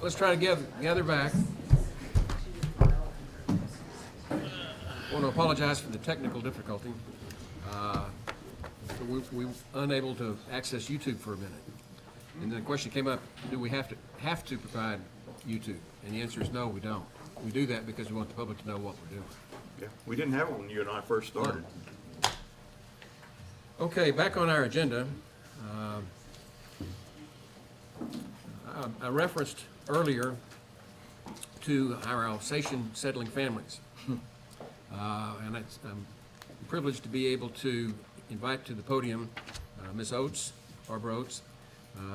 Let's try to gather back. I want to apologize for the technical difficulty. We were unable to access YouTube for a minute. And then the question came up, do we have to provide YouTube? And the answer is no, we don't. We do that because we want the public to know what we're doing. Yeah, we didn't have one when you and I first started. Okay, back on our agenda. I referenced earlier to our Alsatian settling families. And I'm privileged to be able to invite to the podium Ms. Oates, Barbara Oates.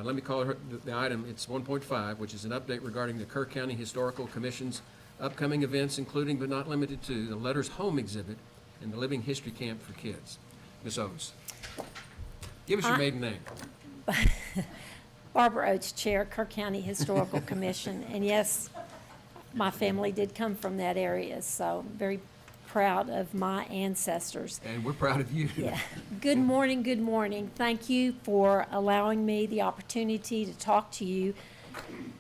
Let me call her the item. It's 1.5, which is an update regarding the Kerr County Historical Commission's upcoming events, including but not limited to the Letters Home exhibit and the Living History Camp for Kids. Ms. Oates, give us your maiden name. Barbara Oates, Chair, Kerr County Historical Commission. And yes, my family did come from that area, so I'm very proud of my ancestors. And we're proud of you. Yeah. Good morning, good morning. Thank you for allowing me the opportunity to talk to you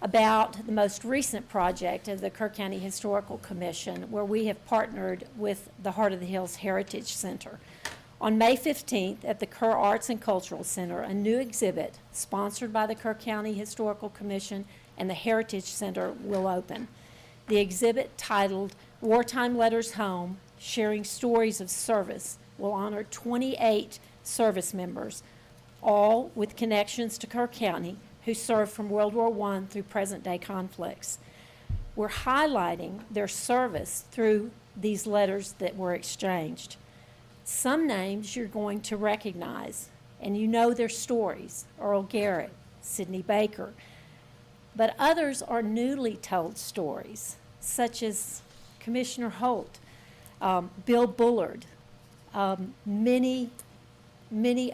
about the most recent project of the Kerr County Historical Commission, where we have partnered with the Heart of the Hills Heritage Center. On May 15th at the Kerr Arts and Cultural Center, a new exhibit sponsored by the Kerr County Historical Commission and the Heritage Center will open. The exhibit, titled Wartime Letters Home, Sharing Stories of Service, will honor 28 service members, all with connections to Kerr County, who served from World War I through present-day conflicts. We're highlighting their service through these letters that were exchanged. Some names you're going to recognize, and you know their stories: Earl Garrett, Sidney Baker. But others are newly told stories, such as Commissioner Holt, Bill Bullard, many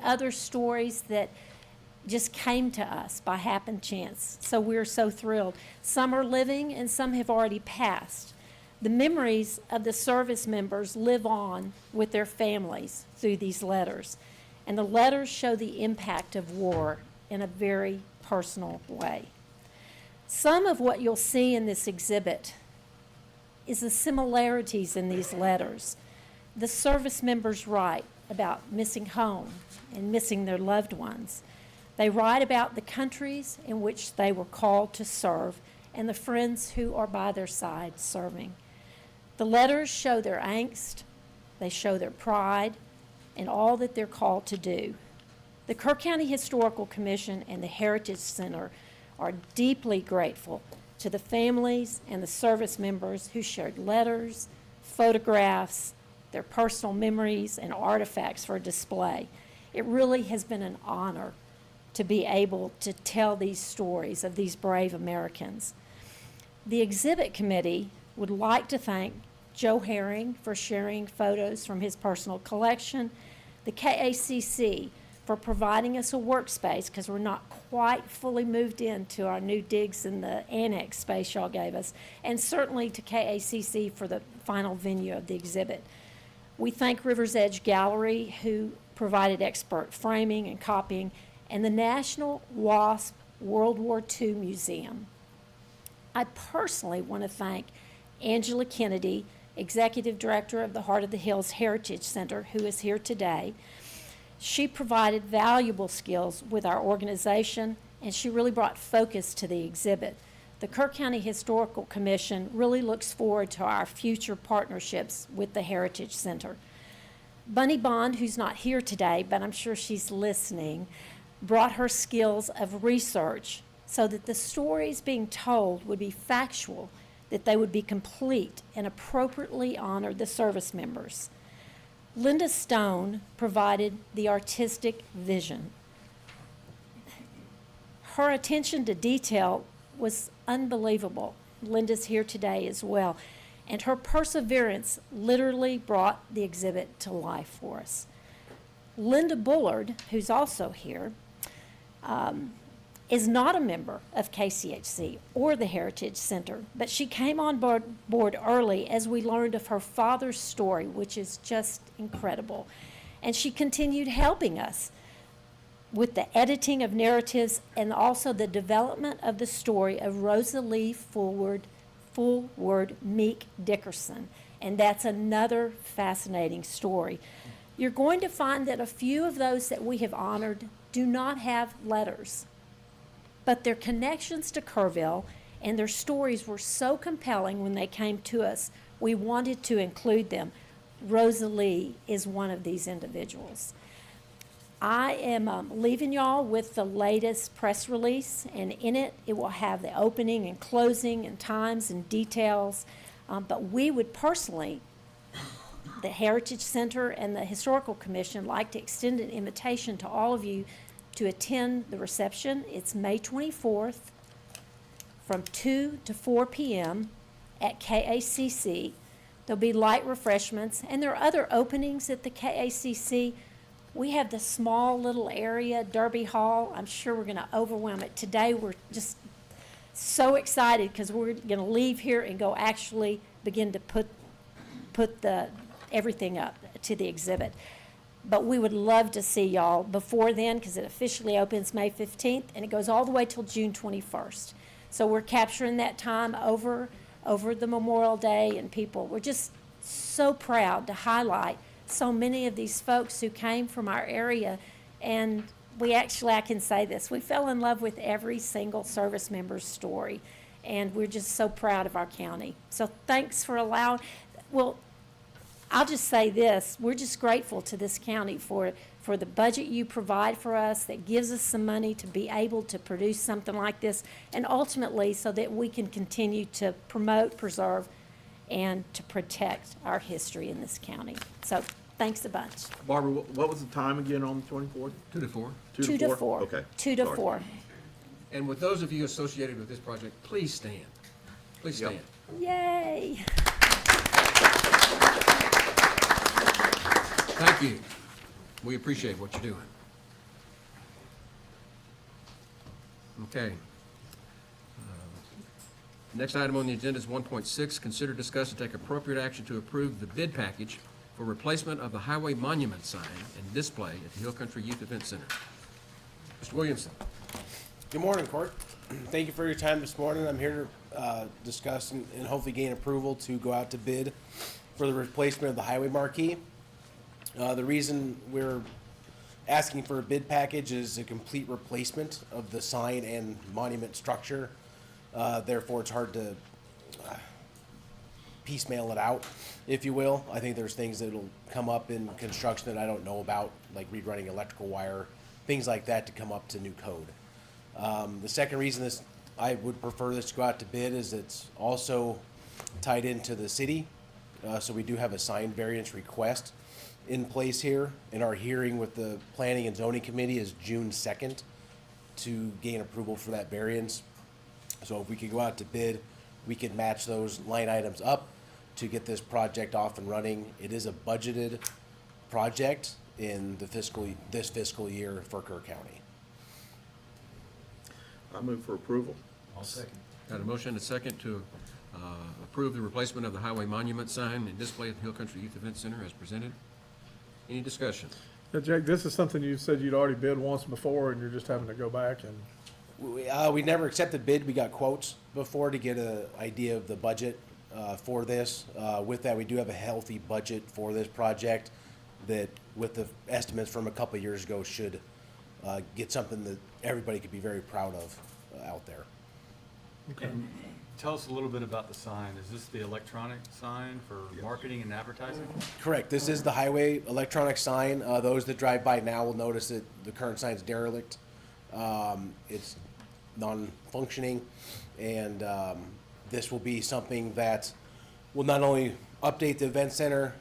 other stories that just came to us by happen chance. So we're so thrilled. Some are living and some have already passed. The memories of the service members live on with their families through these letters. And the letters show the impact of war in a very personal way. Some of what you'll see in this exhibit is the similarities in these letters. The service members write about missing home and missing their loved ones. They write about the countries in which they were called to serve and the friends who are by their side serving. The letters show their angst, they show their pride, and all that they're called to do. The Kerr County Historical Commission and the Heritage Center are deeply grateful to the families and the service members who shared letters, photographs, their personal memories, and artifacts for display. It really has been an honor to be able to tell these stories of these brave Americans. The exhibit committee would like to thank Joe Herring for sharing photos from his personal collection, the KACC for providing us a workspace because we're not quite fully moved into our new digs in the annex space y'all gave us, and certainly to KACC for the final venue of the exhibit. We thank River's Edge Gallery, who provided expert framing and copying, and the National WASP World War II Museum. I personally want to thank Angela Kennedy, Executive Director of the Heart of the Hills Heritage Center, who is here today. She provided valuable skills with our organization, and she really brought focus to the exhibit. The Kerr County Historical Commission really looks forward to our future partnerships with the Heritage Center. Bunny Bond, who's not here today, but I'm sure she's listening, brought her skills of research so that the stories being told would be factual, that they would be complete and appropriately honor the service members. Linda Stone provided the artistic vision. Her attention to detail was unbelievable. Linda's here today as well. And her perseverance literally brought the exhibit to life for us. Linda Bullard, who's also here, is not a member of KCHC or the Heritage Center, but she came on board early as we learned of her father's story, which is just incredible. And she continued helping us. with the editing of narratives and also the development of the story of Rosalie Fullward Meek Dickerson. And that's another fascinating story. You're going to find that a few of those that we have honored do not have letters, but their connections to Kerrville and their stories were so compelling when they came to us, we wanted to include them. Rosalie is one of these individuals. I am leaving y'all with the latest press release, and in it, it will have the opening and closing and times and details. But we would personally, the Heritage Center and the Historical Commission, like to extend an invitation to all of you to attend the reception. It's May 24th from 2 to 4 p.m. at KACC. There'll be light refreshments, and there are other openings at the KACC. We have the small little area, Derby Hall. I'm sure we're going to overwhelm it. Today, we're just so excited because we're going to leave here and go actually begin to put everything up to the exhibit. But we would love to see y'all before then, because it officially opens May 15th, and it goes all the way till June 21st. So we're capturing that time over the Memorial Day, and we're just so proud to highlight so many of these folks who came from our area. And I can say this, we fell in love with every single service member's story, and we're just so proud of our county. So thanks for allowing, I'll just say this, we're just grateful to this county for the budget you provide for us that gives us some money to be able to produce something like this, and ultimately so that we can continue to promote, preserve, and to protect our history in this county. So thanks a bunch. Barbara, what was the time again on the 24th? 2 to 4. 2 to 4. Okay. 2 to Sorry. 4. And with those of you associated with this project, please stand. Please Yep. stand. Yay. Thank you. We appreciate what you're doing. Okay. Next item on the agenda is 1.6, consider, discuss, and take appropriate action to approve the bid package for replacement of the highway monument sign and display at the Hill Country Youth Event Center. Mr. Williamson. Good morning, Court. Thank you for your time this morning. I'm here to discuss and hopefully gain approval to go out to bid for the replacement of the highway marquee. The reason we're asking for a bid package is a complete replacement of the sign and monument structure. Therefore, it's hard to piecemeal it out, if you will. I think there's things that'll come up in construction that I don't know about, like rerunning electrical wire, things like that to come up to new code. The second reason I would prefer this to go out to bid is it's also tied into the city. So we do have a sign variance request in place here, and our hearing with the Planning and Zoning Committee is June 2nd to gain approval for that variance. So if we could go out to bid, we could match those line items up to get this project off and running. It is a budgeted project in this fiscal year for Kerr County. I move for approval. I'll second. Got a motion and a second to approve the replacement of the highway monument sign and display at the Hill Country Youth Event Center as presented. Any discussion? Now, Jake, this is something you said you'd already bid once before, and you're just having to go back and, We never accepted bid. We got quotes before to get an idea of the budget for this. With that, we do have a healthy budget for this project that, with the estimates from a couple of years ago, should get something that everybody could be very proud of out there. And tell us a little bit about the sign. Is this the electronic sign for marketing and advertising? Correct. This is the highway electronic sign. Those that drive by now will notice that the current sign's derelict. It's non-functioning, and this will be something that will not only update the event center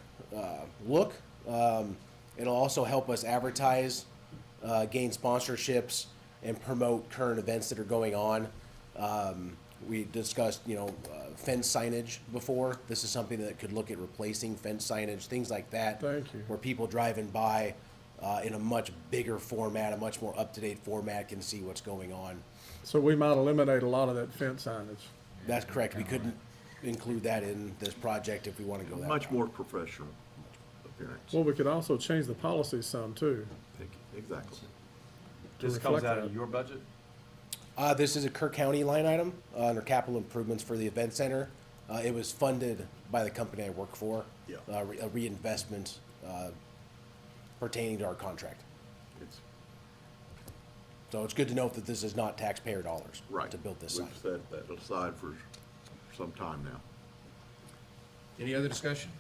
look, it'll also help us advertise, gain sponsorships, and promote current events that are going on. We discussed, fence signage before. This is something that could look at replacing fence signage, things like that. Thank you. Where people driving by in a much bigger format, a much more up-to-date format, can see what's going on. so we might eliminate a lot of that fence signage. That's correct. We couldn't include that in this project if we want to go that Much route. more professional appearance. Well, we could also change the policy some too. Exactly. This comes reflect out that. of your budget? This is a Kerr County line item under capital improvements for the event center. It was funded by the company I work for. Yeah. A reinvestment pertaining to our contract. It's So it's good to note that this is not taxpayer dollars right. to build this sign. We've set that aside for some time now. Any other discussion?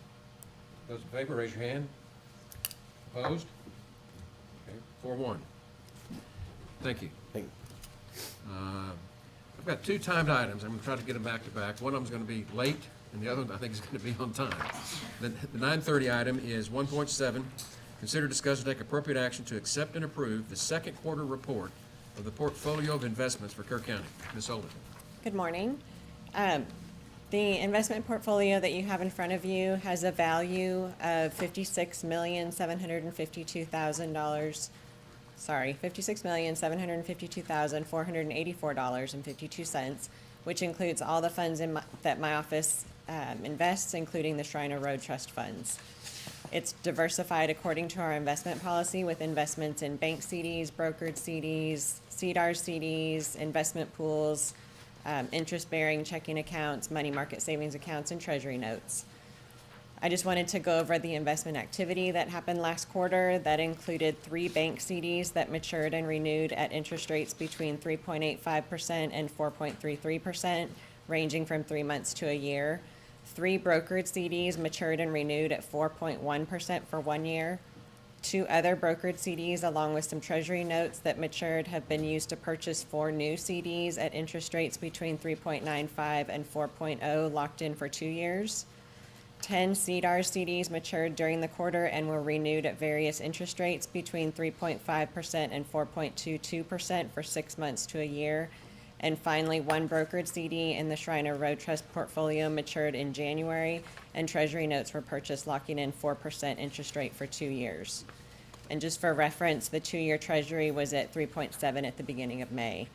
Those in favor, raise your hand. Opposed? Okay, 4-1. Thank you. Thank- I've got two timed items. I'm going to try to get them back to back. One of them's going to be late, and the other one I think is going to be on time. The 9:30 item is 1.7. Consider, discuss, and take appropriate action to accept and approve the second quarter report of the portfolio of investments for Kerr County. Ms. Holden. Good morning. The investment portfolio that you have in front of you has a value of $56,752,484.52, which includes all the funds that my office invests, including the Shriner Road Trust funds. It's diversified according to our investment policy with investments in bank CDs, brokered CDs, CDAR CDs, investment pools, interest-bearing checking accounts, money market savings accounts, and treasury notes. I just wanted to go over the investment activity that happened last quarter. That included 3 bank CDs that matured and renewed at interest rates between 3.85% and 4.33%, ranging from 3 months to a year. 3 brokered CDs matured and renewed at 4.1% for 1 year. 2 other brokered CDs, along with some treasury notes that matured, have been used to purchase 4 new CDs at interest rates between 3.95 and 4.0, locked in for 2 years. 10 CDAR CDs matured during the quarter and were renewed at various interest rates between 3.5% and 4.22% for 6 months to a year. And finally, 1 brokered CD in the Shriner Road Trust portfolio matured in January, and treasury notes were purchased, locking in 4% interest rate for 2 years. And just for reference, the 2-year treasury was at 3.7 at the beginning of May.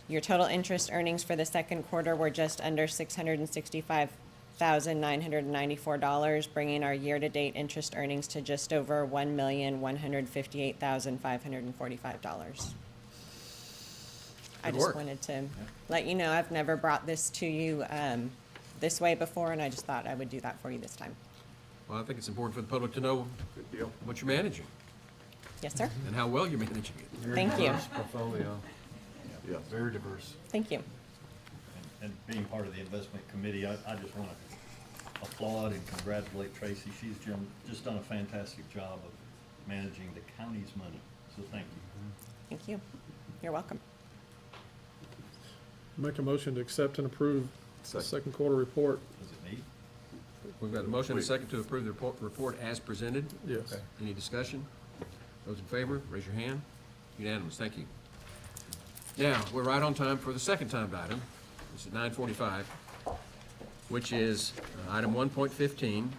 Your total interest earnings for the second quarter were just under $665,994, bringing our year-to-date interest earnings to just over $1,158,545. I Good just work. wanted to let you know I've never brought this to you this way before, and I just thought I would do that for you this time. Well, I think it's important for the public to know Good deal. what you're managing Yes, sir. and how well you're managing it. Very Thank you. diverse portfolio, Yes. very diverse. Thank you. And being part of the investment committee, I just want to applaud and congratulate Tracy. She's just done a fantastic job of managing the county's money, so thank you. Thank you. You're welcome. Make a motion to accept and approve the Second. second quarter report. Does it need? We've got a motion and a second to approve the report as presented. Yes. Any discussion? Those in favor, raise your hand. Unanimous, thank you. Now, we're right on time for the second timed item. This is 9:45, which is item 1.15.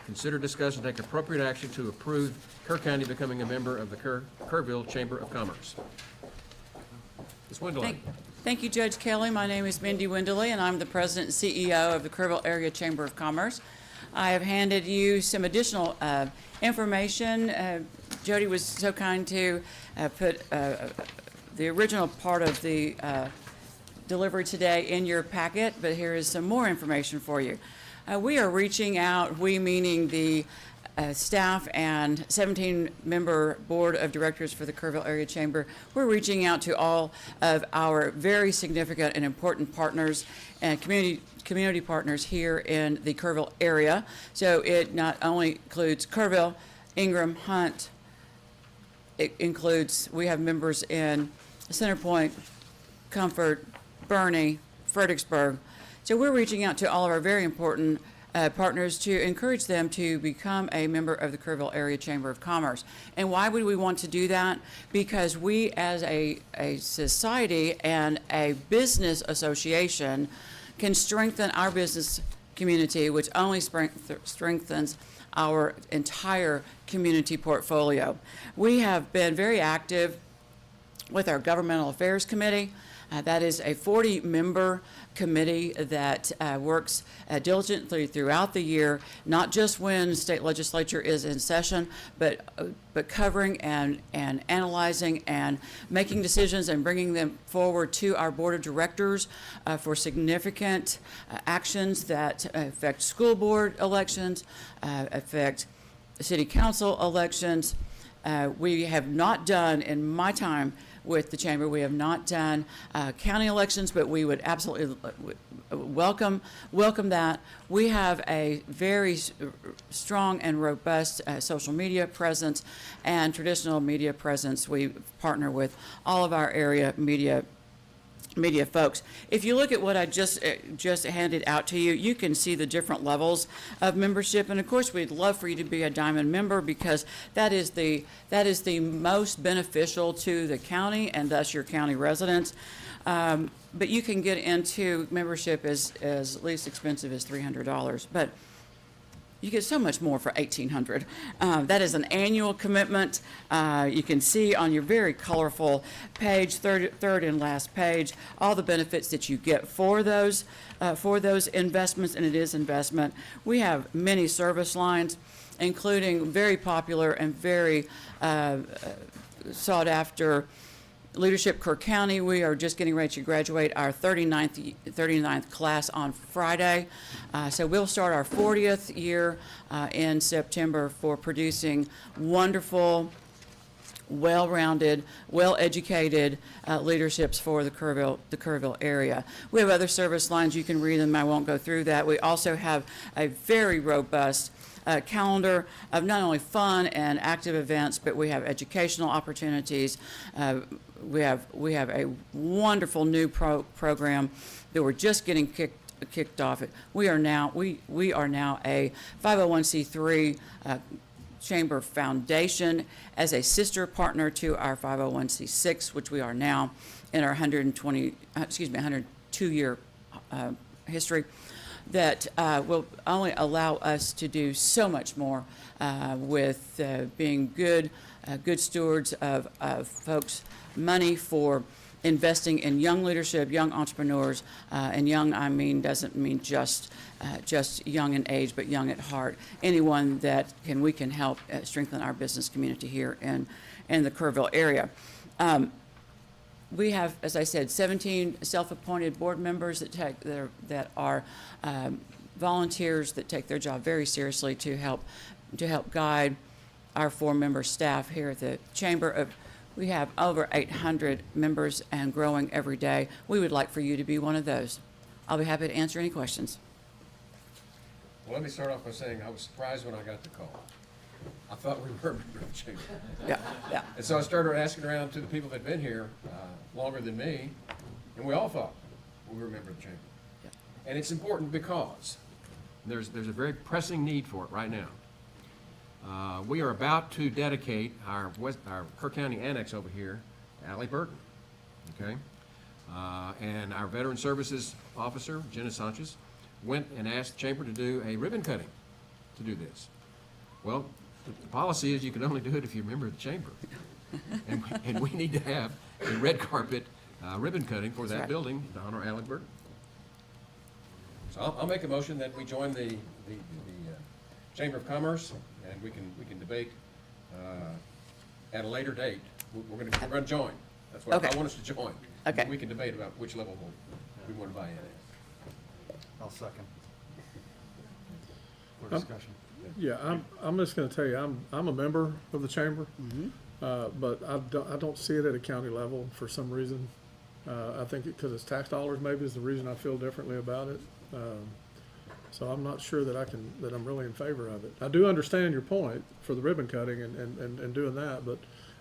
Consider, discuss, and take appropriate action to approve Kerr County becoming a member of the Kerrville Chamber of Commerce. Ms. Wendelin. Thank you, Judge Kelly. My name is Mindy Wendeley, and I'm the President and CEO of the Kerrville Area Chamber of Commerce. I have handed you some additional information. Jody was so kind to put the original part of the delivery today in your packet, but here is some more information for you. We are reaching out, we meaning the staff and 17-member board of directors for the Kerrville Area Chamber. We're reaching out to all of our very significant and important partners and community partners here in the Kerrville area. So it not only includes Kerrville, Ingram, Hunt, it includes, we have members in Centerpoint, Comfort, Bernie, Fredericksburg. So we're reaching out to all of our very important partners to encourage them to become a member of the Kerrville Area Chamber of Commerce. And why would we want to do that? Because we as a society and a business association can strengthen our business community, which only strengthens our entire community portfolio. We have been very active with our Governmental Affairs Committee. That is a 40-member committee that works diligently throughout the year, not just when state legislature is in session, but covering and analyzing and making decisions and bringing them forward to our board of directors for significant actions that affect school board elections, affect city council elections. We have not done, in my time with the chamber, we have not done county elections, but we would absolutely welcome that. We have a very strong and robust social media presence and traditional media presence. We partner with all of our area media folks. If you look at what I just handed out to you, you can see the different levels of membership. And of course, we'd love for you to be a diamond member because that is the most beneficial to the county and thus your county residents. But you can get into membership as least expensive as $300. But you get so much more for $1,800. That is an annual commitment. You can see on your very colorful page, third and last page, all the benefits that you get for those investments, and it is investment. We have many service lines, including very popular and very sought after Leadership Kerr County. We are just getting ready to graduate our 39th class on Friday. So we'll start our 40th year in September for producing wonderful, well-rounded, well-educated leaderships for the Kerrville area. We have other service lines. You can read them. I won't go through that. We also have a very robust calendar of not only fun and active events, but we have educational opportunities. We have a wonderful new program that we're just getting kicked off. We are now a 501c3 chamber foundation as a sister partner to our 501c6, which we are now in our 102-year history. That will only allow us to do so much more with being good stewards of folks' money for investing in young leadership, young entrepreneurs, and young, doesn't mean just young in age, but young at heart. Anyone that we can help strengthen our business community here in the Kerrville area. We have, as I said, 17 self-appointed board members that are volunteers that take their job very seriously to help guide our 4-member staff here at the chamber. We have over 800 members and growing every day. We would like for you to be one of those. I'll be happy to answer any questions. Well, let me start off by saying I was surprised when I got the call. I thought we were a member of the chamber. Yeah. And so I started asking around to the people that had been here longer than me, and we all thought we were a member of the chamber. Yeah. And it's important because there's a very pressing need for it right now. We are about to dedicate our Kerr County Annex over here to Allie Burton, okay? And our Veteran Services Officer, Jenna Sanchez, went and asked the chamber to do a ribbon cutting to do this. Well, the policy is you can only do it if you're a member of the chamber. And we need to have a red carpet ribbon cutting for that building to honor Allie Burton. So I'll make a motion that we join the Chamber of Commerce, and we can debate at a later date. We're gonna join. That's what I want us to join. Okay. We can debate about which level we want to buy in at. I'll second. For Um, discussion. Yeah, I'm just gonna tell you, I'm a member of the chamber, but I don't see it at a county level for some reason. I think because it's tax dollars maybe is the reason I feel differently about it. So I'm not sure that I'm really in favor of it. I do understand your point for the ribbon cutting and doing that, but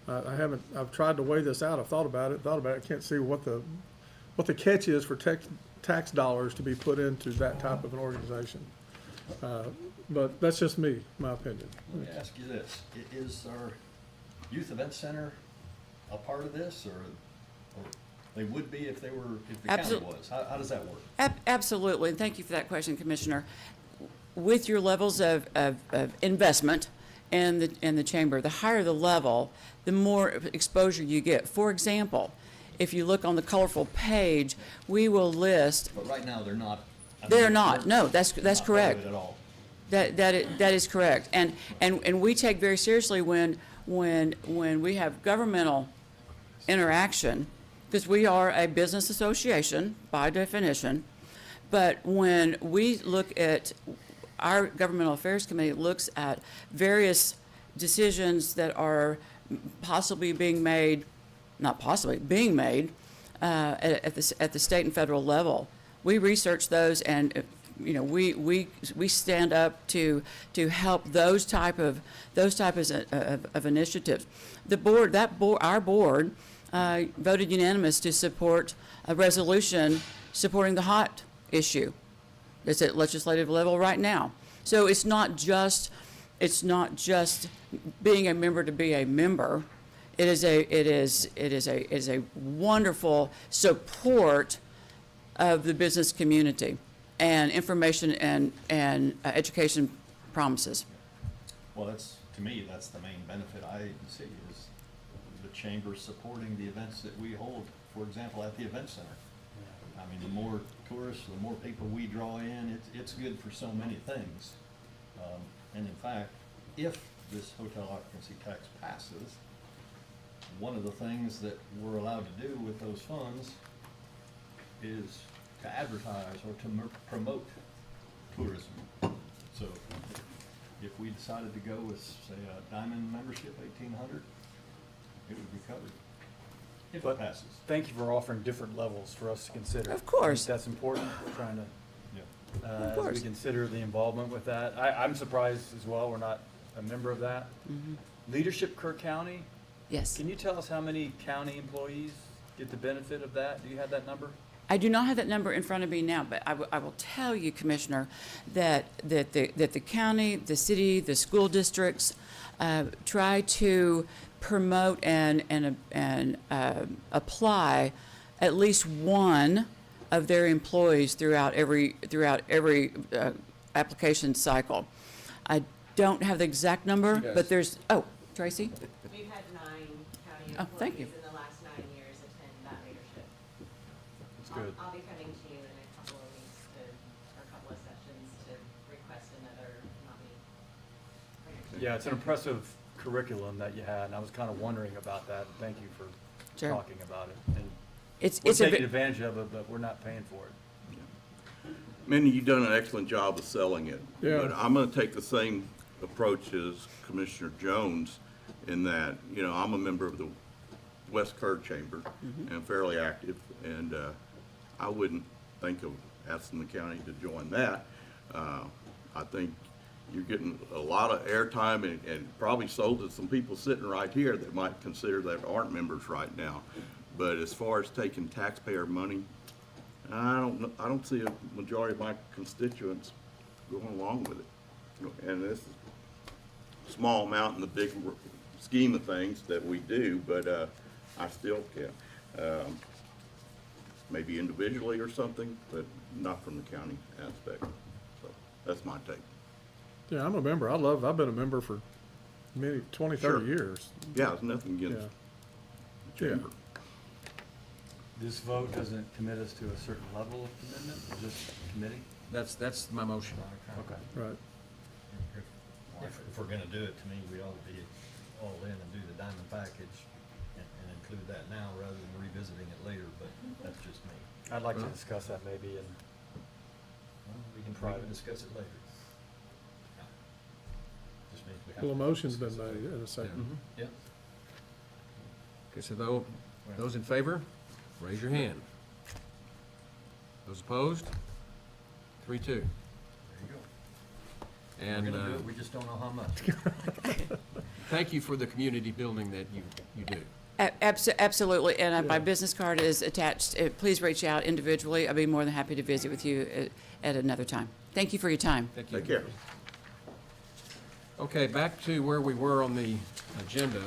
I've tried to weigh this out. I've thought about it, can't see what the catch is for tax dollars to be put into that type of an organization. But that's just me, my opinion. Let me ask you this, is our Youth Event Center a part of this, or they would be if the county was? How does that work? Absolutely, and thank you for that question, Commissioner. With your levels of investment in the chamber, the higher the level, the more exposure you get. For example, if you look on the colorful page, we will list, But right now, they're not. I they're mean, not, no, that's not part of correct. it at all. That is correct. And we take very seriously when we have governmental interaction, because we are a business association by definition, but when we look at, our governmental affairs committee looks at various decisions that are possibly being made, not possibly, being made at the state and federal level. We research those, and we stand up to help those type of initiatives. Our board voted unanimous to support a resolution supporting the hot issue. It's at legislative level right now. So it's not just being a member to be a member. It is a wonderful support of the business community and information and education promises. Well, to me, that's the main benefit I see is the chamber supporting the events that we hold, for example, at the event center. I mean, the more tourists, the more people we draw in, it's good for so many things. And in fact, if this hotel occupancy tax passes, one of the things that we're allowed to do with those funds is to advertise or to promote tourism. So if we decided to go with, say, a diamond membership, 1,800, it would be covered, if it passes. Thank you for offering different levels for us to consider. Of course. I think that's important, trying to, Yeah. as course. we consider the involvement with that. I'm surprised as well, we're not a member of that. Leadership Kirk County, Yes. can you tell us how many county employees get the benefit of that? Do you have that number? I do not have that number in front of me now, but I will tell you, Commissioner, that the county, the city, the school districts try to promote and apply at least one of their employees throughout every application cycle. I don't have the exact number, but there's, Tracy? We've had 9 county Oh, thank you. employees in the last 9 years attend that leadership. That's good. I'll be coming to you in a couple of weeks or a couple of sessions to request another nominee. Yeah, it's an impressive curriculum that you had, and I was kind of wondering about that. Thank you for Sure. talking about it. And It's we're a taking bit, advantage of it, but we're not paying for it. Mindy, you've done an excellent job of selling it. Yeah. But I'm gonna take the same approach as Commissioner Jones in that, I'm a member of the West Kerr Chamber and fairly active, and I wouldn't think of asking the county to join that. I think you're getting a lot of airtime and probably sold to some people sitting right here that might consider that aren't members right now. But as far as taking taxpayer money, I don't see a majority of my constituents going along with it. And this is a small amount in the big scheme of things that we do, but I still can. Maybe individually or something, but not from the county aspect. So that's my take. Yeah, I'm a member. I've been a member for 20, 30 Sure. years. Yeah, it's nothing against the Yeah. chamber. This vote doesn't commit us to a certain level of commitment, or just committee? That's my motion. Okay. Right. If we're gonna do it, to me, we ought to be all in and do the diamond package and include that now rather than revisiting it later, but that's just me. I'd like to discuss that maybe, and Well, we can Private. discuss it later. Just means we have Well, a to motion's discuss been it made later. in a second. Yep. Okay, so those in favor, raise your hand. Those opposed? 3-2. There you go. And We're gonna do it, we just don't know how much. thank you for the community building that you do. Absolutely, and my Yeah. business card is attached. Please reach out individually. I'd be more than happy to visit with you at another time. Thank you for your time. Thank you. Take care. Okay, back to where we were on the agenda.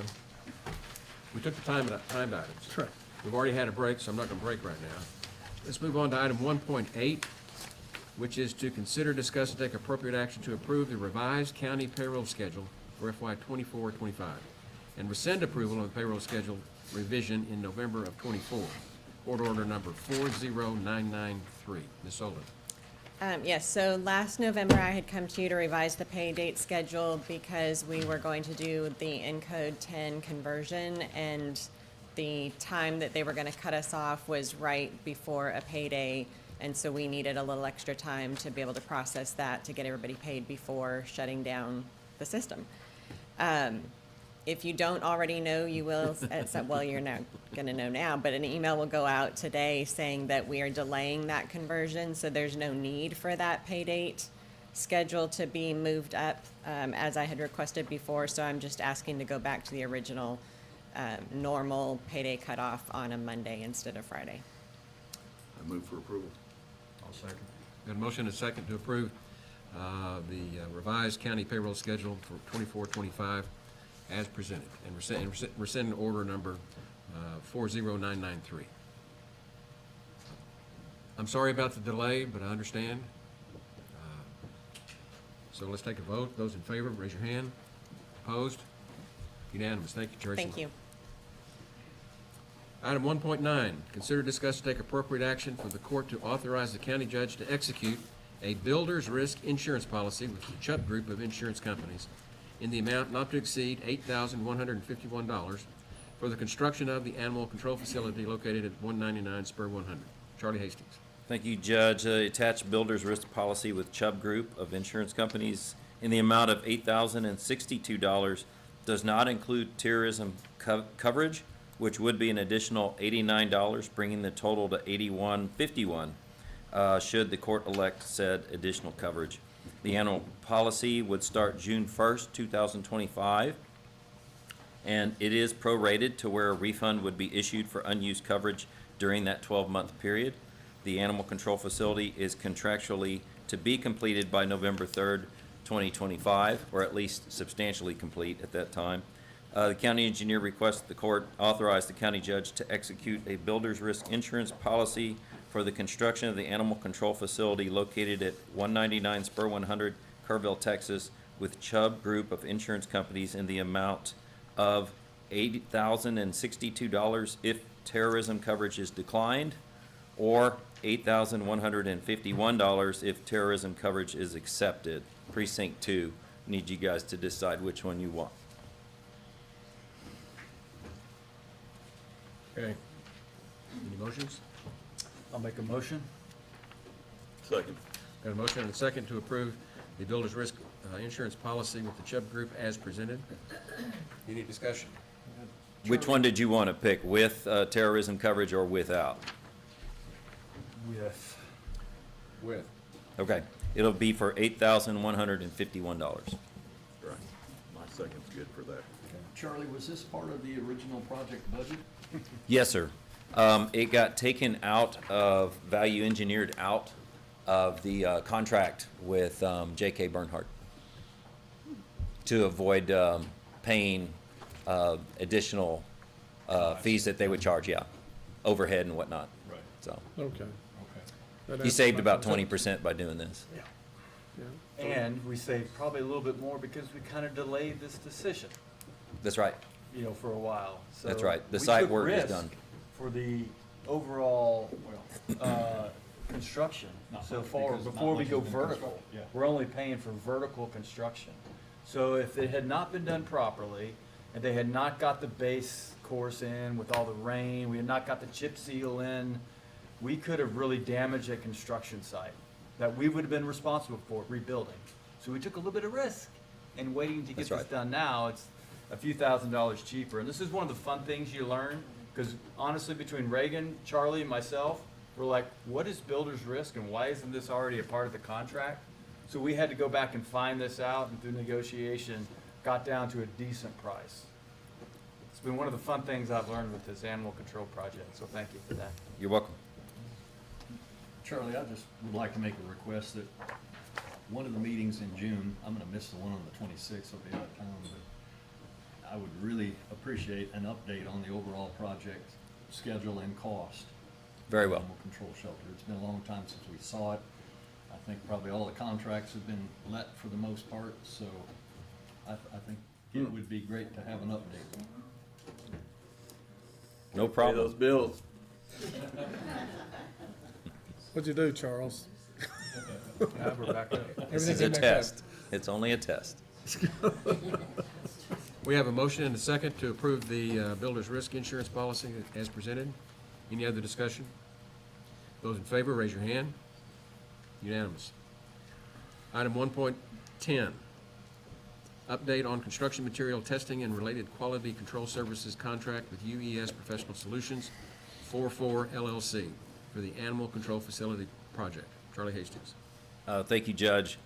We took the timed items. Sure. We've already had a break, so I'm not going to break right now. Let's move on to item 1.8, which is to consider, discuss, and take appropriate action to approve the revised county payroll schedule for FY 24-25, and rescind approval of the payroll schedule revision in November of '24. Court order number 40993. Ms. Sullivan. Yes, so last November, I had come to you to revise the pay date schedule because we were going to do the Encode 10 conversion, and the time that they were gonna cut us off was right before a payday, and so we needed a little extra time to be able to process that, to get everybody paid before shutting down the system. If you don't already know, you will, well, you're not gonna know now, but an email will go out today saying that we are delaying that conversion, so there's no need for that pay date schedule to be moved up, as I had requested before, so I'm just asking to go back to the original, normal payday cutoff on a Monday instead of Friday. I move for approval. I'll second. Got a motion and a second to approve the revised county payroll schedule for 24-25 as presented, and rescind order number 40993. I'm sorry about the delay, but I understand. So let's take a vote. Those in favor, raise your hand. Opposed? Unanimous. Thank you, Tracy. Thank you. Item 1.9, consider, discuss, and take appropriate action for the court to authorize the county judge to execute a builder's risk insurance policy with the Chubb Group of insurance companies in the amount not to exceed $8,151 for the construction of the animal control facility located at 199 Spur 100. Charlie Hastings. Thank you, Judge. Attached builder's risk policy with Chubb Group of insurance companies in the amount of $8,062 does not include terrorism coverage, which would be an additional $89, bringing the total to $81.51 should the court elect said additional coverage. The annual policy would start June 1st, 2025, and it is prorated to where a refund would be issued for unused coverage during that 12-month period. The animal control facility is contractually to be completed by November 3rd, 2025, or at least substantially complete at that time. The county engineer requests the court authorize the county judge to execute a builder's risk insurance policy for the construction of the animal control facility located at 199 Spur 100, Kerrville, Texas, with Chubb Group of insurance companies in the amount of $8,062 if terrorism coverage is declined, or $8,151 if terrorism coverage is accepted. Precinct 2, need you guys to decide which one you want. Okay. Any motions? I'll make a motion. Second. Got a motion and a second to approve the builder's risk insurance policy with the Chubb Group as presented. Any discussion? Which one did you want to pick, with terrorism coverage or without? With. With. Okay, it'll be for $8,151. Right. My second's good for that. Charlie, was this part of the original project budget? Yes, sir. It got taken out of, value engineered out of the contract with J.K. Bernhardt to avoid paying additional fees that they would charge, yeah, overhead and whatnot. Right. So Okay. That he answers saved my about concern. 20% by doing this. Yeah. And we saved probably a little bit more because we kind of delayed this decision, That's right. you know, for a while. So That's right. The we site took work is risk done. For the overall, construction so far, because not before we much go has been vertical. constructed, yeah. We're only paying for vertical construction. So if it had not been done properly, and they had not got the base course in with all the rain, we had not got the chip seal in, we could have really damaged a construction site that we would have been responsible for rebuilding. So we took a little bit of risk in waiting to get That's this right. done now. It's a few $1,000s cheaper. And this is one of the fun things you learn, because honestly, between Reagan, Charlie, and myself, we're like, what is builder's risk and why isn't this already a part of the contract? So we had to go back and find this out, and through negotiation, got down to a decent price. It's been one of the fun things I've learned with this animal control project, so thank you for that. You're welcome. Charlie, I just would like to make a request that one of the meetings in June, I'm gonna miss the one on the 26th, I'll be out of town, but I would really appreciate an update on the overall project schedule and cost. Very well. Animal control shelter. It's been a long time since we saw it. I think probably all the contracts have been let for the most part, so I think It would be great to have an update. No Pay problem. those bills. What'd you do, Charles? Now we're back up. This Everything is a came back up. test. It's only a test. We have a motion and a second to approve the builder's risk insurance policy as presented. Any other discussion? Those in favor, raise your hand. Unanimous. Item 1.10, update on construction material testing and related quality control services contract with UES Professional Solutions 44 LLC for the Animal Control Facility Project. Charlie Hastings. Thank you, Judge.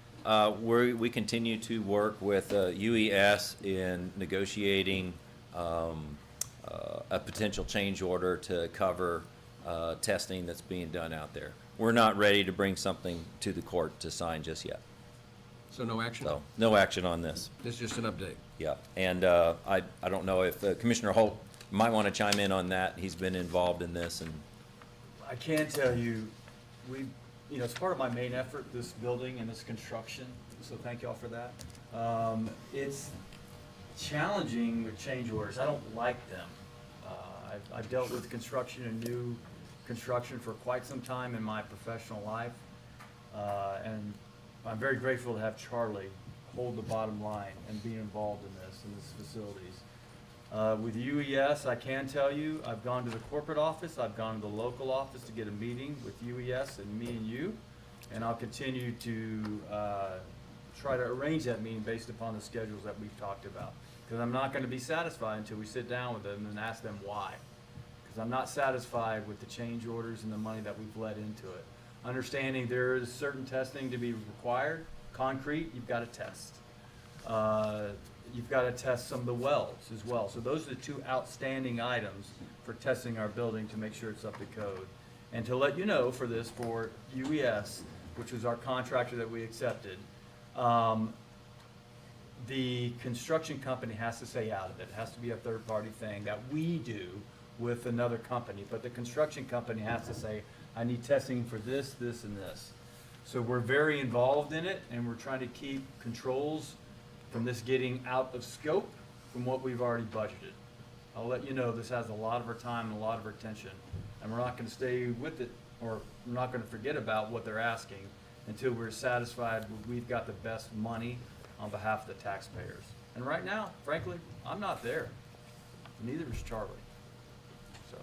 We continue to work with UES in negotiating a potential change order to cover testing that's being done out there. We're not ready to bring something to the court to sign just yet. So no action? So, no action on this. This is just an update. Yeah, and I don't know if Commissioner Holt might want to chime in on that. He's been involved in this, and I can tell you, it's part of my main effort, this building and this construction, so thank y'all for that. It's challenging with change orders. I don't like them. I've dealt with construction and new construction for quite some time in my professional life. And I'm very grateful to have Charlie hold the bottom line and be involved in these facilities. With UES, I can tell you, I've gone to the corporate office, I've gone to the local office to get a meeting with UES and me and you, and I'll continue to try to arrange that meeting based upon the schedules that we've talked about. Because I'm not going to be satisfied until we sit down with them and ask them why. Because I'm not satisfied with the change orders and the money that we've let into it. Understanding there is certain testing to be required. Concrete, you've got to test. You've got to test some of the wells as well. So those are the two outstanding items for testing our building to make sure it's up to code. And to let you know for this, for UES, which was our contractor that we accepted, the construction company has to stay out of it. It has to be a third-party thing that we do with another company. But the construction company has to say, I need testing for this, this, and this. So we're very involved in it, and we're trying to keep controls from this getting out of scope from what we've already budgeted. I'll let you know this has a lot of our time and a lot of our attention, and we're not going to stay with it, or we're not going to forget about what they're asking until we're satisfied we've got the best money on behalf of the taxpayers. And right now, frankly, I'm not there. Neither is Charlie. So,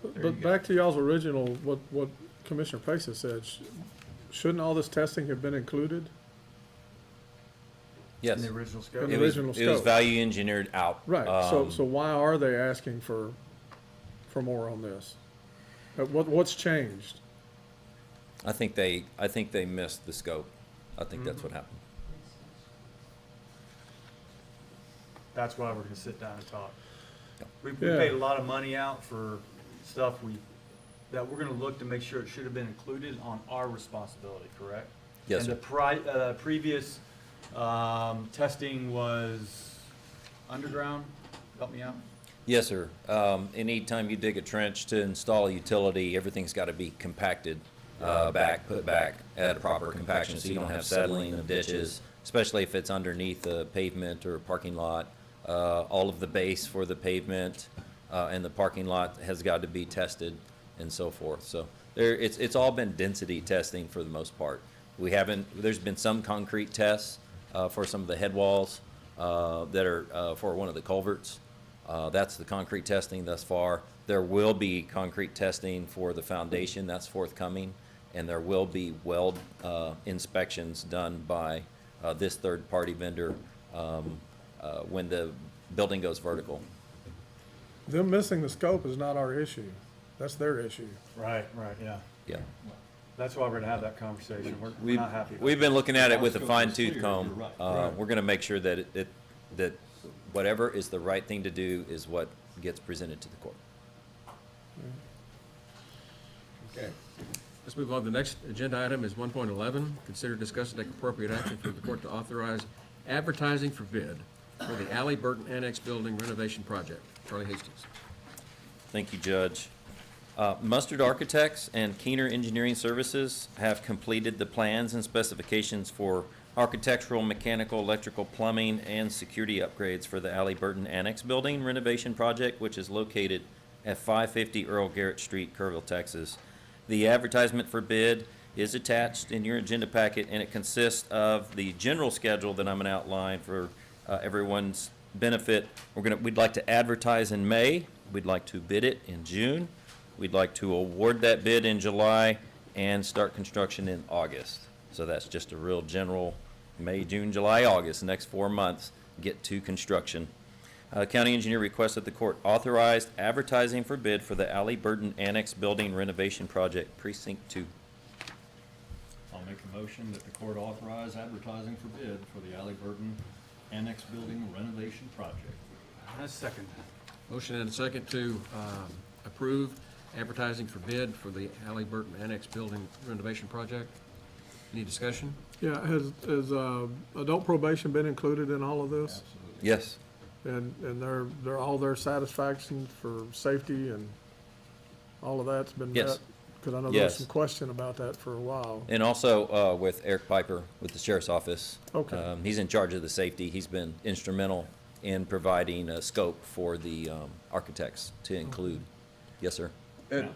there you But go. back to y'all's original, what Commissioner Pace has said, shouldn't all this testing have been included? yes, In the original scope. In the it was original it was scope. value engineered out. Right, so why are they asking for more on this? What's changed? I think they missed the scope. I think that's what happened. That's why we're gonna sit down and talk. We Yeah. paid a lot of money out for stuff that we're gonna look to make sure it should have been included on our responsibility, correct? Yes, And the previous, testing was underground, help me out? Yes, sir. Anytime you dig a trench to install a utility, everything's got to be compacted put back at a proper compaction, so you don't have settling of ditches, especially if it's underneath a pavement or a parking lot. All of the base for the pavement and the parking lot has got to be tested and so forth. So it's all been density testing for the most part. There's been some concrete tests for some of the head walls that are for one of the culverts. That's the concrete testing thus far. There will be concrete testing for the foundation, that's forthcoming, and there will be weld inspections done by this third-party vendor when the building goes vertical. Them missing the scope is not our issue. That's their issue. Right, yeah. Yeah. That's why we're gonna have that conversation. We're We've, not happy. we've been looking at it with a Scope is fine-tooth clear, comb. you're right. We're gonna make sure that that whatever is the right thing to do is what gets presented to the court. Okay. Let's move on. The next agenda item is 1.11. Consider, discuss, and take appropriate action for the court to authorize advertising for bid for the Alley Burton Annex Building renovation project. Charlie Hastings. Thank you, Judge. Mustard Architects and Keener Engineering Services have completed the plans and specifications for architectural, mechanical, electrical, plumbing, and security upgrades for the Alley Burton Annex Building renovation project, which is located at 550 Earl Garrett Street, Kerrville, Texas. The advertisement for bid is attached in your agenda packet, and it consists of the general schedule that I'm going to outline for everyone's benefit. We'd like to advertise in May. We'd like to bid it in June. We'd like to award that bid in July and start construction in August. So that's just a real general May, June, July, August, the next 4 months, get to construction. County engineer requests that the court authorize advertising for bid for the Alley Burton Annex Building renovation project, Precinct 2. I'll make a motion that the court authorize advertising for bid for the Alley Burton Annex Building renovation project. I second. Motion and a second to approve advertising for bid for the Alley Burton Annex Building renovation project. Any discussion? Yeah, has adult probation been included in all of this? Yes. And they're all their satisfaction for safety and all of that's been met? Yes. Because I know there was Yes. some question about that for a while. And also with Eric Piper with the Sheriff's Office. Okay. He's in charge of the safety. He's been instrumental in providing a scope for the architects to include. Yes, sir. And,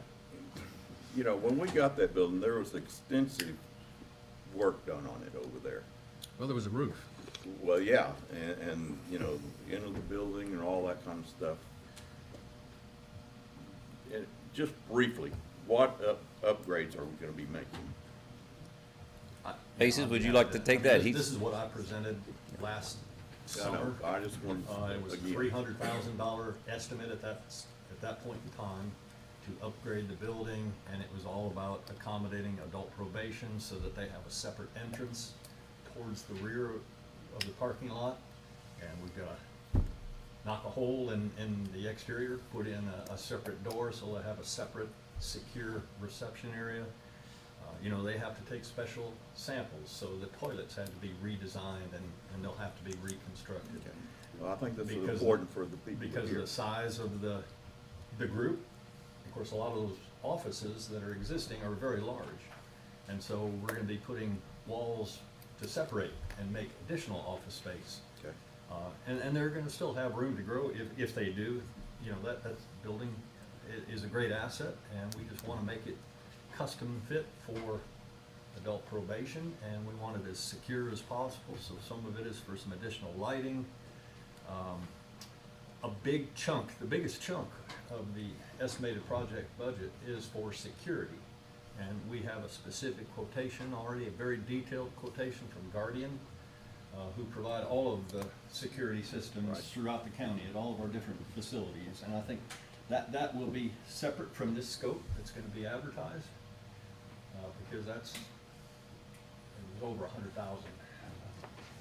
you know, when we got that building, there was extensive work done on it over there. Well, there was a roof. Well, yeah, and, you know, the end of the building and all that kind of stuff. And just briefly, what upgrades are we gonna be making? Aces, would you like to take that? This is what I presented last I know, summer. I just wanted, It was a again, $300,000 estimate at that point in time to upgrade the building, and it was all about accommodating adult probation so that they have a separate entrance towards the rear of the parking lot. And we've got to knock a hole in the exterior, put in a separate door so they have a separate secure reception area. You know, they have to take special samples, so the toilets had to be redesigned and they'll have to be reconstructed. okay. Well, I think this is Because- important for the people Because of here. the size of the group. Of course, a lot of those offices that are existing are very large. And so we're gonna be putting walls to separate and make additional office space. Okay. And they're gonna still have room to grow if they do. You know, that building is a great asset, and we just wanna make it custom fit for adult probation, and we want it as secure as possible, so some of it is for some additional lighting. A big chunk, the biggest chunk of the estimated project budget is for security. And we have a specific quotation already, a very detailed quotation from Guardian, who provide all of the security systems throughout the county at all of our different facilities. And I think that will be separate from this scope that's gonna be advertised, because it was over 100,000,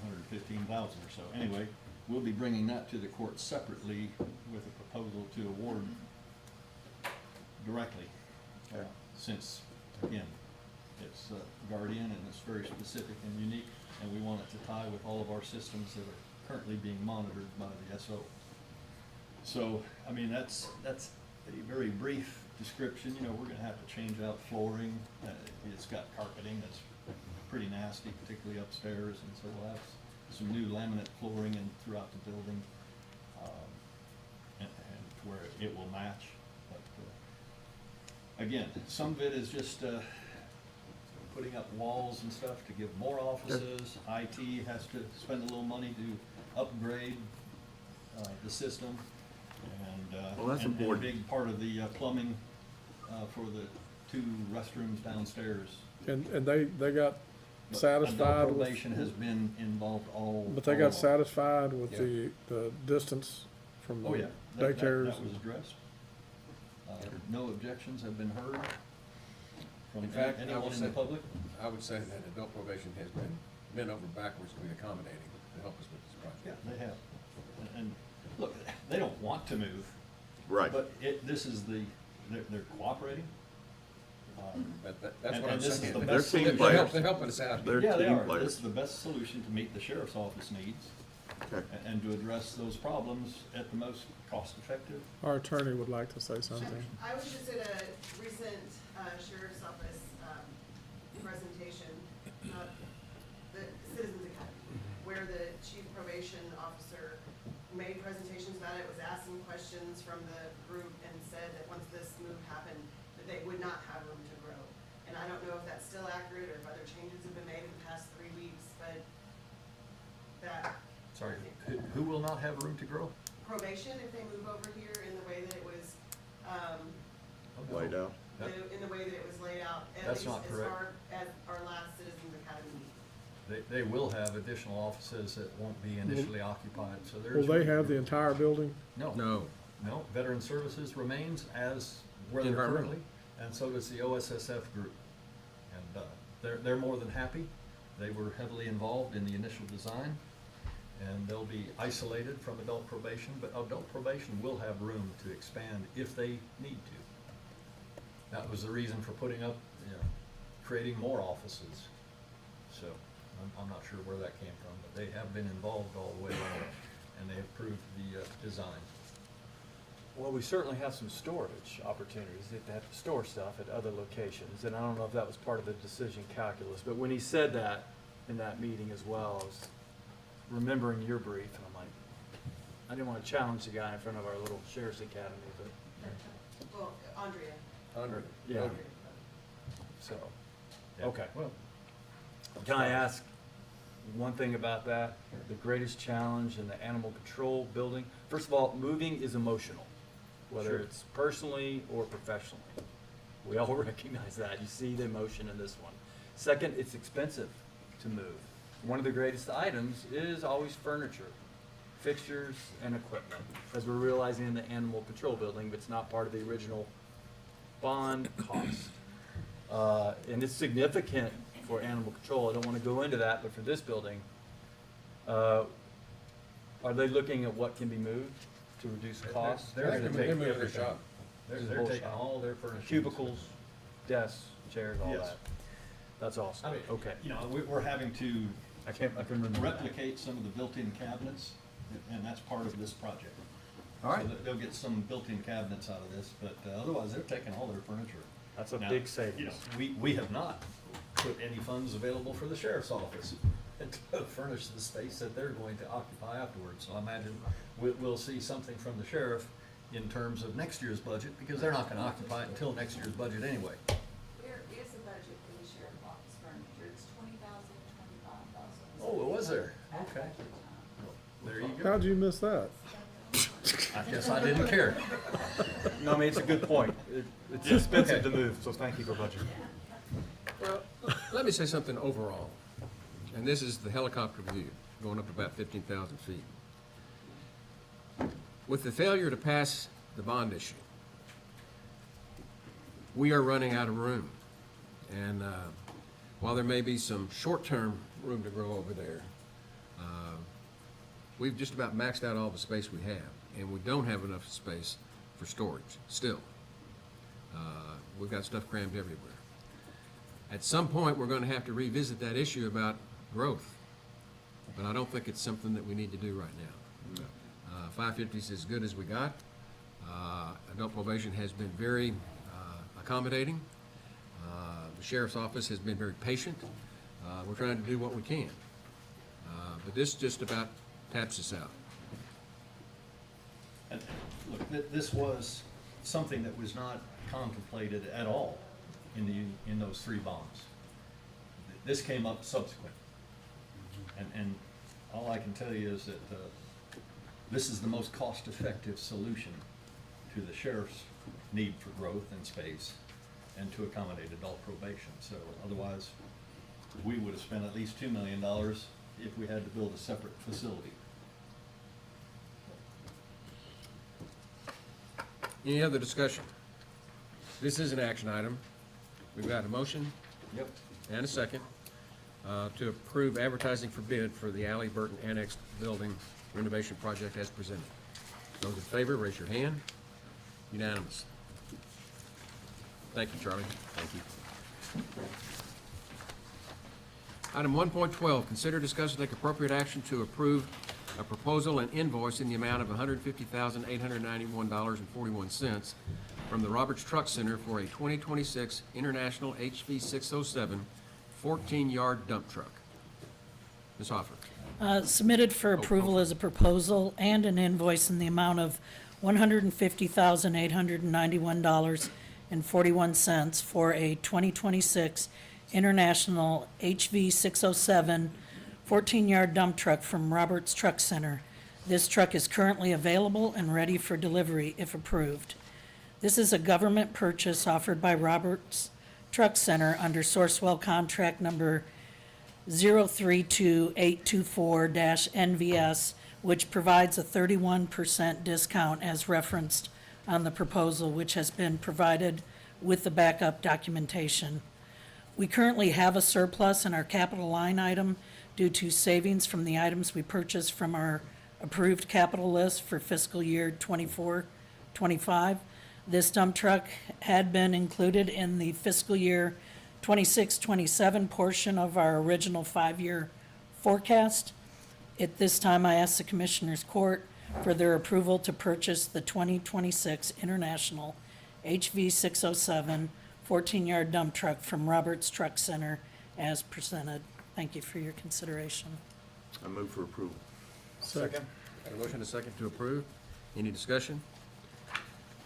115,000 or so. Anyway, we'll be bringing that to the court separately with a proposal to award directly. Since, again, it's Guardian and it's very specific and unique, and we want it to tie with all of our systems that are currently being monitored by the SO. So, I mean, that's a very brief description. You know, we're gonna have to change out flooring. It's got carpeting that's pretty nasty, particularly upstairs, and so we'll have some new laminate flooring in throughout the building, and where it will match. But, again, some of it is just, putting up walls and stuff to give more offices. IT has to spend a little money to upgrade, the system. And, Well, that's and a important. big part of the plumbing, for the 2 restrooms downstairs. And they got But satisfied adult with, probation has been involved all. but they all got along. satisfied with Yeah. the distance from Oh, yeah. the daycares? That was addressed. No objections have been heard from In fact, I will anyone in the say- public. I would say that adult probation has been over backwards to be accommodating to help us with this project. Yeah, they have. And look, they don't want to move. Right. But this is they're cooperating. That's what And I'm this is saying. the They're best team solution. players. They're helping us out. They're Yeah, they team are. players. This is the best solution to meet the sheriff's office needs Okay. and to address those problems at the most cost-effective. Our attorney would like to say something. I was just at a recent sheriff's office presentation, the Citizens suggestions from the group and said that once this move happened, that they would not have room to grow. And I don't know if that's still accurate or if other changes have been made in the past 3 weeks, but that. Sorry, who will not have room to grow? Probation, if they move over here in the way that it was, Laid out. in the way that it was laid out, at That's least not as correct. far as our last Citizens Academy meeting. They will have additional offices that won't be initially occupied, so there's. Will they have the entire building? No. No. No, Veteran Services remains as where they're Environmental. currently, and so does the OSSF group. And they're more than happy. They were heavily involved in the initial design, and they'll be isolated from adult probation, but adult probation will have room to expand if they need to. That was the reason for putting up, creating more offices. So I'm not sure where that came from, but they have been involved all the way along, and they approved the design. Well, we certainly have some storage opportunities, to have to store stuff at other locations, and I don't know if that was part of the decision calculus, but when he said that in that meeting as well, I was remembering your brief, and I'm like, I didn't want to challenge the guy in front of our little sheriff's academy, but, Well, Andrea. yeah, so, Yeah. okay. Well, Can I ask one thing about that? The greatest challenge in the animal control building, first of all, moving is emotional, whether Sure. it's personally or professionally. We all recognize that. You see the emotion in this one. Second, it's expensive to move. One of the greatest items is always furniture, fixtures, and equipment, as we're realizing in the animal control building, but it's not part of the original bond cost. And it's significant for animal control. I don't want to go into that, but for this building, are they looking at what can be moved to reduce costs? They're gonna take moving their everything. shop. They're The whole taking shop. all their furniture. Cubicles, desks, chairs, all Yes. that. That's awesome. I mean, Okay. we're having to I can remember that. replicate some of the built-in cabinets, and that's part of this project. All right. So they'll get some built-in cabinets out of this, but otherwise, they're taking all their furniture. That's a Now, big savings. We have not put any funds available for the sheriff's office to furnish the space that they're going to occupy afterwards. So I imagine we'll see something from the sheriff in terms of next year's budget, because they're not gonna occupy it until next year's budget anyway. There is a budget for the sheriff's office furniture, it's 20,000, 25,000. Oh, it was there? Okay. There you go. How'd you miss that? I guess I didn't care. No, I mean, it's a good point. It's expensive to move, so thank you for budgeting. Well, let me say something overall, and this is the helicopter view, going up about 15,000 feet. With the failure to pass the bond issue, we are running out of room. And while there may be some short-term room to grow over there, we've just about maxed out all the space we have, and we don't have enough space for storage still. We've got stuff crammed everywhere. At some point, we're going to have to revisit that issue about growth, but I don't think it's something that we need to do right now. 550 is as good as we got. Adult probation has been very accommodating. The sheriff's office has been very patient. We're trying to do what we can. But this just about taps us out. And look, this was something that was not contemplated at all in those 3 bonds. This came up subsequent. And all I can tell you is that this is the most cost-effective solution to the sheriff's need for growth and space and to accommodate adult probation. So otherwise, we would have spent at least $2 million if we had to build a separate facility. Any other discussion? This is an action item. We've got a motion Yep. and a second to approve advertising for bid for the Alley Burton Annexed Building renovation project as presented. Those in favor, raise your hand. Unanimous. Thank you, Charlie. Thank you. Item 1.12, consider, discuss, and take appropriate action to approve a proposal and invoice in the amount of $150,891.41 from the Roberts Truck Center for a 2026 International HV 607 14-yard dump truck. Ms. Hoffer. Submitted for approval as a proposal and an invoice in the amount of $150,891.41 for a 2026 International HV 607 14-yard dump truck from Roberts Truck Center. This truck is currently available and ready for delivery if approved. This is a government purchase offered by Roberts Truck Center under Sourcewell contract number 032824-NVS, which provides a 31% discount as referenced on the proposal, which has been provided with the backup documentation. We currently have a surplus in our capital line item due to savings from the items we purchased from our approved capital list for fiscal year 24-25. This dump truck had been included in the fiscal year 26-27 portion of our original 5-year forecast. At this time, I ask the Commissioners Court for their approval to purchase the 2026 International HV 607 14-yard dump truck from Roberts Truck Center as presented. Thank you for your consideration. I move for approval. Second. Got a motion and a second to approve. Any discussion?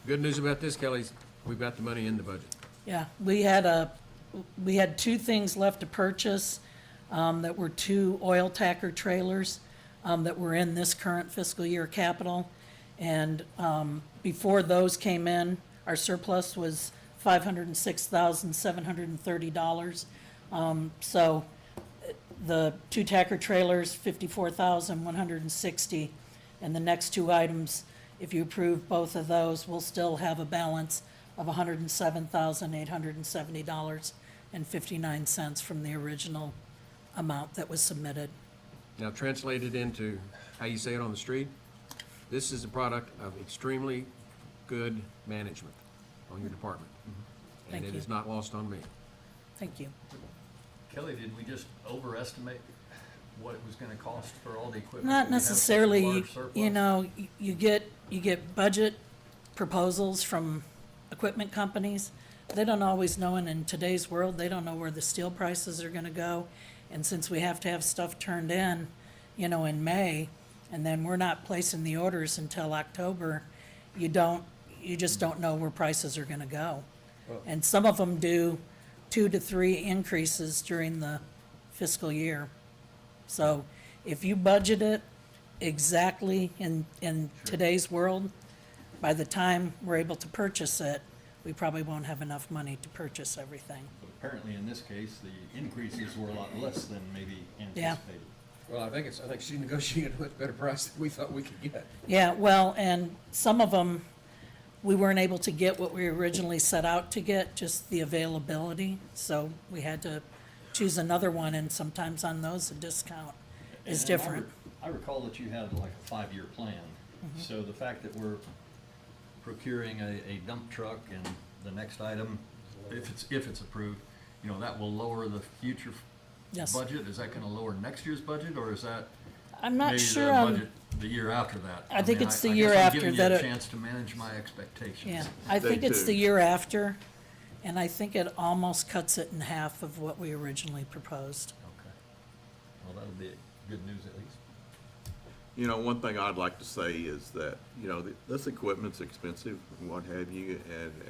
Good news about this, Kelly, we've got the money in the budget. Yeah, we had 2 things left to purchase, that were 2 oil tacker trailers, that were in this current fiscal year capital. And, before those came in, our surplus was $506,730. So the 2 tacker trailers, $54,160, and the next 2 items, if you approve both of those, we'll still have a balance of $107,870.59 from the original amount that was submitted. Now, translated into how you say it on the street, this is a product of extremely good management on your department. And Thank it you. is not lost on me. Thank you. Kelly, did we just overestimate what it was gonna cost for all the equipment? Not that we have such a necessarily, large surplus? you know, you get budget proposals from equipment companies. They don't always know, and in today's world, they don't know where the steel prices are gonna go. And since we have to have stuff turned in, you know, in May, and then we're not placing the orders until October, you just don't know where prices are gonna go. And some of them do 2 to 3 increases during the fiscal year. So if you budget it exactly in today's world, by the time we're able to purchase it, we probably won't have enough money to purchase everything. But apparently, in this case, the increases were a lot less than maybe Yeah. anticipated. Well, I think she negotiated a much better price than we thought we could get. Yeah, well, and some of them, we weren't able to get what we originally set out to get, just the availability. So we had to choose another one, and sometimes on those, the discount is And different. I recall that you had like a 5-year plan. So the fact that we're procuring a dump truck and the next item, if it's approved, you know, that will lower the future Yes. budget? Is that gonna lower next year's budget, or is that I'm not maybe the sure, budget the year after that? I think mean, it's the I year guess I'm after giving you that a it- chance to manage my expectations. yeah, I They think it's do. the year after, and I think it almost cuts it in half of what we originally proposed. Okay. Well, that'll be good news at least. You know, one thing I'd like to say is that, you know, this equipment's expensive and what have you,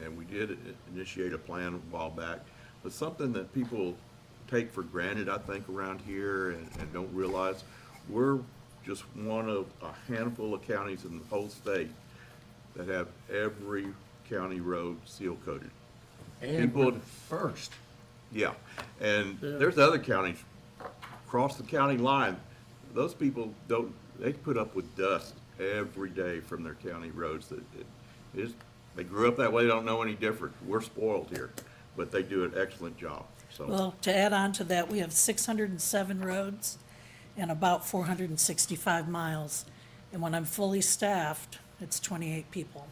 and we did initiate a plan a while back, but something that people take for granted, I think, around here and don't realize, we're just one of a handful of counties in the whole state that have every county road seal coated. And we're the first. Yeah, and Yeah. there's other counties across the county line, those people don't, they put up with dust every day from their county roads. They grew up that way, they don't know any different. We're spoiled here, but they do an excellent job, so. Well, to add on to that, we have 607 roads and about 465 miles. And when I'm fully staffed, it's 28 people.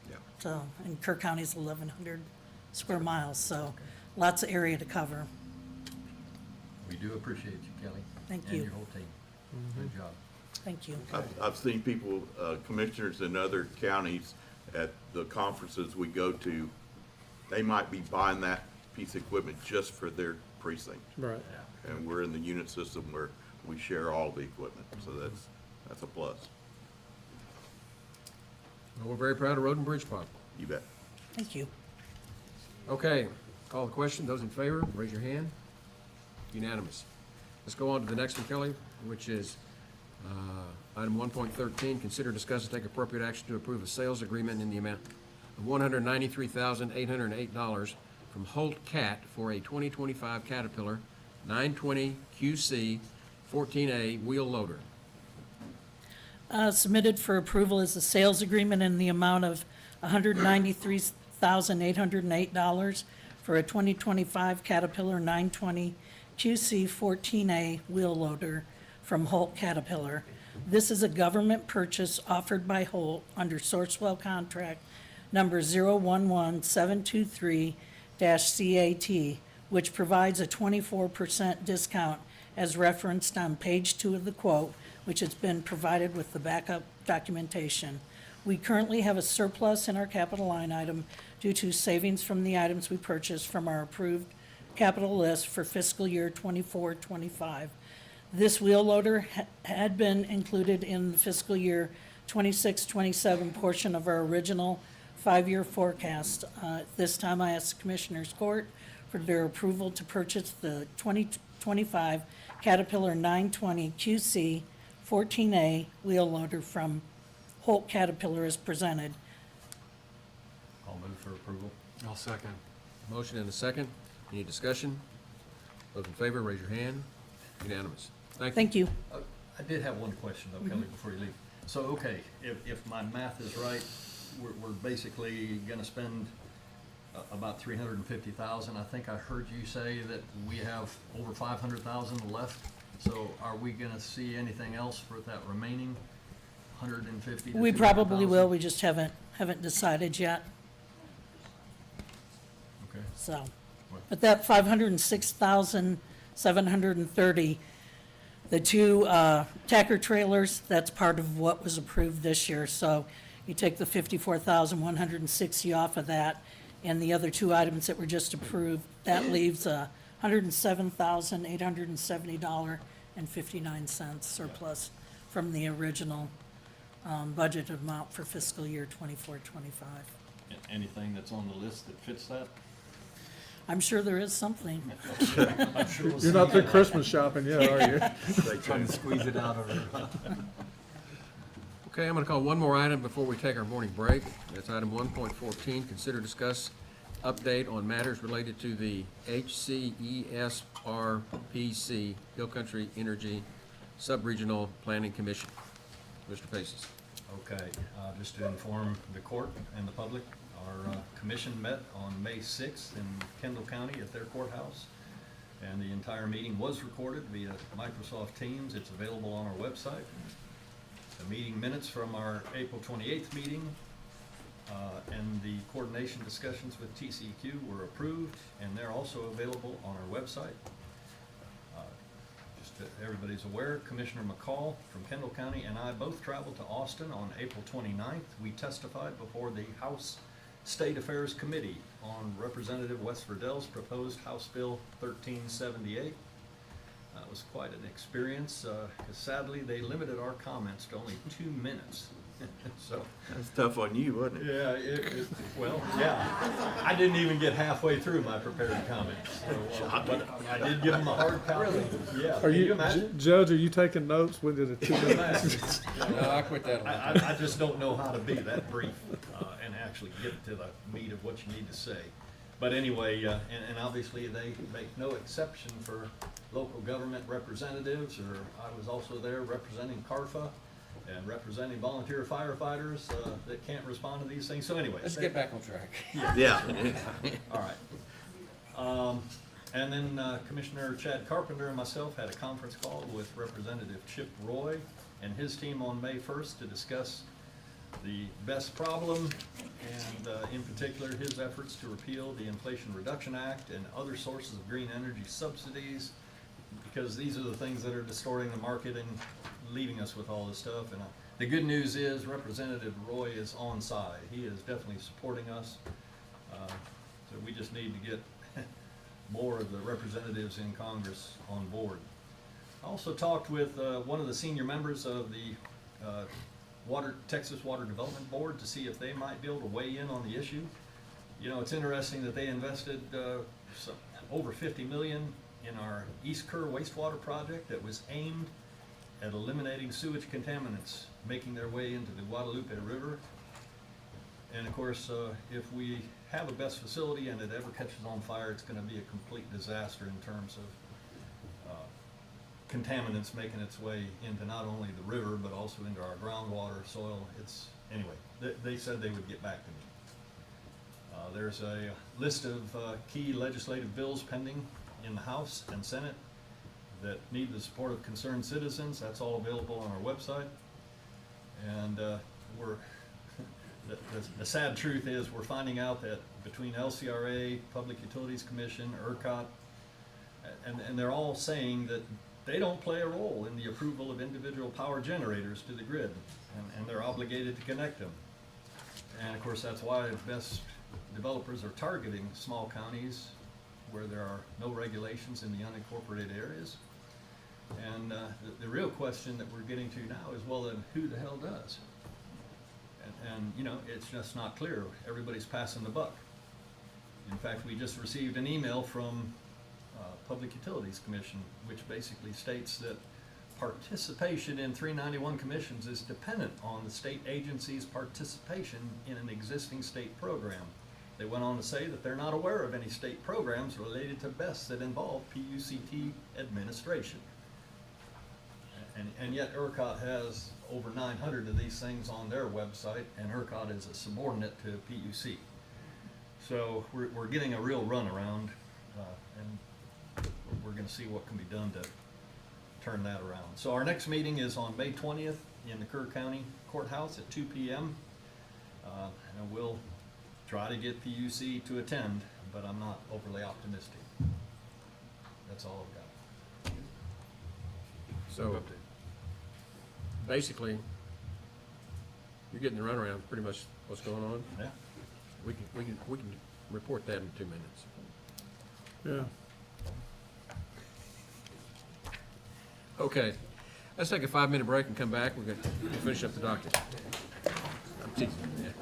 Yeah. So, and Kerr County's 1,100 square miles, so lots of area to cover. We do appreciate you, Kelly. Thank And you. your whole team. Good job. Thank you. I've seen people, commissioners in other counties at the conferences we go to, they might be buying that piece of equipment just for their precinct. Right. And we're in the unit system where we share all the equipment, so that's a plus. Well, we're very proud of Road and Bridge Department. You bet. Thank you. Okay, call the question. Those in favor, raise your hand. Unanimous. Let's go on to the next one, Kelly, which is item 1.13. Consider, discuss, and take appropriate action to approve a sales agreement in the amount of $193,808 from Holt Cat for a 2025 Caterpillar 920 QC 14A wheel loader. Submitted for approval is a sales agreement in the amount of $193,808 for a 2025 Caterpillar 920 QC 14A wheel loader from Holt Caterpillar. This is a government purchase offered by Holt under Sourcewell contract number 011723-CAT, which provides a 24% discount as referenced on page 2 of the quote, which has been provided with the backup documentation. We currently have a surplus in our capital line item due to savings from the items we purchased from our approved capital list for fiscal year 24-25. This wheel loader had been included in the fiscal year 26-27 portion of our original 5-year forecast. This time I ask the Commissioners Court for their approval to purchase the 2025 Caterpillar 920 QC 14A wheel loader from Holt Caterpillar as presented. I'll move for approval. I'll second. Motion and a second. Any discussion? Those in favor, raise your hand. Unanimous. Thank you. Thank you. I did have one question though, Kelly, before you leave. So, okay, if my math is right, we're basically gonna spend about 350,000. I think I heard you say that we have over 500,000 left. So are we gonna see anything else for that remaining 150 to We probably 200,000? will, we just haven't decided yet, Okay. so. But that 506,730, the two Tacker trailers, that's part of what was approved this year. So you take the 54,160 off of that, and the other two items that were just approved, that leaves $107,870.59 surplus from the original budget amount for fiscal year 24-25. Anything that's on the list that fits that? I'm sure there is something. I'm sure we'll You're see. not through Christmas shopping yet, are you? Trying to squeeze it out of her. Okay, I'm gonna call one more item before we take our morning break. That's item 1.14. Consider, discuss, update on matters related to the HCESRPC Hill Country Energy Subregional Planning Commission. Mr. Paces. Okay, just to inform the court and the public, our commission met on May 6th in Kendall County at their courthouse. And the entire meeting was recorded via Microsoft Teams. It's available on our website. The meeting minutes from our April 28th meeting and the coordination discussions with TCEQ were approved, and they're also available on our website. Just that everybody's aware, Commissioner McCall from Kendall County and I both traveled to Austin on April 29th. We testified before the House State Affairs Committee on Representative West Verdell's proposed House Bill 1378. It was quite an experience, because sadly, they limited our comments to only 2 minutes. So, That's tough on you, wasn't it? yeah, well, yeah. I didn't even get halfway through my prepared comments. So, but I did give them a hard copy. Yeah. Are Can you, imagine? Judge, are you taking notes? When did it 2 minutes? No, I quit that one. I just don't know how to be that brief and actually get to the meat of what you need to say. But anyway, and obviously they make no exception for local government representatives, or I was also there representing CARFA and representing volunteer firefighters that can't respond to these things. So anyway. Let's get back on track. Yeah. All right. And then Commissioner Chad Carpenter and myself had a conference call with Representative Chip Roy and his team on May 1st to discuss the best problem and in particular his efforts to repeal the Inflation Reduction Act and other sources of green energy subsidies, because these are the things that are distorting the market and leaving us with all this stuff. And the good news is Representative Roy is on side. He is definitely supporting us. So we just need to get more of the representatives in Congress on board. I also talked with one of the senior members of the Texas Water Development Board to see if they might be able to weigh in on the issue. You know, it's interesting that they invested over 50 million in our East Kerr wastewater project that was aimed at eliminating sewage contaminants making their way into the Guadalupe River. And of course, if we have a best facility and it ever catches on fire, it's going to be a complete disaster in terms of contaminants making its way into not only the river but also into our groundwater, soil. Anyway, they said they would get back to me. There's a list of key legislative bills pending in the House and Senate that need the support of concerned citizens. That's all available on our website. And the sad truth is we're finding out that between LCRA, Public Utilities Commission, ERCOT, and they're all saying that they don't play a role in the approval of individual power generators to the grid, and they're obligated to connect them. And of course, that's why best developers are targeting small counties where there are no regulations in the unincorporated areas. And the real question that we're getting to now is, well, then who the hell does? And you know, it's just not clear. Everybody's passing the buck. In fact, we just received an email from Public Utilities Commission, which basically states that participation in 391 commissions is dependent on the state agency's participation in an existing state program. They went on to say that they're not aware of any state programs related to BESS that involve PUCT administration. And yet ERCOT has over 900 of these things on their website, and ERCOT is a subordinate to PUC. So we're getting a real runaround, and we're going to see what can be done to turn that around. So our next meeting is on May 20th in the Kerr County Courthouse at 2 p.m. And we'll try to get PUC to attend, but I'm not overly optimistic. That's all I've got. So, basically, you're getting the runaround, pretty much what's going on. Yeah. We can report that in 2 minutes. Yeah. Okay, let's take a 5-minute break and come back. We're going to finish up the docket. I'm teasing, yeah.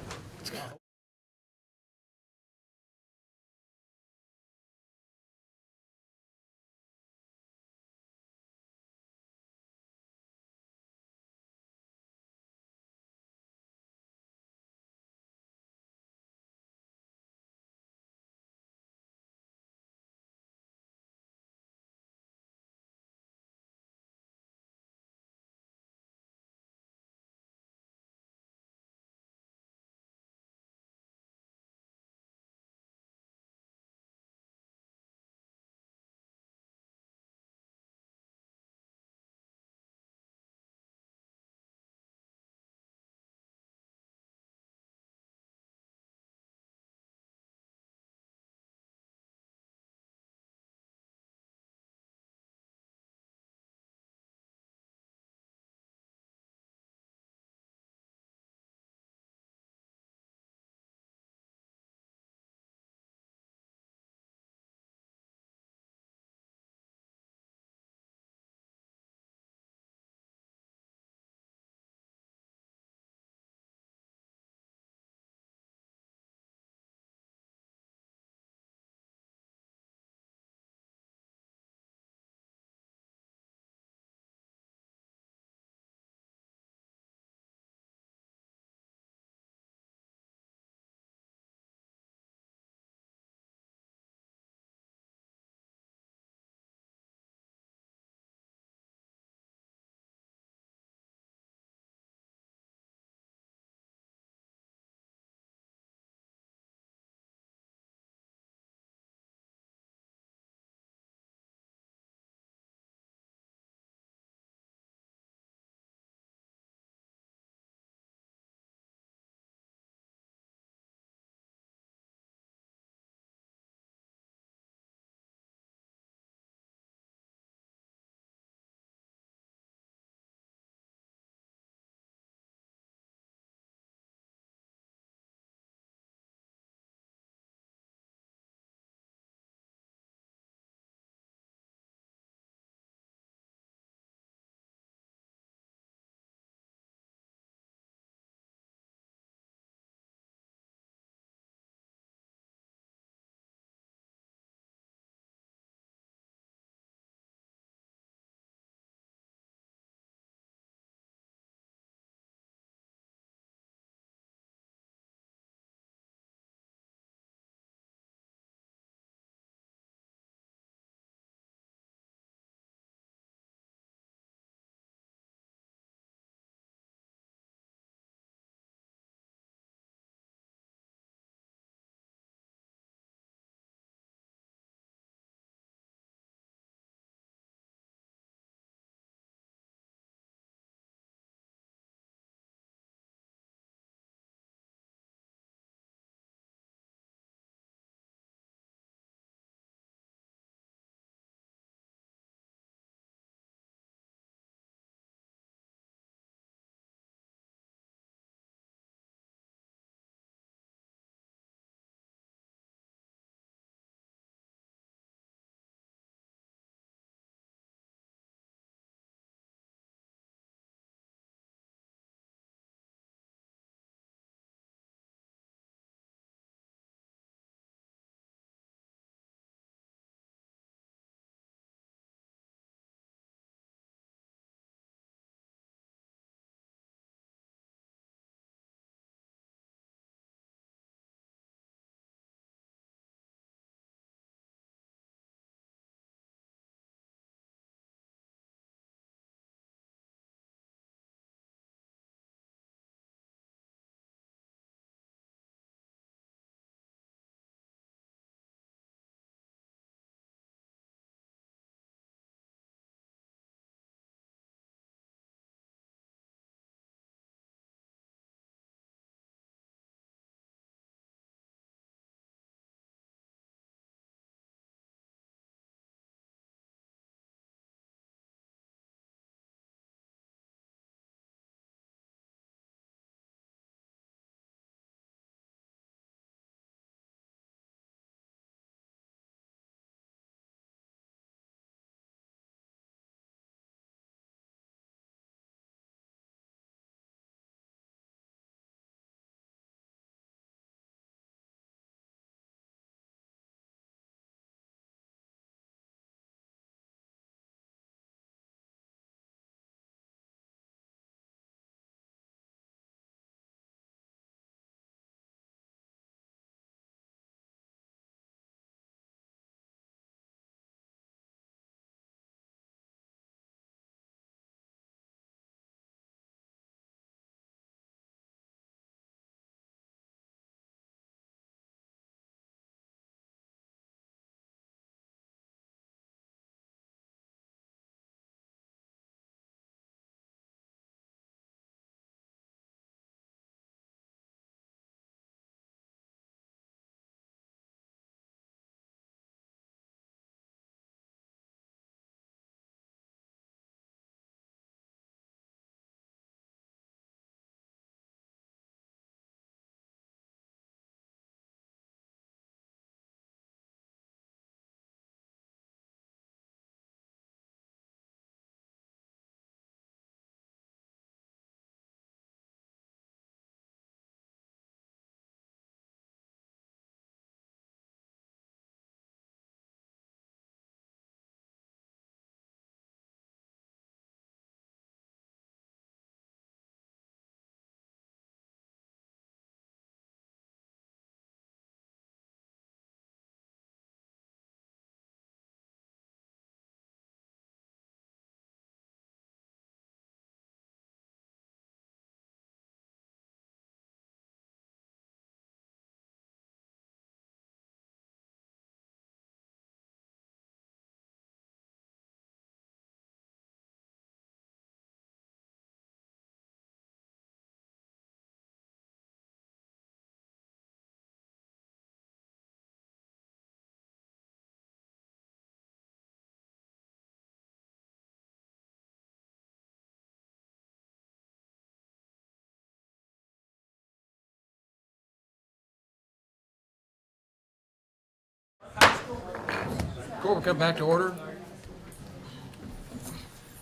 Court will come back to order.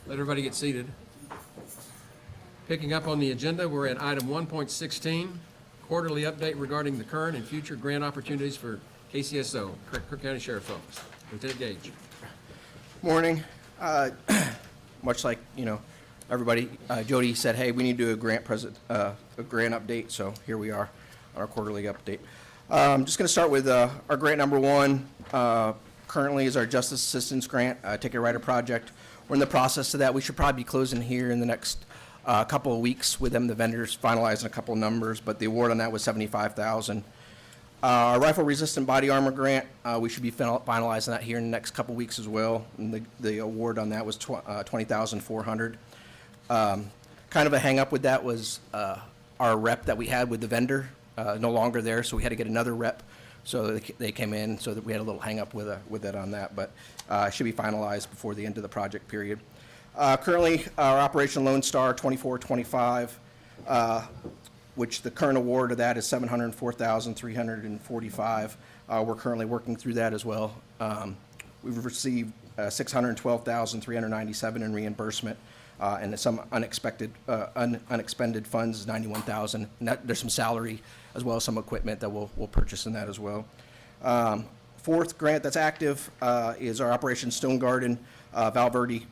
Let everybody get seated. Picking up on the agenda, we're at item 1.16, quarterly update regarding the current and future grant opportunities for KCSO, Cook County Sheriff's Office. Lieutenant Gage. Morning. Much like, everybody, Jody said, hey, we need to do a grant update, so here we are on our quarterly update. I'm just going to start with our grant number one. Currently is our Justice Assistance Grant, Ticket Writer Project. We're in the process of that. We should probably be closing here in the next couple of weeks with them, the vendors finalizing a couple of numbers, but the award on that was $75,000. Our Rifle-Resistant Body Armor Grant, we should be finalizing that here in the next couple of weeks as well. And the award on that was $20,400. Kind of a hang-up with that was our rep that we had with the vendor, no longer there, so we had to get another rep. So they came in, so that we had a little hang-up with it on that, but should be finalized before the end of the project period. Currently, our Operation Lone Star 2425, which the current award of that is $704,345. We're currently working through that as well. We've received $612,397 in reimbursement, and some unexpended funds is $91,000. And there's some salary as well as some equipment that we'll purchase in that as well. Fourth grant that's active is our Operation Stone Garden, Val Verde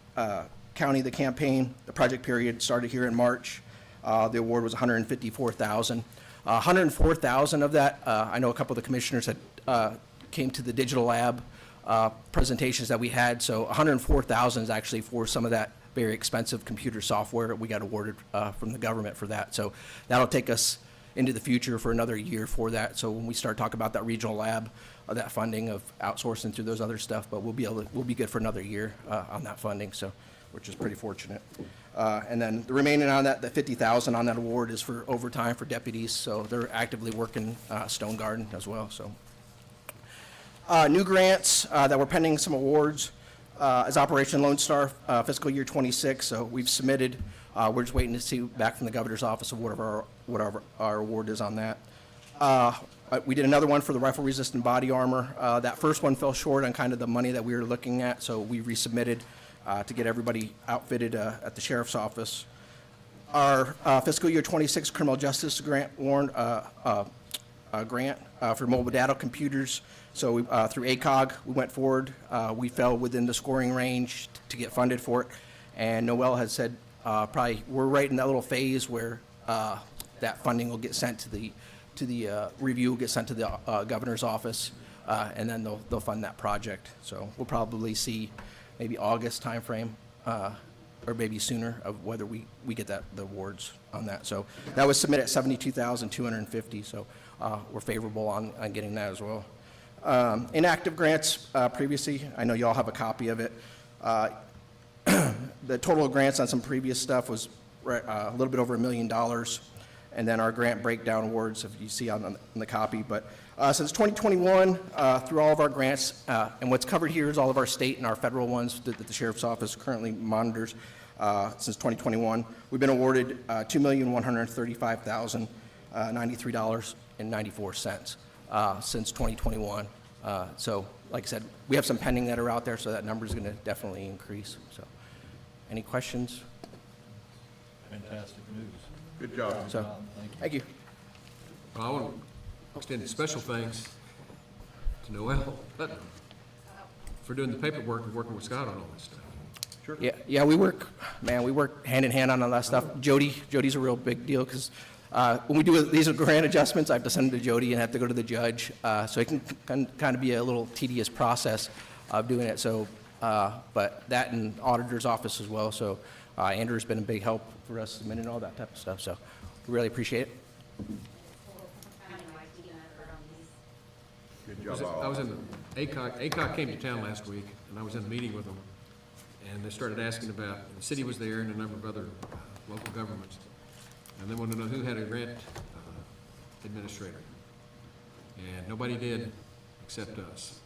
County, the campaign. The project period started here in March. The award was $154,000. $104,000 of that, I know a couple of the commissioners had came to the digital lab presentations that we had. So $104,000 is actually for some of that very expensive computer software we got awarded from the government for that. So that'll take us into the future for another year for that. So when we start talking about that regional lab, that funding of outsourcing through those other stuff, but we'll be good for another year on that funding. So, which is pretty fortunate. And then the remaining on that, the $50,000 on that award is for overtime for deputies. So they're actively working Stone Garden as well. So new grants that were pending some awards is Operation Lone Star fiscal year 26. So we've submitted. We're just waiting to see back from the governor's office of whatever our award is on that. We did another one for the rifle-resistant body armor. That first one fell short on kind of the money that we were looking at, so we resubmitted to get everybody outfitted at the sheriff's office. Our fiscal year 26 criminal justice grant grant for mobile data computers. So through ACOG, we went forward. We fell within the scoring range to get funded for it, and Noel has said probably we're right in that little phase where that funding will get sent to the review, will get sent to the governor's office, and then they'll fund that project. So we'll probably see maybe August timeframe, or maybe sooner, of whether we get the awards on that. So that was submitted at $72,250. So we're favorable on getting that as well. Inactive grants previously, I know you all have a copy of it. The total grants on some previous stuff was a little bit over $1 million. And then our grant breakdown awards, if you see on the copy. But since 2021, through all of our grants, and what's covered here is all of our state and our federal ones that the Sheriff's Office currently monitors since 2021, we've been awarded $2,135,093.94 since 2021. So, like I said, we have some pending that are out there, so that number is going to definitely increase. So, any questions? Fantastic news. Good job. So, thank you. Well, I want to extend special thanks to Noel Putnam for doing the paperwork and working with Scott on all this stuff. Sure. Yeah, we work hand in hand on all that stuff. Jody's a real big deal because when we do these grant adjustments, I have to send them to Jody and have to go to the judge. So it can kind of be a little tedious process of doing it. So, but that and auditor's office as well. So Andrew's been a big help for us submitting all that type of stuff. So we really appreciate it. Good I job. was in the ACOG came to town last week, and I was in a meeting with them, and they started asking about, the city was there and a number of other local governments, and they wanted to know who had a grant administrator. And nobody did except us.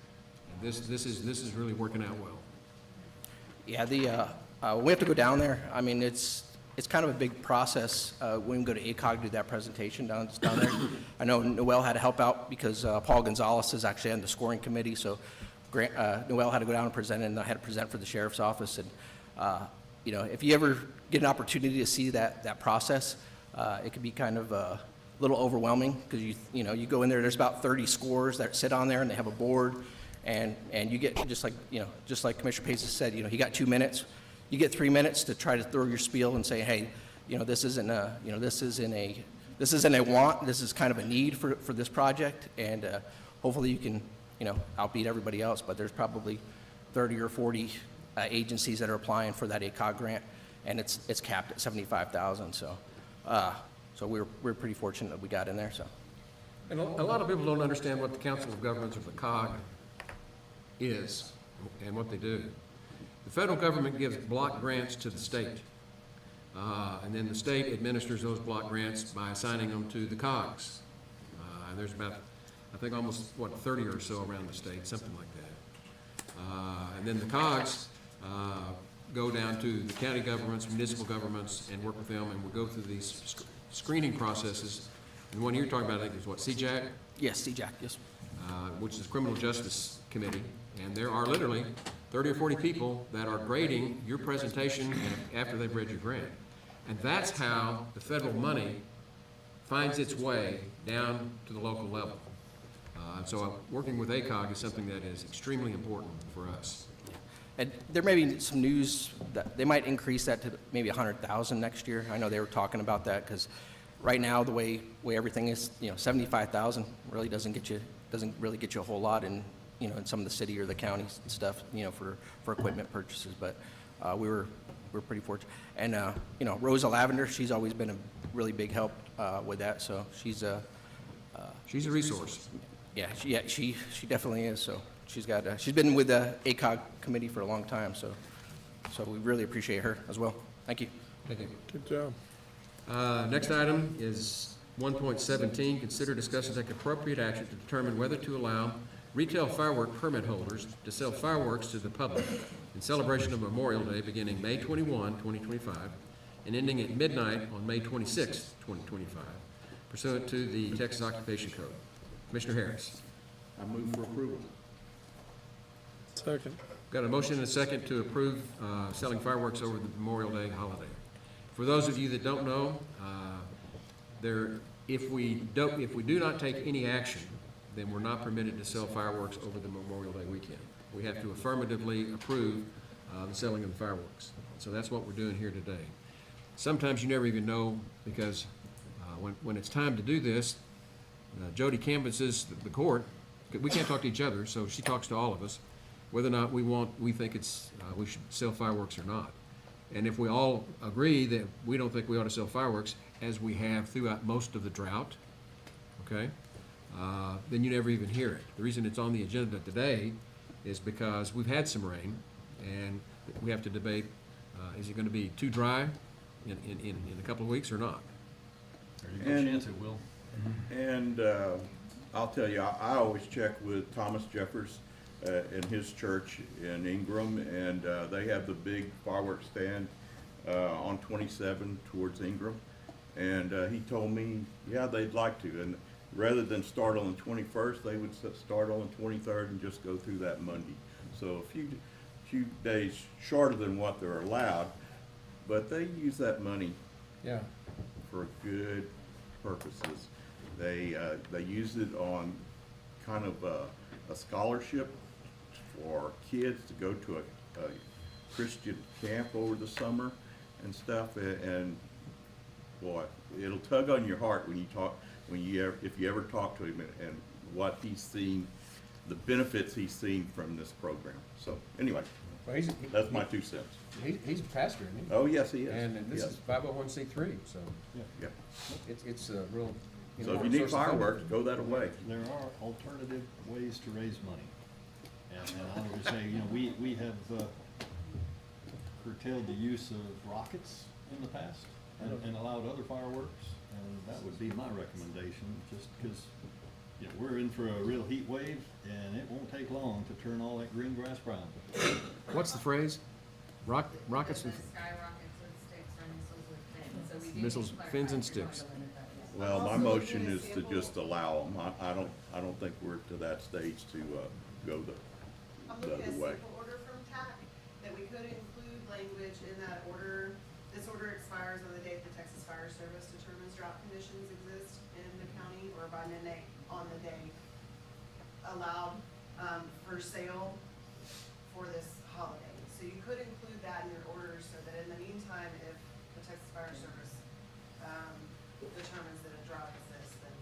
And this is really working out well. Yeah, we have to go down there. I mean, it's kind of a big process when we go to ACOG to do that presentation down there. I know Noel had to help out because Paul Gonzalez is actually on the scoring committee, so Noel had to go down and present, and I had to present for the sheriff's office. And, you know, if you ever get an opportunity to see that process, it can be kind of a little overwhelming, because you know, you go in there, there's about 30 scores that sit on there, and they have a board, and you get, just like Commissioner Pace has said, you know, you got 2 minutes. You get 3 minutes to try to throw your spiel and say, hey, you know, this isn't a want, this is kind of a need for this project, and hopefully you can, you know, outbeat everybody else. But there's probably 30 or 40 agencies that are applying for that ACOG grant, and it's capped at $75,000. So we're pretty fortunate that we got in there. So, And a lot of people don't understand what the Council of Governments, or the COG, is and what they do. The federal government gives block grants to the state, and then the state administers those block grants by assigning them to the COGs. And there's about, I think, almost, 30 or so around the state, something like that. And then the COGs go down to the county governments, municipal governments, and work with them, and we go through these screening processes. And the one you're talking about, I think, is what, CJAC? yes, CJAC, yes. Which is Criminal Justice Committee, and there are literally 30 or 40 people that are grading your presentation after they've read your grant. And that's how the federal money finds its way down to the local level. So working with ACOG is something that is extremely important for us. And there may be some news that they might increase that to maybe 100,000 next year. I know they were talking about that, because right now, the way everything is, you know, 75,000 really doesn't really get you a whole lot in, you know, in some of the city or the counties and stuff, you know, for equipment purchases. But we're pretty fortunate. And you know, Rosa Lavender, she's always been a really big help with that. So she's a resource. Yeah, she definitely is. So she's been with the ACOG committee for a long time. So we really appreciate her as well. Thank you. Thank you. Good job. Next item is 1.17, consider, discuss, and take appropriate action to determine whether to allow retail firework permit holders to sell fireworks to the public in celebration of Memorial Day beginning May 21, 2025, and ending at midnight on May 26, 2025, pursuant to the Texas Occupation Code. Commissioner Harris. I move for approval. Second. Got a motion and a second to approve selling fireworks over the Memorial Day holiday. For those of you that don't know, if we do not take any action, then we're not permitted to sell fireworks over the Memorial Day weekend. We have to affirmatively approve the selling of the fireworks. So that's what we're doing here today. Sometimes you never even know, because when it's time to do this, Jody canvasses the court. We can't talk to each other, so she talks to all of us, whether or not we think we should sell fireworks or not. And if we all agree that we don't think we ought to sell fireworks, as we have throughout most of the drought, okay, then you never even hear it. The reason it's on the agenda today is because we've had some rain, and we have to debate, is it going to be too dry in a couple of weeks or not? There's a good chance it will. And I'll tell you, I always check with Thomas Jeffers in his church in Ingram, and they have the big fireworks stand on 27 towards Ingram. And he told me, yeah, they'd like to. And rather than start on the 21st, they would start on the 23rd and just go through that Monday. So a few days shorter than what they're allowed, but they use that money for good purposes. They use it on kind of a scholarship for kids to go to a Christian camp over the summer and stuff. And boy, it'll tug on your heart if you ever talk to him and what he's seen, the benefits he's seen from this program. So anyway, that's my 2 cents. He's a pastor, isn't he? Oh, yes, he is. And this Yes. is 501c3, so Yeah. it's a real. So if you need fireworks, go that way. There are alternative ways to raise money. And I would say, you know, we have curtailed the use of rockets in the past and allowed other fireworks. And that would be my recommendation, just because, you know, we're in for a real heat wave, and it won't take long to turn all that green grass brown. What's the phrase? Rockets with Skyrockets with sticks or missiles with fins, so we do. missiles, fins and sticks. Well, my motion is to just allow them. I don't think we're to that stage to go I'm the looking at other a way. simple order from TAC, that we could include language in that order. This order expires on the date the Texas Fire Service determines drought conditions exist in the county, or by midnight on the day allowed, for sale for this holiday. So you could include that in your order, so that in the meantime, if the Texas Fire Service, determines that a drought exists, then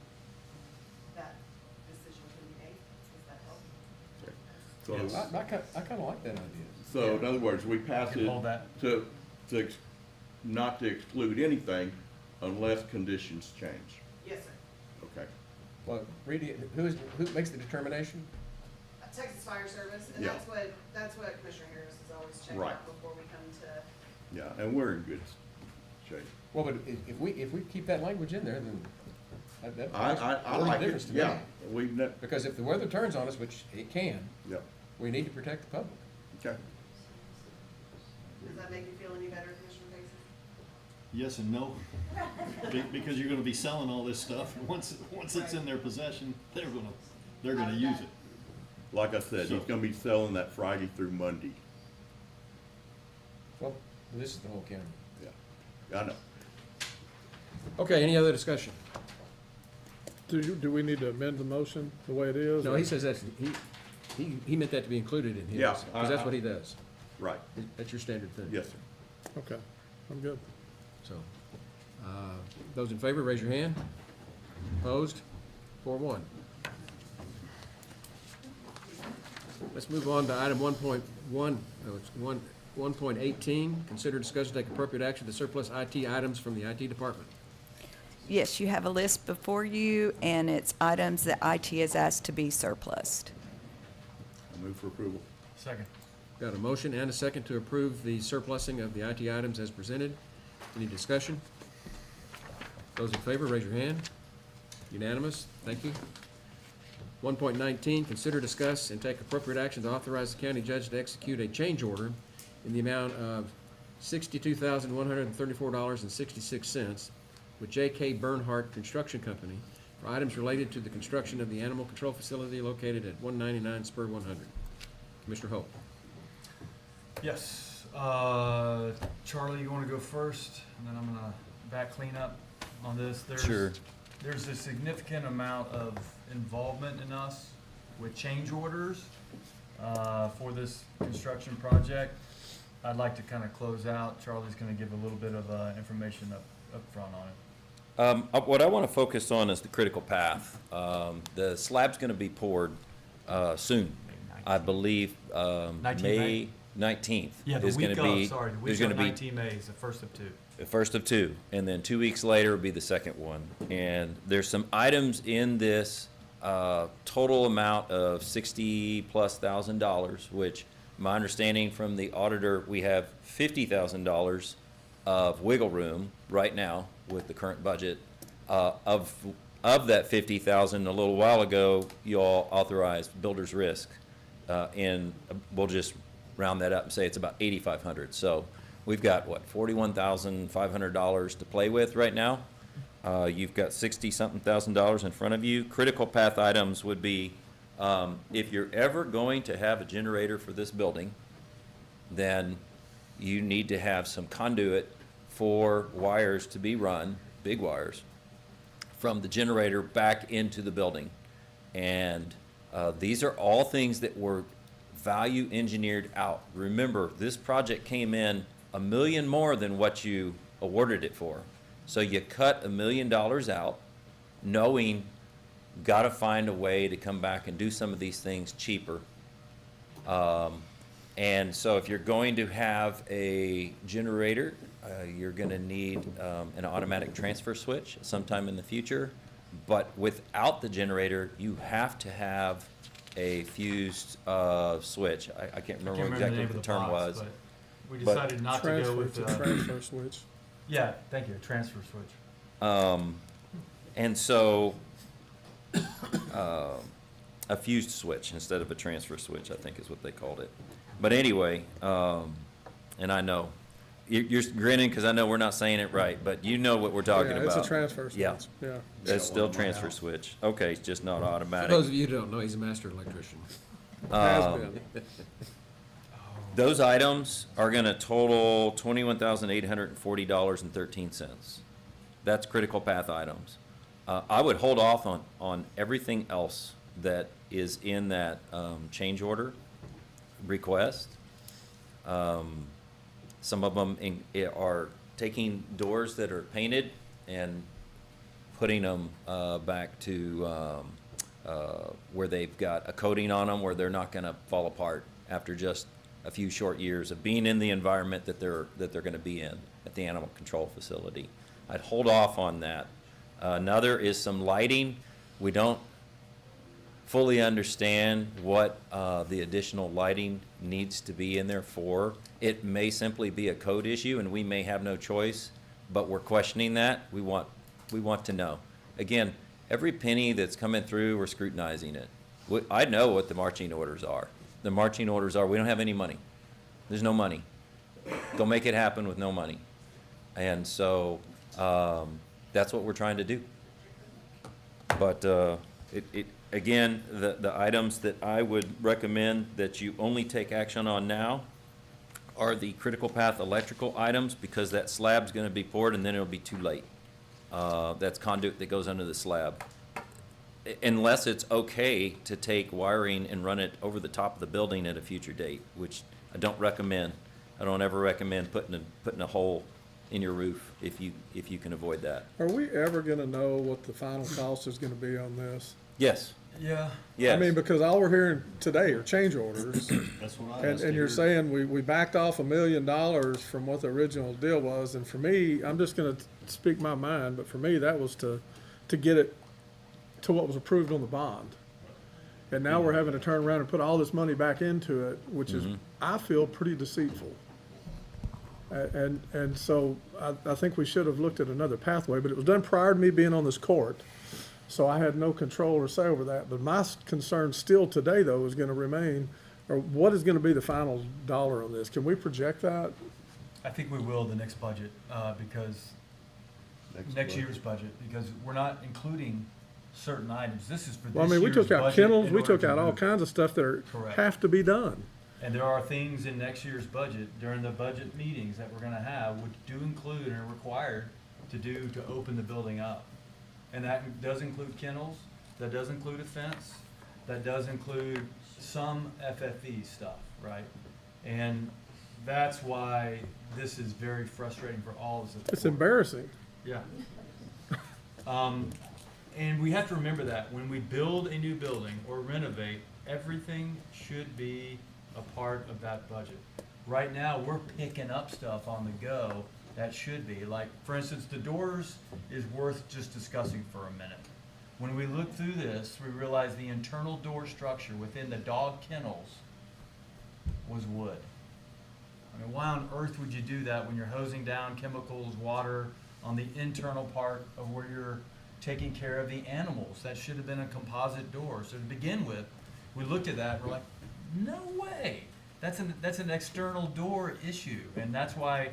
that decision can be made. Does that help? So, I kinda like that idea. so in other words, we pass Can it hold that. to, not to exclude anything unless conditions change. Yes, sir. Okay. Well, Reedy, who makes the determination? Texas Fire Service, and Yeah. that's what Commissioner Harris is always checking Right. out before we come to. Yeah, and we're in good shape. Well, but if we keep that language in there, then that I makes a like difference it, to me. yeah. We, Because if the weather turns on us, which it can, yeah, we need to protect the public. okay. Does that make you feel any better, Commissioner Basin? Yes and no, because you're gonna be selling all this stuff, and once it's in their possession, they're gonna use it. Like I said, he's gonna be selling that Friday through Monday. Well, this is the whole county. Yeah, I know. Okay, any other discussion? Do we need to amend the motion the way it is? No, or- he says that's, he meant that to be included in his. Yeah, Because that's what he does. Right. That's your standard thing. Yes, sir. Okay, I'm good. So, those in favor, raise your hand. Opposed? 4-1. Let's move on to item 1.18. Consider discussion take appropriate action to surplus IT items from the IT department. Yes, you have a list before you, and it's items that IT has asked to be surplused. I move for approval. Second. Got a motion and a second to approve the surplusing of the IT items as presented. Any discussion? Those in favor, raise your hand. Unanimous. Thank you. 1.19, consider, discuss, and take appropriate action to authorize the county judge to execute a change order in the amount of $62,134.66 with J.K. Bernhardt Construction Company for items related to the construction of the animal control facility located at 199 Spur 100. Commissioner Hope. Yes, Charlie, you wanna go first, and then I'm gonna back clean up on this? Sure. There's a significant amount of involvement in us with change orders, for this construction project. I'd like to kinda close out. Charlie's gonna give a little bit of, information up front on it. What I want to focus on is the critical path. The slab's going to be poured soon, I believe. 19 May 19th. Yeah, the is gonna week be- of, sorry, the there's week gonna of be 19 May is the first of two. the first of two, and then 2 weeks later will be the second one. And there's some items in this total amount of $60,000+, which my understanding from the auditor, we have $50,000 of wiggle room right now with the current budget. Of that 50,000, a little while ago, you all authorized builder's risk, and we'll just round that up and say it's about 8,500. So we've got, what, $41,500 to play with right now. You've got 60-something thousand in front of you. Critical path items would be, if you're ever going to have a generator for this building, then you need to have some conduit for wires to be run, big wires, from the generator back into the building. And these are all things that were value engineered out. Remember, this project came in $1 million more than what you awarded it for. So you cut $1 million out, knowing gotta find a way to come back and do some of these things cheaper. And so if you're going to have a generator, you're gonna need an automatic transfer switch sometime in the future. But without the generator, you have to have a fused switch. I can't remember exactly what the term was. But we decided not to go with, Transfer switch. yeah, thank you, transfer switch. And so, a fused switch instead of a transfer switch, I think is what they called it. But anyway, and I know, you're grinning because I know we're not saying it right, but you know what we're talking Yeah, about. it's a transfer switch. Yeah. Yeah. It's still transfer switch. Okay, it's just not For automatic. those of you who don't know, he's a master electrician. Has been. Those items are gonna total $21,840.13. That's critical path items. I would hold off on everything else that is in that, change order request. Some of them are taking doors that are painted and putting them, back to, where they've got a coating on them where they're not gonna fall apart after just a few short years of being in the environment that they're gonna be in at the animal control facility. I'd hold off on that. Another is some lighting. We don't fully understand what the additional lighting needs to be in there for. It may simply be a code issue and we may have no choice, but we're questioning that. We want to know. Again, every penny that's coming through, we're scrutinizing it. I know what the marching orders are. The marching orders are, we don't have any money. There's no money. Go make it happen with no money. And so, that's what we're trying to do. But, again, the items that I would recommend that you only take action on now are the critical path electrical items, because that slab's gonna be poured and then it'll be too late. That's conduit that goes under the slab. Unless it's okay to take wiring and run it over the top of the building at a future date, which I don't recommend. I don't ever recommend putting a hole in your roof if you can avoid that. Are we ever gonna know what the final cost is gonna be on this? Yes. Yeah. Yes. I mean, because all we're hearing today are change orders. That's what I asked. And you're saying we backed off $1 million from what the original deal was, and for me, I'm just gonna speak my mind, but for me, that was to get it to what was approved on the bond. And now we're having to turn around and put all this money back into it, which is, I feel, pretty deceitful. And so I think we should have looked at another pathway, but it was done prior to me being on this court, so I had no control or say over that. But my concern still today, though, is gonna remain, or what is gonna be the final dollar on this? Can we project that? I think we will the next budget, because, next year's budget, because we're not including certain items. This is for this Well, I mean, we year's took out budget kennels, in we order took to out all move. kinds of stuff that Correct. have to be done. And there are things in next year's budget, during the budget meetings that we're gonna have, which do include and are required to do to open the building up. And that does include kennels, that does include a fence, that does include some FFE stuff, right? And that's why this is very frustrating for all of us. at the It's board. embarrassing. Yeah. And we have to remember that when we build a new building or renovate, everything should be a part of that budget. Right now, we're picking up stuff on the go that should be, like, for instance, the doors is worth just discussing for a minute. When we look through this, we realize the internal door structure within the dog kennels was wood. I mean, why on earth would you do that when you're hosing down chemicals, water on the internal part of where you're taking care of the animals? That should have been a composite door. So to begin with, we looked at that, we're like, no way. That's an external door issue. And that's why,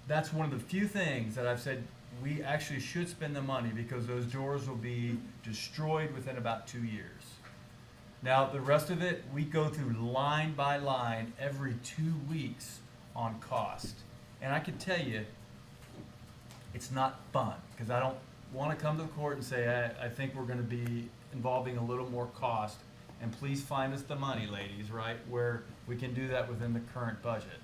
that's one of the few things that I've said we actually should spend the money, because those doors will be destroyed within about 2 years. Now, the rest of it, we go through line by line every 2 weeks on cost. And I can tell you, it's not fun, because I don't want to come to the court and say, I think we're going to be involving a little more cost, and please find us the money, ladies, right, where we can do that within the current budget.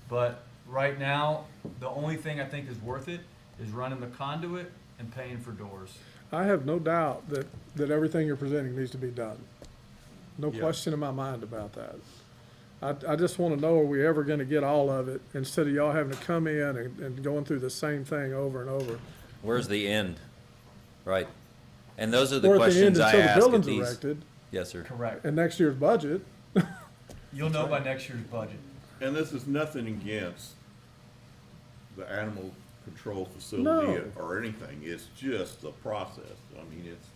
But right now, the only thing I think is worth it is running the conduit and paying for doors. I have no doubt that everything you're presenting needs to be done. No Yeah. question in my mind about that. I just want to know, are we ever going to get all of it, instead of y'all having to come in and going through the same thing over and over? Where's the end? Right. And those are the Or at the end questions I until the ask at building's these. erected, Yes, sir. Correct. and next year's budget. You'll know by next year's budget. And this is nothing against the animal control facility No. or anything. It's just the process. I mean, it's,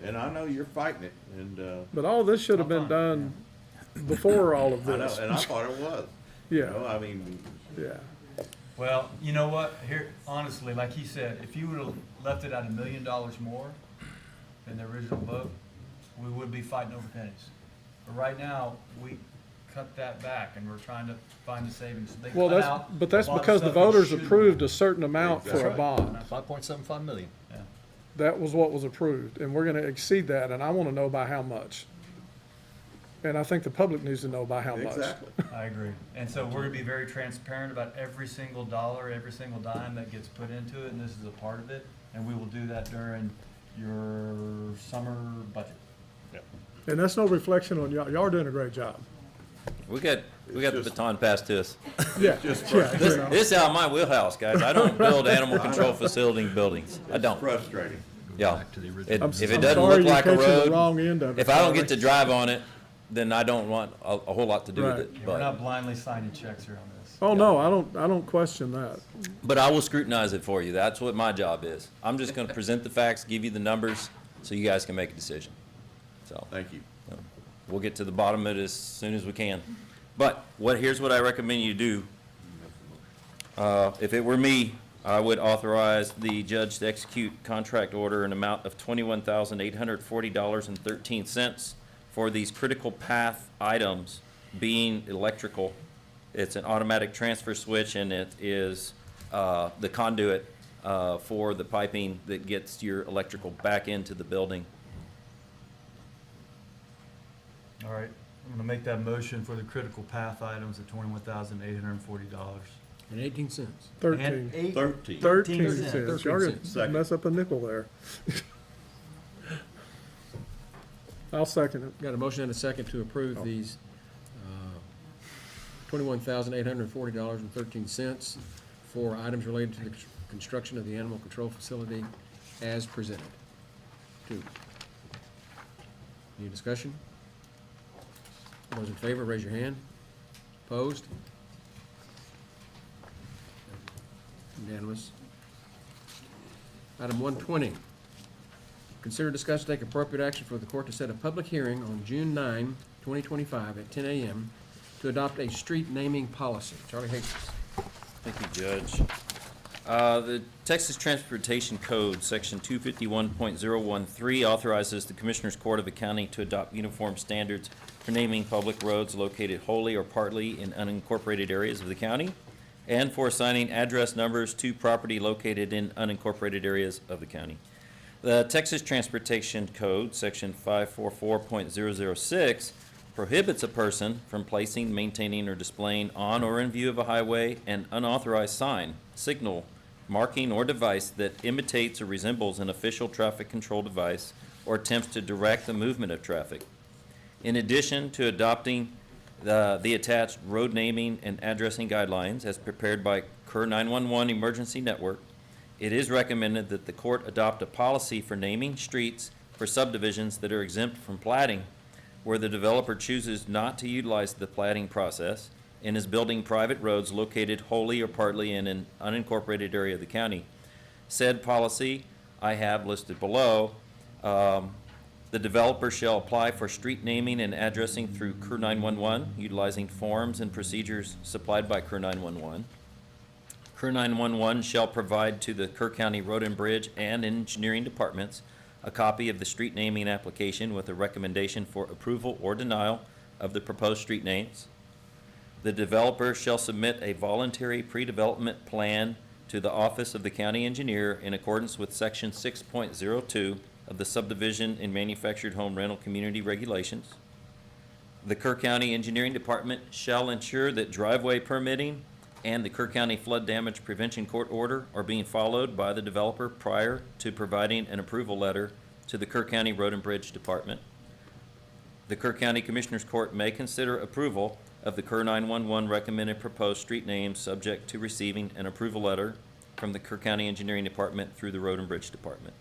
and I know you're fighting it, and, But all this should have been done before all of I know, this. and I thought it was. Yeah. You know, I mean, Yeah. Well, you know what, here, honestly, like he said, if you would've left it at $1 million more than the original vote, we would be fighting over pennies. But right now, we cut that back, and we're trying to find the savings. They Well, cut out but that's a lot of because the stuff we voters shouldn't approved have. a certain amount for a bond. 5.75 million. Yeah. That was what was approved, and we're gonna exceed that, and I wanna know by how much. And I think the public needs to know by how much. Exactly. I agree. And so we're gonna be very transparent about every single dollar, every single dime that gets put into it, and this is a part of it. And we will do that during your summer budget. And that's no reflection on y'all. Y'all are doing a great job. We got the baton passed to us. Yeah, just yeah, This, you know. this is out of my wheelhouse, guys. I don't build animal control facility buildings. I don't. Frustrating. Yeah. Back to the original. If it I'm doesn't sorry look you're like a catching the road, wrong end of it, if I don't get Charlie. to drive on it, then I don't want a whole lot to do with Right. it. Yeah, we're not blindly signing checks here on this. Oh, no, I don't question that. But I will scrutinize it for you. That's what my job is. I'm just gonna present the facts, give you the numbers, so you guys can make a decision. So, Thank you. we'll get to the bottom of it as soon as we can. But here's what I recommend you do. If it were me, I would authorize the judge to execute contract order in amount of $21,840.13 for these critical path items being electrical. It's an automatic transfer switch, and it is the conduit for the piping that gets your electrical back into the building. All right, I'm gonna make that motion for the critical path items at $21,840. And 18 cents. 13. 13. 13 cents. cents. Y'all gonna Second. mess up a nickel there. I'll second it. Got a motion and a second to approve these $21,840.13 for items related to the construction of the animal control facility as presented. 2. Any discussion? All those in favor, raise your hand. Opposed? Unanimous. Item 120. Consider, discuss, take appropriate action for the court to set a public hearing on June 9, 2025 at 10 a.m. to adopt a street naming policy. Charlie Hastings. Thank you, Judge. The Texas Transportation Code, Section 251.013, authorizes the Commissioners Court of the county to adopt uniform standards for naming public roads located wholly or partly in unincorporated areas of the county, and for assigning address numbers to property located in unincorporated areas of the county. The Texas Transportation Code, Section 544.006, prohibits a person from placing, maintaining, or displaying on or in view of a highway an unauthorized sign, signal, marking, or device that imitates or resembles an official traffic control device or attempts to direct the movement of traffic. In addition to adopting the attached road naming and addressing guidelines as prepared by Kerr 911 Emergency Network, it is recommended that the court adopt a policy for naming streets for subdivisions that are exempt from platting, where the developer chooses not to utilize the platting process and is building private roads located wholly or partly in an unincorporated area of the county. Said policy I have listed below. The developer shall apply for street naming and addressing through Kerr 911, utilizing forms and procedures supplied by Kerr 911. Kerr 911 shall provide to the Kerr County Road and Bridge and Engineering Departments a copy of the street naming application with a recommendation for approval or denial of the proposed street names. The developer shall submit a voluntary pre-development plan to the Office of the County Engineer in accordance with Section 6.02 of the Subdivision and Manufactured Home Rental Community Regulations. The Kerr County Engineering Department shall ensure that driveway permitting and the Kerr County Flood Damage Prevention Court order are being followed by the developer prior to providing an approval letter to the Kerr County Road and Bridge Department. The Kerr County Commissioners Court may consider approval of the Kerr 911 recommended proposed street names subject to receiving an approval letter from the Kerr County Engineering Department through the Road and Bridge Department.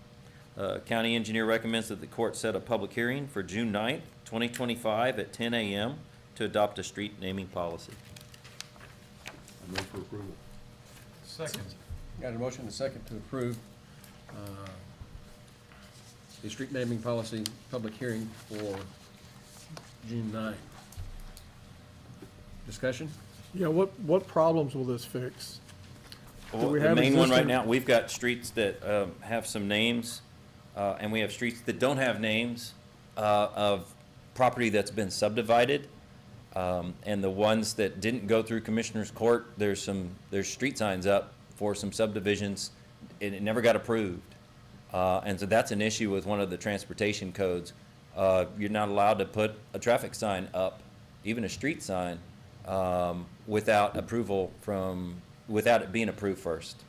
County Engineer recommends that the court set a public hearing for June 9th, 2025 at 10 a.m. to adopt a street naming policy. I move for approval. Second. Got a motion and a second to approve the street naming policy public hearing for June 9. Discussion? Yeah, what problems will this fix? Do we The have main one right existing- now, we've got streets that have some names, and we have streets that don't have names, of property that's been subdivided. And the ones that didn't go through Commissioner's Court, there's street signs up for some subdivisions, and it never got approved. And so that's an issue with one of the transportation codes. You're not allowed to put a traffic sign up, even a street sign, without it being approved first.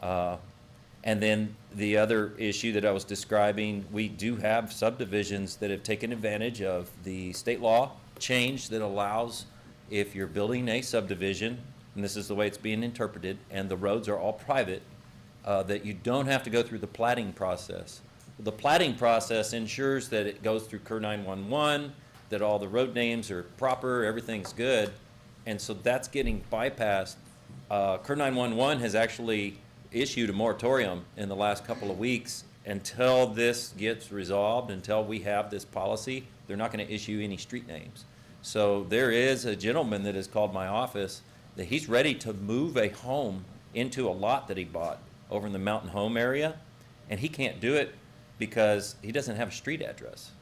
And then the other issue that I was describing, we do have subdivisions that have taken advantage of the state law change that allows, if you're building a subdivision, and this is the way it's being interpreted, and the roads are all private, that you don't have to go through the platting process. The platting process ensures that it goes through Cur 911, that all the road names are proper, everything's good, and so that's getting bypassed. Cur 911 has actually issued a moratorium in the last couple of weeks until this gets resolved, until we have this policy. They're not going to issue any street names. So there is a gentleman that has called my office that he's ready to move a home into a lot that he bought over in the Mountain Home area, and he can't do it because he doesn't have a street address.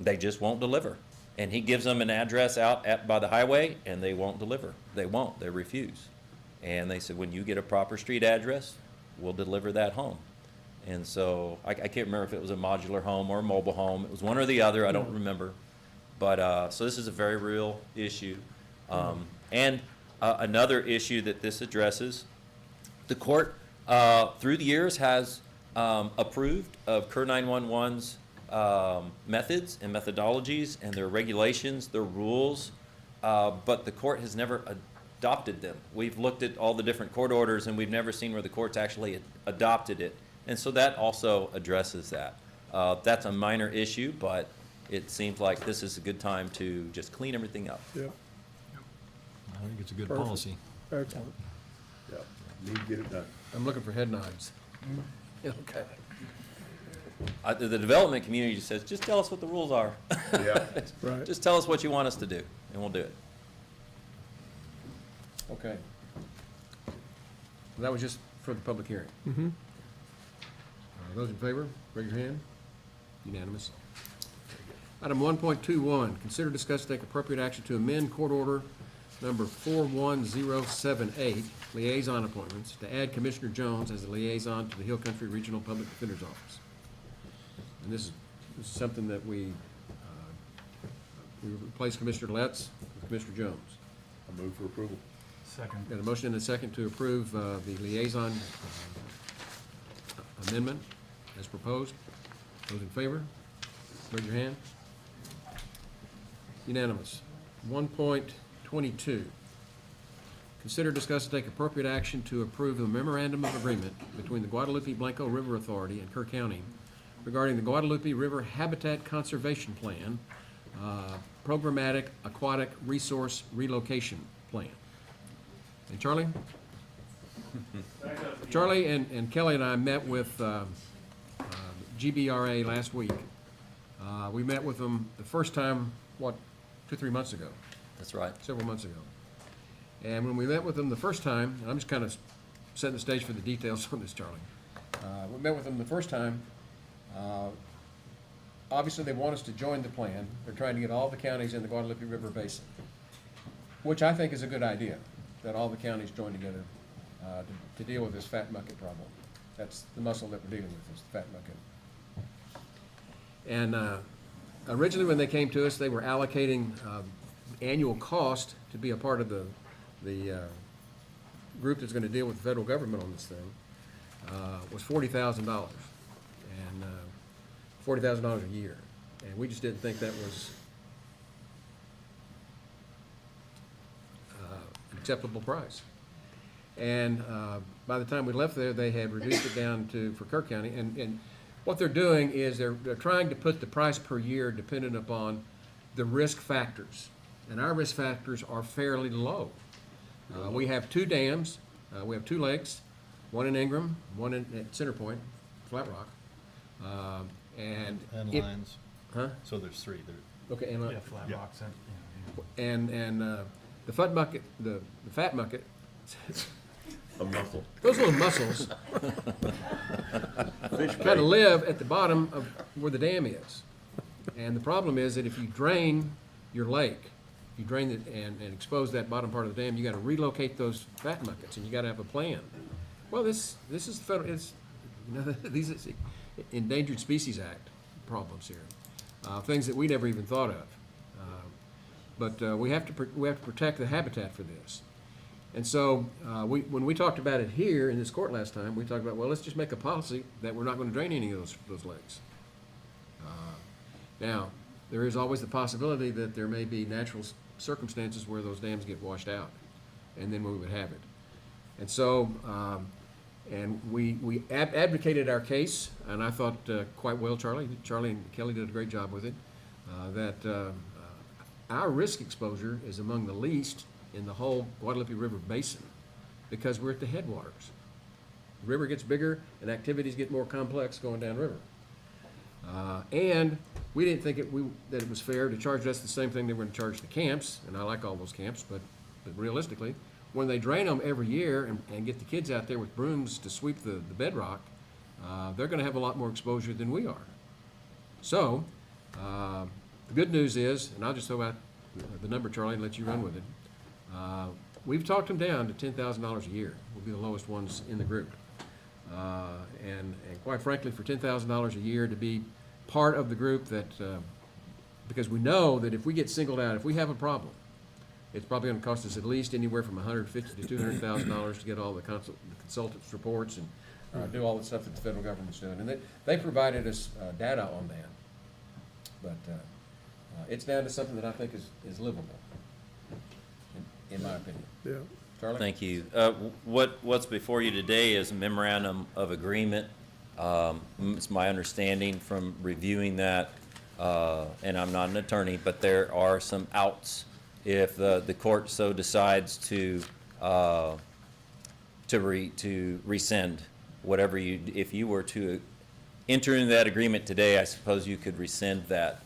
They just won't deliver. And he gives them an address out by the highway, and they won't deliver. They won't. They refuse. And they said, when you get a proper street address, we'll deliver that home. And so I can't remember if it was a modular home or a mobile home. It was one or the other. I don't remember. But so this is a very real issue. And another issue that this addresses, the court through the years has approved of Cur 911's methods and methodologies and their regulations, their rules, but the court has never adopted them. We've looked at all the different court orders, and we've never seen where the court's actually adopted it. And so that also addresses that. That's a minor issue, but it seems like this is a good time to just clean everything up. Yep. I think it's a good Perfect. policy. Excellent. Yeah, need to get it done. I'm looking for head nods. Okay. The development community just says, just tell us what the rules are. Yeah. Right. Just tell us what you want us to do, and we'll do it. Okay. That was just for the public hearing. Mm-hmm. Those in favor, raise your hand. Unanimous. Item 1.21, consider, discuss, take appropriate action to amend court order number 41078, liaison appointments, to add Commissioner Jones as a liaison to the Hill Country Regional Public Defender's Office. And this is something that we replace Commissioner Letts with Commissioner Jones. I move for approval. Second. Got a motion and a second to approve the liaison amendment as proposed. Those in favor, raise your hand. Unanimous. 1.22, consider, discuss, and take appropriate action to approve a memorandum of agreement between the Guadalupe Blanco River Authority and Kerr County regarding the Guadalupe River Habitat Conservation Plan, Programmatic Aquatic Resource Relocation Plan. And Charlie? Charlie and Kelly and I met with GBRA last week. We met with them the first time, 2-3 months ago, That's right. several months ago. And when we met with them the first time, and I'm just kind of setting the stage for the details on this, Charlie. We met with them the first time. Obviously, they want us to join the plan. They're trying to get all the counties in the Guadalupe River Basin, which I think is a good idea, that all the counties join together to deal with this fat bucket problem. That's the muscle that we're dealing with, is the fat bucket. And originally, when they came to us, they were allocating annual cost to be a part of the group that's going to deal with the federal government on this thing, was $40,000, and $40,000 a year. And we just didn't think that was an acceptable price. And by the time we left there, they had reduced it down to, for Kerr County, and what they're doing is they're trying to put the price per year dependent upon the risk factors. And our risk factors are fairly low. We have 2 dams, we have 2 lakes, one in Ingram, one at Center Point, Flat Rock. And lines. Huh? So there's 3 there. Okay, and Yeah, flat rocks and the fat bucket, the fat bucket, A muffle. those little mussels kind of live at the bottom of where the dam is. And the problem is that if you drain your lake, you drain it and expose that bottom part of the dam, you gotta relocate those fat buckets, and you gotta have a plan. Well, this is federal, it's, you know, these is Endangered Species Act problems here, things that we never even thought of. But we have to protect the habitat for this. And so, when we talked about it here in this court last time, we talked about, well, let's just make a policy that we're not gonna drain any of those lakes. Now, there is always the possibility that there may be natural circumstances where those dams get washed out, and then we would have it. And so, and we advocated our case, and I thought quite well, Charlie and Kelly did a great job with it, that our risk exposure is among the least in the whole Guadalupe River Basin, because we're at the headwaters. The river gets bigger and activities get more complex going downriver. And we didn't think that it was fair to charge us the same thing they were going to charge the camps, and I like all those camps, but realistically, when they drain them every year and get the kids out there with brooms to sweep the bedrock, they're going to have a lot more exposure than we are. So, the good news is, and I'll just throw out the number, Charlie, and let you run with it. We've talked them down to $10,000 a year. We'll be the lowest ones in the group. And quite frankly, for $10,000 a year to be part of the group that, because we know that if we get singled out, if we have a problem, it's probably going to cost us at least anywhere from $150,000 to $200,000 to get all the consultants' reports and do all the stuff that the federal government's doing. And they provided us data on that. But it's down to something that I think is livable, in my opinion. Yeah. Charlie? Thank you. What's before you today is a memorandum of agreement. It's my understanding from reviewing that, and I'm not an attorney, but there are some outs if the court so decides to rescind whatever if you were to enter into that agreement today, I suppose you could rescind that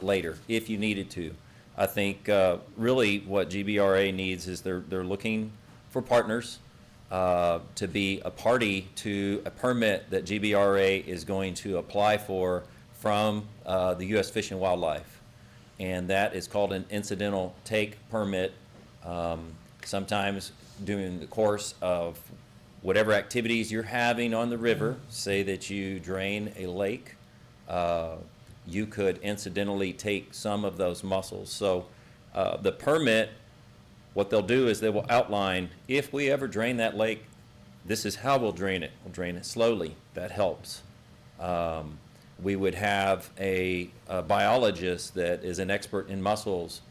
later if you needed to. I think really what GBRA needs is they're looking for partners to be a party to a permit that GBRA is going to apply for from the U.S. Fish and Wildlife. And that is called an incidental take permit. Sometimes during the course of whatever activities you're having on the river, say that you drain a lake, you could incidentally take some of those mussels. So the permit, what they'll do is they will outline, if we ever drain that lake, this is how we'll drain it. We'll drain it slowly. That helps. We would have a biologist that is an expert in mussels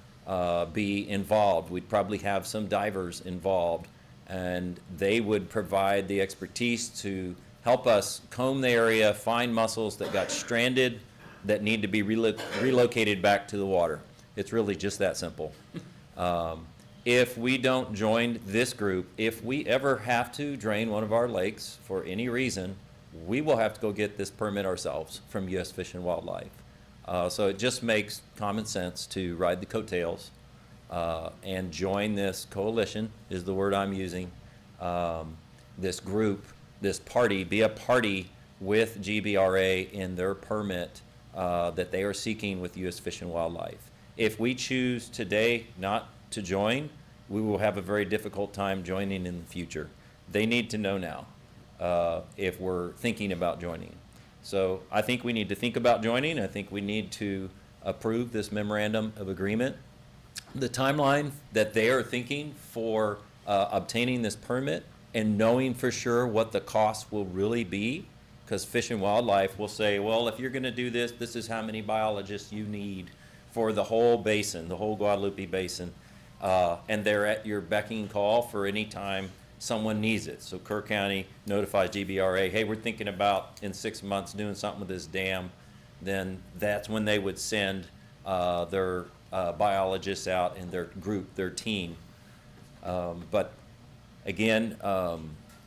be involved. We'd probably have some divers involved, and they would provide the expertise to help us comb the area, find mussels that got stranded, that need to be relocated back to the water. It's really just that simple. If we don't join this group, if we ever have to drain one of our lakes for any reason, we will have to go get this permit ourselves from U.S. Fish and Wildlife. So it just makes common sense to ride the coattails and join this coalition, is the word I'm using, this group, this party, be a party with GBRA in their permit that they are seeking with U.S. Fish and Wildlife. If we choose today not to join, we will have a very difficult time joining in the future. They need to know now if we're thinking about joining. So I think we need to think about joining. I think we need to approve this memorandum of agreement. The timeline that they are thinking for obtaining this permit and knowing for sure what the cost will really be, because Fish and Wildlife will say, well, if you're going to do this, this is how many biologists you need for the whole basin, the whole Guadalupe Basin, and they're at your becking call for any time someone needs it. So Kerr County notifies GBRA, hey, we're thinking about in 6 months doing something with this dam. Then that's when they would send their biologists out and their group, their team. But again,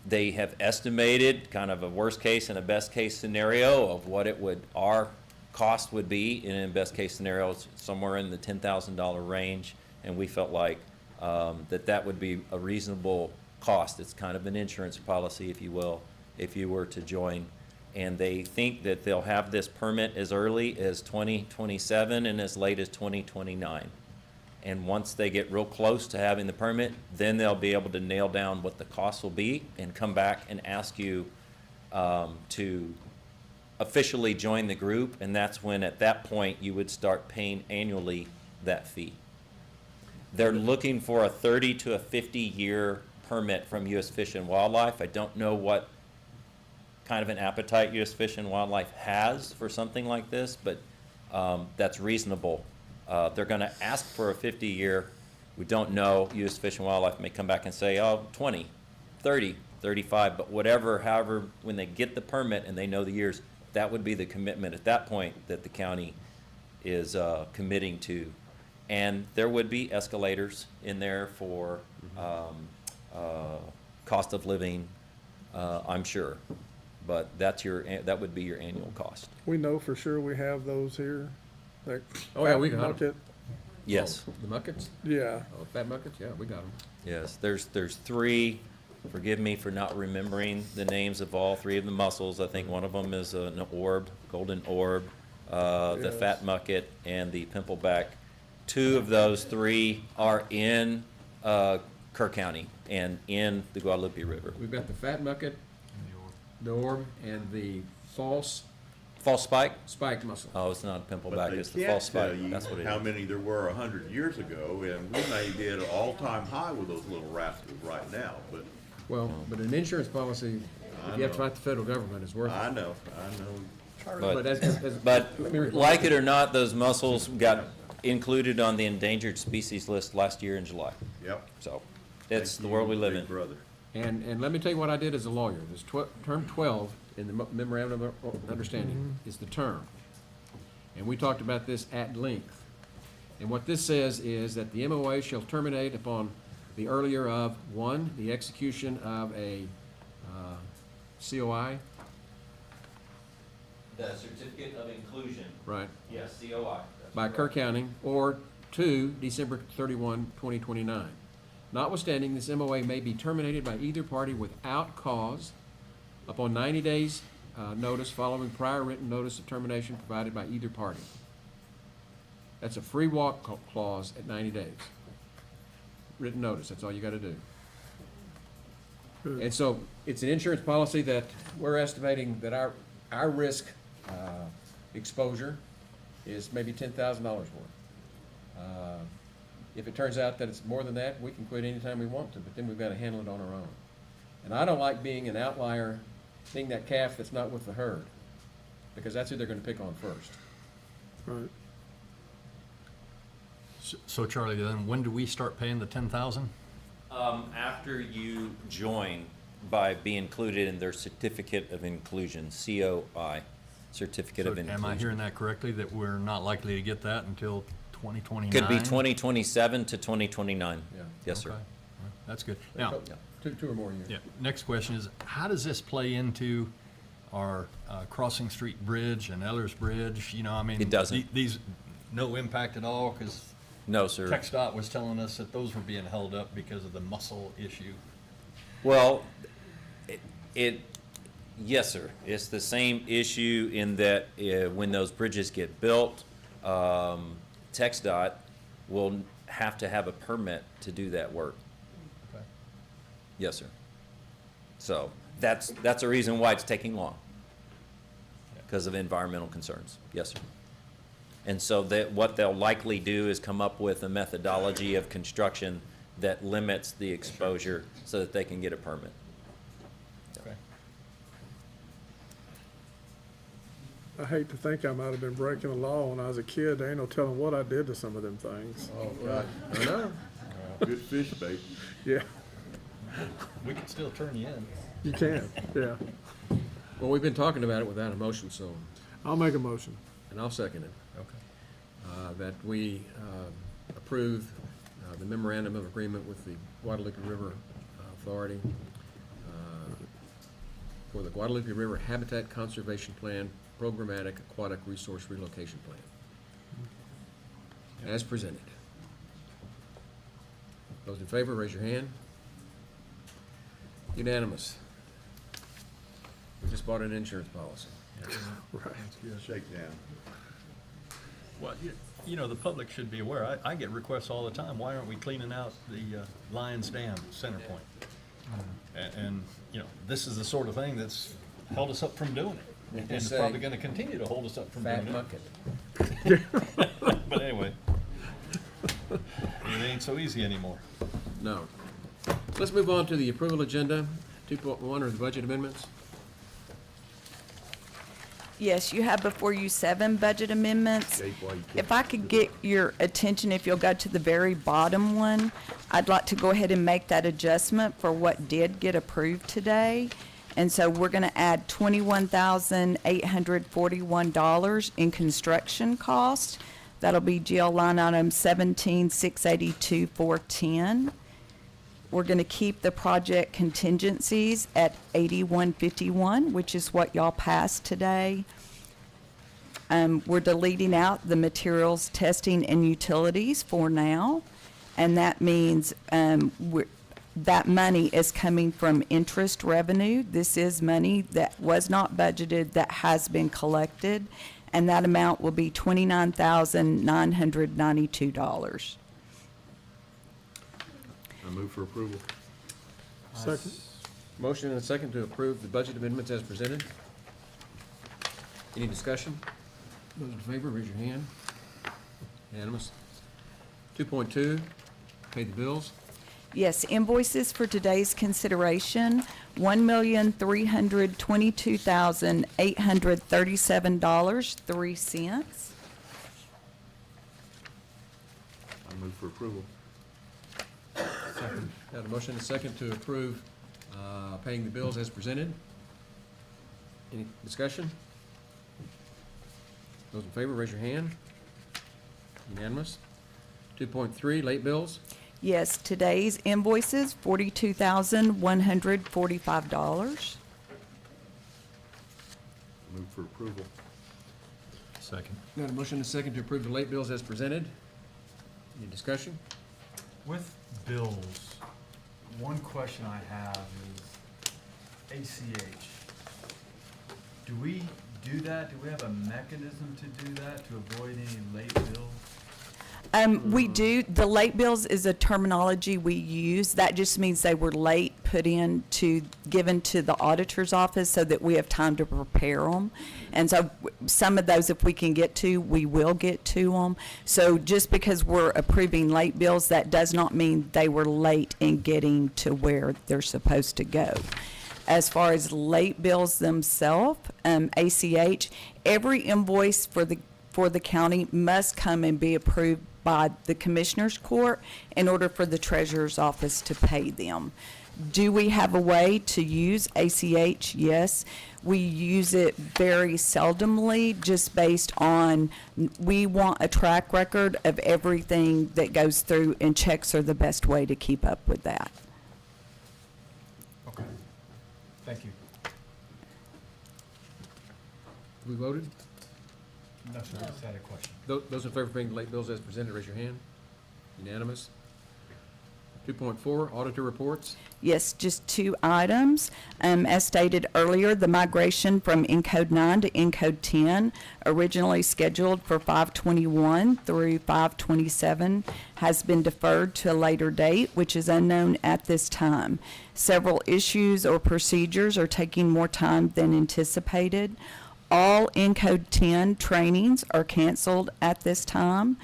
they have estimated kind of a worst case and a best case scenario of what it would, our cost would be in a best case scenario. It's somewhere in the $10,000 range, and we felt like that would be a reasonable cost. It's kind of an insurance policy, if you will, if you were to join. and they think that they'll have this permit as early as 2027 and as late as 2029. And once they get real close to having the permit, then they'll be able to nail down what the cost will be and come back and ask you to officially join the group, and that's when, at that point, you would start paying annually that fee. They're looking for a 30 to a 50-year permit from U.S. Fish and Wildlife. I don't know what kind of an appetite U.S. Fish and Wildlife has for something like this, but that's reasonable. They're going to ask for a 50-year. We don't know. U.S. Fish and Wildlife may come back and say, oh, 20, 30, 35, but whatever, however, when they get the permit and they know the years, that would be the commitment at that point that the county is committing to. And there would be escalators in there for cost of living, I'm sure. But that would be your annual cost. We know for sure we have those here. Like Oh, yeah, we got 'em. bucket. Yes. The muckets? Yeah. Oh, fat muckets? Yeah, we got them. Yes, there's three. Forgive me for not remembering the names of all three of the mussels. I think one of them is an orb, golden orb, the Yes. fat mucket, and the pimpleback. Two of those three are in Kerr County and in the Guadalupe River. We've got the fat mucket, the orb, and the false False spike? spike mussel. Oh, it's not a But pimpleback, they it's the can't false spike. tell you That's what it how is. many there were 100 years ago, and we may be at an all-time high with those little rascals right now, but Well, but an insurance policy, if you have to fight the federal government, is worth it. I know. But as- But let me report- like it or not, those mussels got included on the endangered species list last year in July. Yep. So, it's the world we live in. Big brother. And let me tell you what I did as a lawyer. This term 12 in the memorandum of understanding is the term. And we talked about this at length. And what this says is that the MOA shall terminate upon the earlier of, one, the execution of a COI, The certificate of inclusion. right, Yes, COI. by Kerr County, or two, December 31, 2029. Notwithstanding, this MOA may be terminated by either party without cause upon 90 days notice following prior written notice of termination provided by either party. That's a free walk clause at 90 days. Written notice, that's all you gotta do. And so, it's an insurance policy that we're estimating that our risk exposure is maybe $10,000 worth. If it turns out that it's more than that, we can quit anytime we want to, but then we've got to handle it on our own. And I don't like being an outlier, being that calf that's not with the herd, because that's who they're going to pick on first. Right. So Charlie, then when do we start paying the 10,000? After you join by being included in their certificate of inclusion, COI, certificate of inclusion. Am I hearing that correctly, that we're not likely to get that until 2029? Could be 2027 to 2029. Yeah. Yes, sir. Okay. That's good. Now, Two or more years. yeah, next question is, how does this play into our Crossing Street Bridge and Ellers Bridge? You know, I mean. It doesn't. These, no impact at all, because No, sir. TxDOT was telling us that those were being held up because of the mussel issue. Well, yes, sir. It's the same issue in that when those bridges get built, TxDOT will have to have a permit to do that work. Okay. Yes, sir. So that's a reason why it's taking long, because of environmental concerns. Yes, sir. And so what they'll likely do is come up with a methodology of construction that limits the exposure so that they can get a permit. Okay. I hate to think I might have been breaking the law when I was a kid. There ain't no telling what I did to some of them things. Oh, God. I know. Good fish bait. Yeah, We can still turn you in. you can, yeah. Well, we've been talking about it without a motion, so, I'll make a motion. and I'll second it. Okay. That we approve the memorandum of agreement with the Guadalupe River Authority for the Guadalupe River Habitat Conservation Plan Programmatic Aquatic Resource Relocation Plan, as presented. Those in favor, raise your hand. Unanimous. Just bought an insurance policy. Right. Shakedown. Well, you know, the public should be aware. I get requests all the time. Why aren't we cleaning out the Lions Dam center point? And, you know, this is the sort of thing that's held us up from doing it. And it's say, probably gonna continue to hold us up from Fat doing bucket. it. But anyway, it ain't so easy anymore. No. Let's move on to the approval agenda. 2.1 are the budget amendments. Yes, you have before you 7 budget amendments. Jake, why you If I could get your attention, if you'll go to the very bottom one, I'd like to go ahead and make that adjustment for what did get approved today. And so we're gonna add $21,841 in construction cost. That'll be GL line item 17,682,410. We're gonna keep the project contingencies at 8151, which is what y'all passed today. We're deleting out the materials testing and utilities for now. And that means, that money is coming from interest revenue. This is money that was not budgeted, that has been collected, and that amount will be $29,992. I move for approval. Second. Motion and a second to approve the budget amendments as presented. Any discussion? Those in favor, raise your hand. Unanimous. 2.2, pay the bills. Yes, invoices for today's consideration, $1,322,837.03. I move for approval. Got a motion and a second to approve paying the bills as presented. Any discussion? Those in favor, raise your hand. Unanimous. 2.3, late bills. Yes, today's invoices, $42,145. Move for approval. Second. Got a motion and a second to approve the late bills as presented. Any discussion? With bills, one question I have is ACH. Do we do that? Do we have a mechanism to do that, to avoid any late bills? We do. The late bills is a terminology we use. That just means they were late given to the auditor's office so that we have time to prepare them. And so some of those, if we can get to, we will get to them. So just because we're approving late bills, that does not mean they were late in getting to where they're supposed to go. As far as late bills themselves, ACH, every invoice for the county must come and be approved by the Commissioner's Court in order for the Treasurer's Office to pay them. Do we have a way to use ACH? Yes. We use it very seldomly, just based on, we want a track record of everything that goes through, and checks are the best way to keep up with that. Okay. Thank you. We voted? No, sir, I just had a question. Those in favor of paying the late bills as presented, raise your hand. Unanimous. 2.4, auditor reports. Yes, just 2 items. As stated earlier, the migration from Encode 9 to Encode 10, originally scheduled for 5/21 through 5/27, has been deferred to a later date, which is unknown at this time. Several issues or procedures are taking more time than anticipated. All Encode 10 trainings are canceled at this time,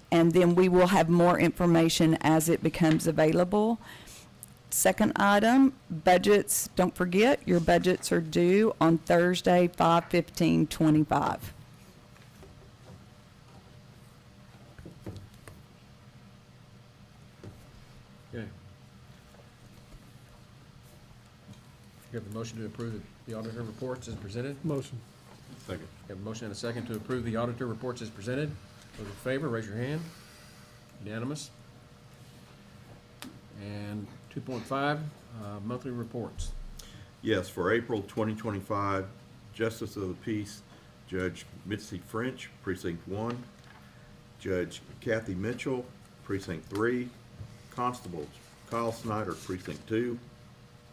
and then we will have more information as it becomes available. Second item, budgets. Don't forget, your budgets are due on Thursday, 5/15/25. Okay. You have a motion to approve the auditor reports as presented? Motion. Second. You have a motion and a second to approve the auditor reports as presented. Those in favor, raise your hand. Unanimous. And 2.5, monthly reports. Yes, for April 2025, Justice of the Peace, Judge Mitzi French, Precinct 1, Judge Kathy Mitchell, Precinct 3, Constables Kyle Snyder, Precinct 2,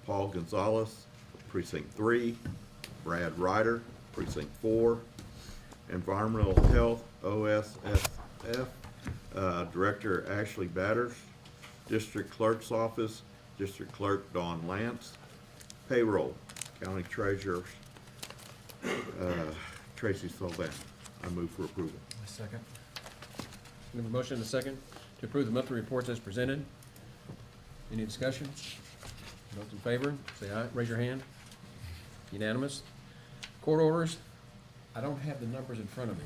Paul Gonzalez, Precinct 3, Brad Ryder, Precinct 4. Environmental Health, OSSF, Director Ashley Batters. District Clerk's Office, District Clerk Dawn Lance. Payroll, County Treasurer Tracy Sylvan. I move for approval. Second. We have a motion and a second to approve the monthly reports as presented. Any discussion? Those in favor, say aye. Raise your hand. Unanimous. Court orders. I don't have the numbers in front of me.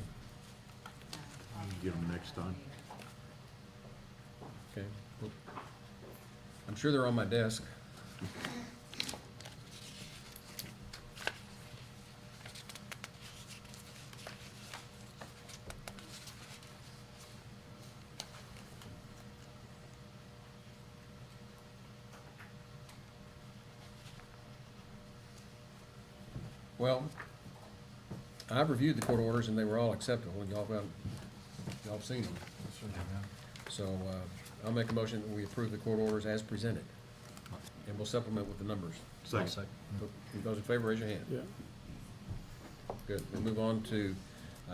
Get them next time. Okay. I'm sure they're on my desk. Well, I've reviewed the court orders and they were all acceptable, and y'all have seen them. So, I'll make a motion that we approve the court orders as presented, and we'll supplement with the numbers. Second. Those in favor, raise your hand. Yeah. Good. We'll move on to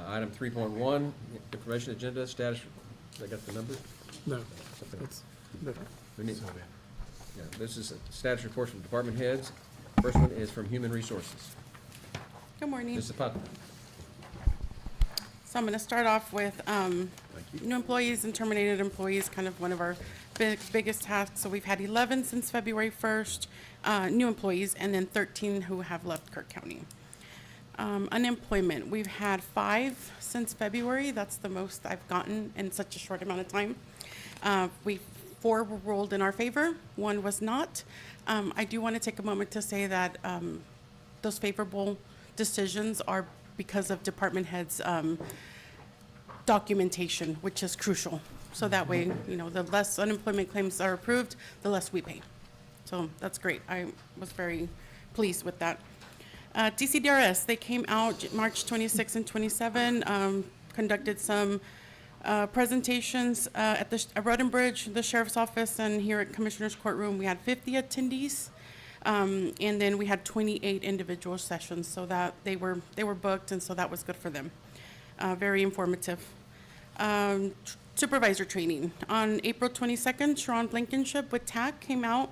item 3.1, information agenda status. I got the numbers? No, Okay. that's different. We need, yeah, this is a status report from department heads. First one is from Human Resources. Good morning. Mrs. Putnam. So I'm going to start off with new employees and terminated employees, kind of one of our biggest tasks. So we've had 11 since February 1st, new employees, and then 13 who have left Kirk County. Unemployment, we've had 5 since February. That's the most I've gotten in such a short amount of time. 4 were ruled in our favor, 1 was not. I do want to take a moment to say that those favorable decisions are because of department heads' documentation, which is crucial. So that way, you know, the less unemployment claims are approved, the less we pay. So that's great. I was very pleased with that. DCDRS, they came out March 26 and 27, conducted some presentations at Road and Bridge, the Sheriff's Office, and here at Commissioner's Courtroom. We had 50 attendees. And then we had 28 individual sessions, so that they were booked, and so that was good for them. Very informative. Supervisor training. On April 22nd, Sharon Blankenship with TAC came out,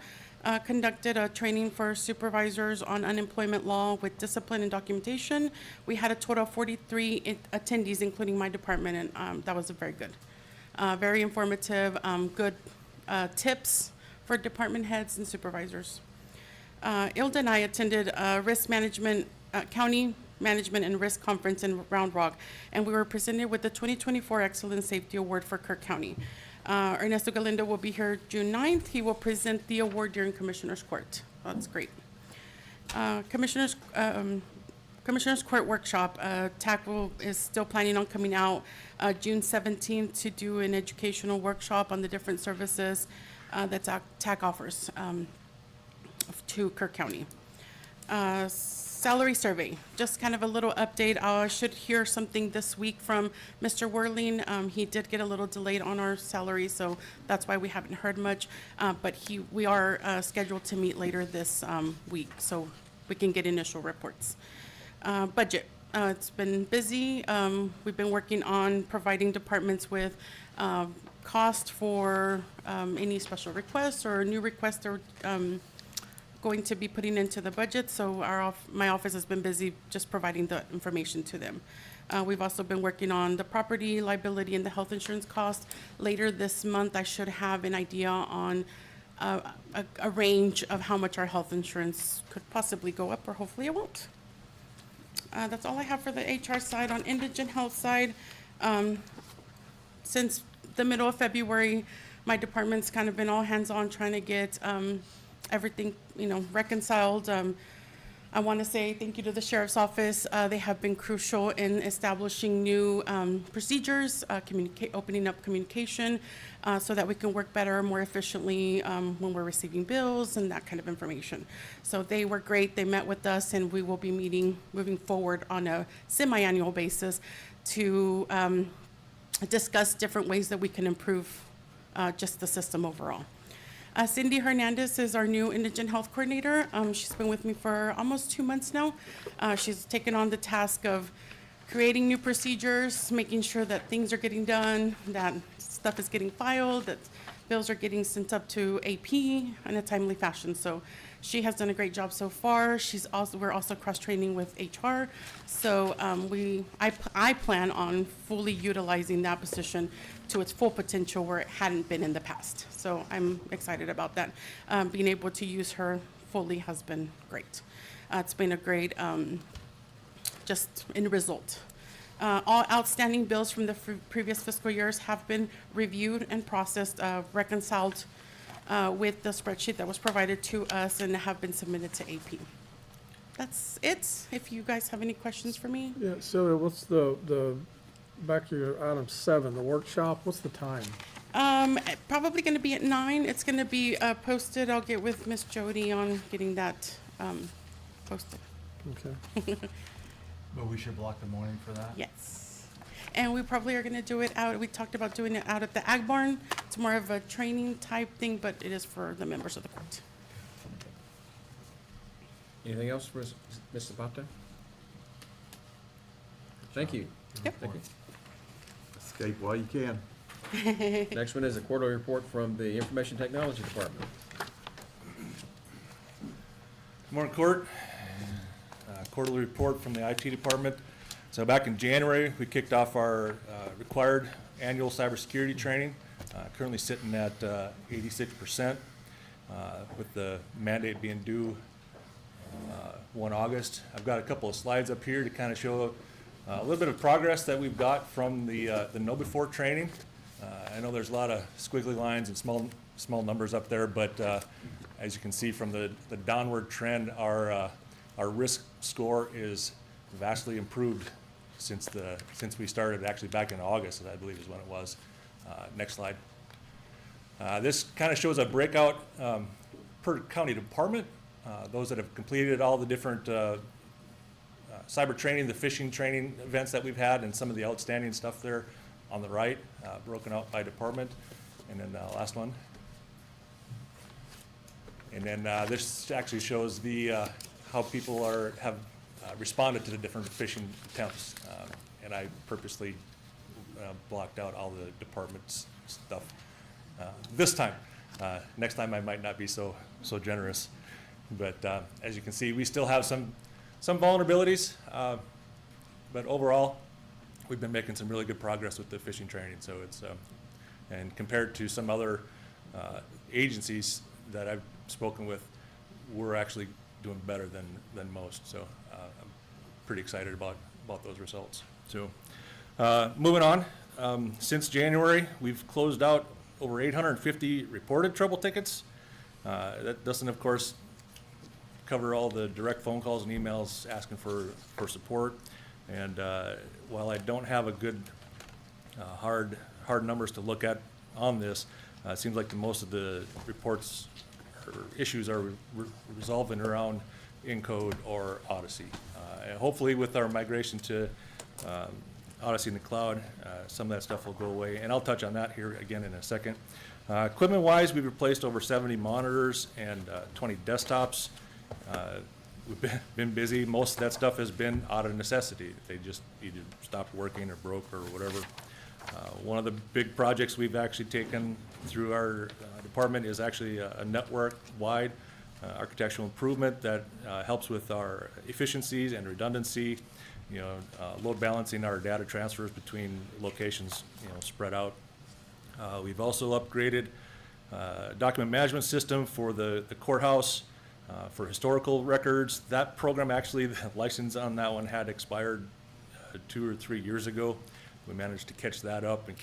conducted a training for supervisors on unemployment law with discipline and documentation. We had a total of 43 attendees, including my department, and that was very good. Very informative, good tips for department heads and supervisors. Ilda and I attended risk management, county management and risk conference in Round Rock, and we were presented with the 2024 Excellent Safety Award for Kirk County. Ernesto Galindo will be here June 9th. He will present the award during Commissioner's Court. That's great. Commissioner's Court workshop, TAC is still planning on coming out June 17th to do an educational workshop on the different services that TAC offers to Kirk County. Salary survey, just kind of a little update. I should hear something this week from Mr. Whirling. He did get a little delayed on our salary, so that's why we haven't heard much. But we are scheduled to meet later this week, so we can get initial reports. Budget, it's been busy. We've been working on providing departments with cost for any special requests or new requests or going to be putting into the budget, so my office has been busy just providing the information to them. We've also been working on the property, liability, and the health insurance cost. Later this month, I should have an idea on a range of how much our health insurance could possibly go up, or hopefully it won't. That's all I have for the HR side. On indigent health side, since the middle of February, my department's kind of been all hands-on trying to get everything, reconciled. I want to say thank you to the Sheriff's Office. They have been crucial in establishing new procedures, opening up communication so that we can work better, more efficiently when we're receiving bills and that kind of information. So they were great. They met with us, and we will be moving forward on a semi-annual basis to discuss different ways that we can improve just the system overall. Cindy Hernandez is our new indigent health coordinator. She's been with me for almost 2 months now. She's taken on the task of creating new procedures, making sure that things are getting done, that stuff is getting filed, that bills are getting sent up to AP in a timely fashion. So she has done a great job so far. We're also cross-training with HR. So I plan on fully utilizing that position to its full potential where it hadn't been in the past. So I'm excited about that. Being able to use her fully has been great. It's been a great just end result. All outstanding bills from the previous fiscal years have been reviewed and processed, reconciled with the spreadsheet that was provided to us and have been submitted to AP. That's it. If you guys have any questions for me. Yeah, Sylvia, what's the, back to your item 7, the workshop, what's the time? Probably going to be at 9. It's going to be posted. I'll get with Miss Jody on getting that posted. Okay. But we should block the morning for that? Yes. And we probably are going to do it out, we talked about doing it out at the Ag Barn. It's more of a training type thing, but it is for the members of the court. Anything else for Ms. Zapata? Thank you. Yep. Thank you. Escape while you can. Next one is a quarterly report from the Information Technology Department. Good morning, Court. Quarterly report from the IT department. So back in January, we kicked off our required annual cybersecurity training, currently sitting at 86%, with the mandate being due 1 August. I've got a couple of slides up here to kind of show a little bit of progress that we've got from the know before training. I know there's a lot of squiggly lines and small numbers up there, but as you can see from the downward trend, our risk score is vastly improved since we started, actually back in August, I believe is when it was. Next slide. This kind of shows a breakout per county department. Those that have completed all the different cyber training, the phishing training events that we've had, and some of the outstanding stuff there on the right, broken out by department. And then last one. And then this actually shows the how people have responded to the different phishing attempts. And I purposely blocked out all the department's stuff this time. Next time I might not be so generous. But as you can see, we still have some vulnerabilities, but overall, we've been making some really good progress with the phishing training. So it's, and compared to some other agencies that I've spoken with, we're actually doing better than most. So I'm pretty excited about those results. So moving on, since January, we've closed out over 850 reported trouble tickets. That doesn't, of course, cover all the direct phone calls and emails asking for support. And while I don't have a good hard numbers to look at on this, it seems like most of the reports or issues are resolving around Encode or Odyssey. And hopefully with our migration to Odyssey in the cloud, some of that stuff will go away. And I'll touch on that here again in a second. Equipment-wise, we've replaced over 70 monitors and 20 desktops. We've been busy. Most of that stuff has been out of necessity. They just either stopped working or broke or whatever. One of the big projects we've actually taken through our department is actually a network-wide architectural improvement that helps with our efficiencies and redundancy, load balancing our data transfers between locations, spread out. We've also upgraded document management system for the courthouse. For historical records, that program actually, the license on that one had expired 2 or 3 years ago. We managed to catch that up and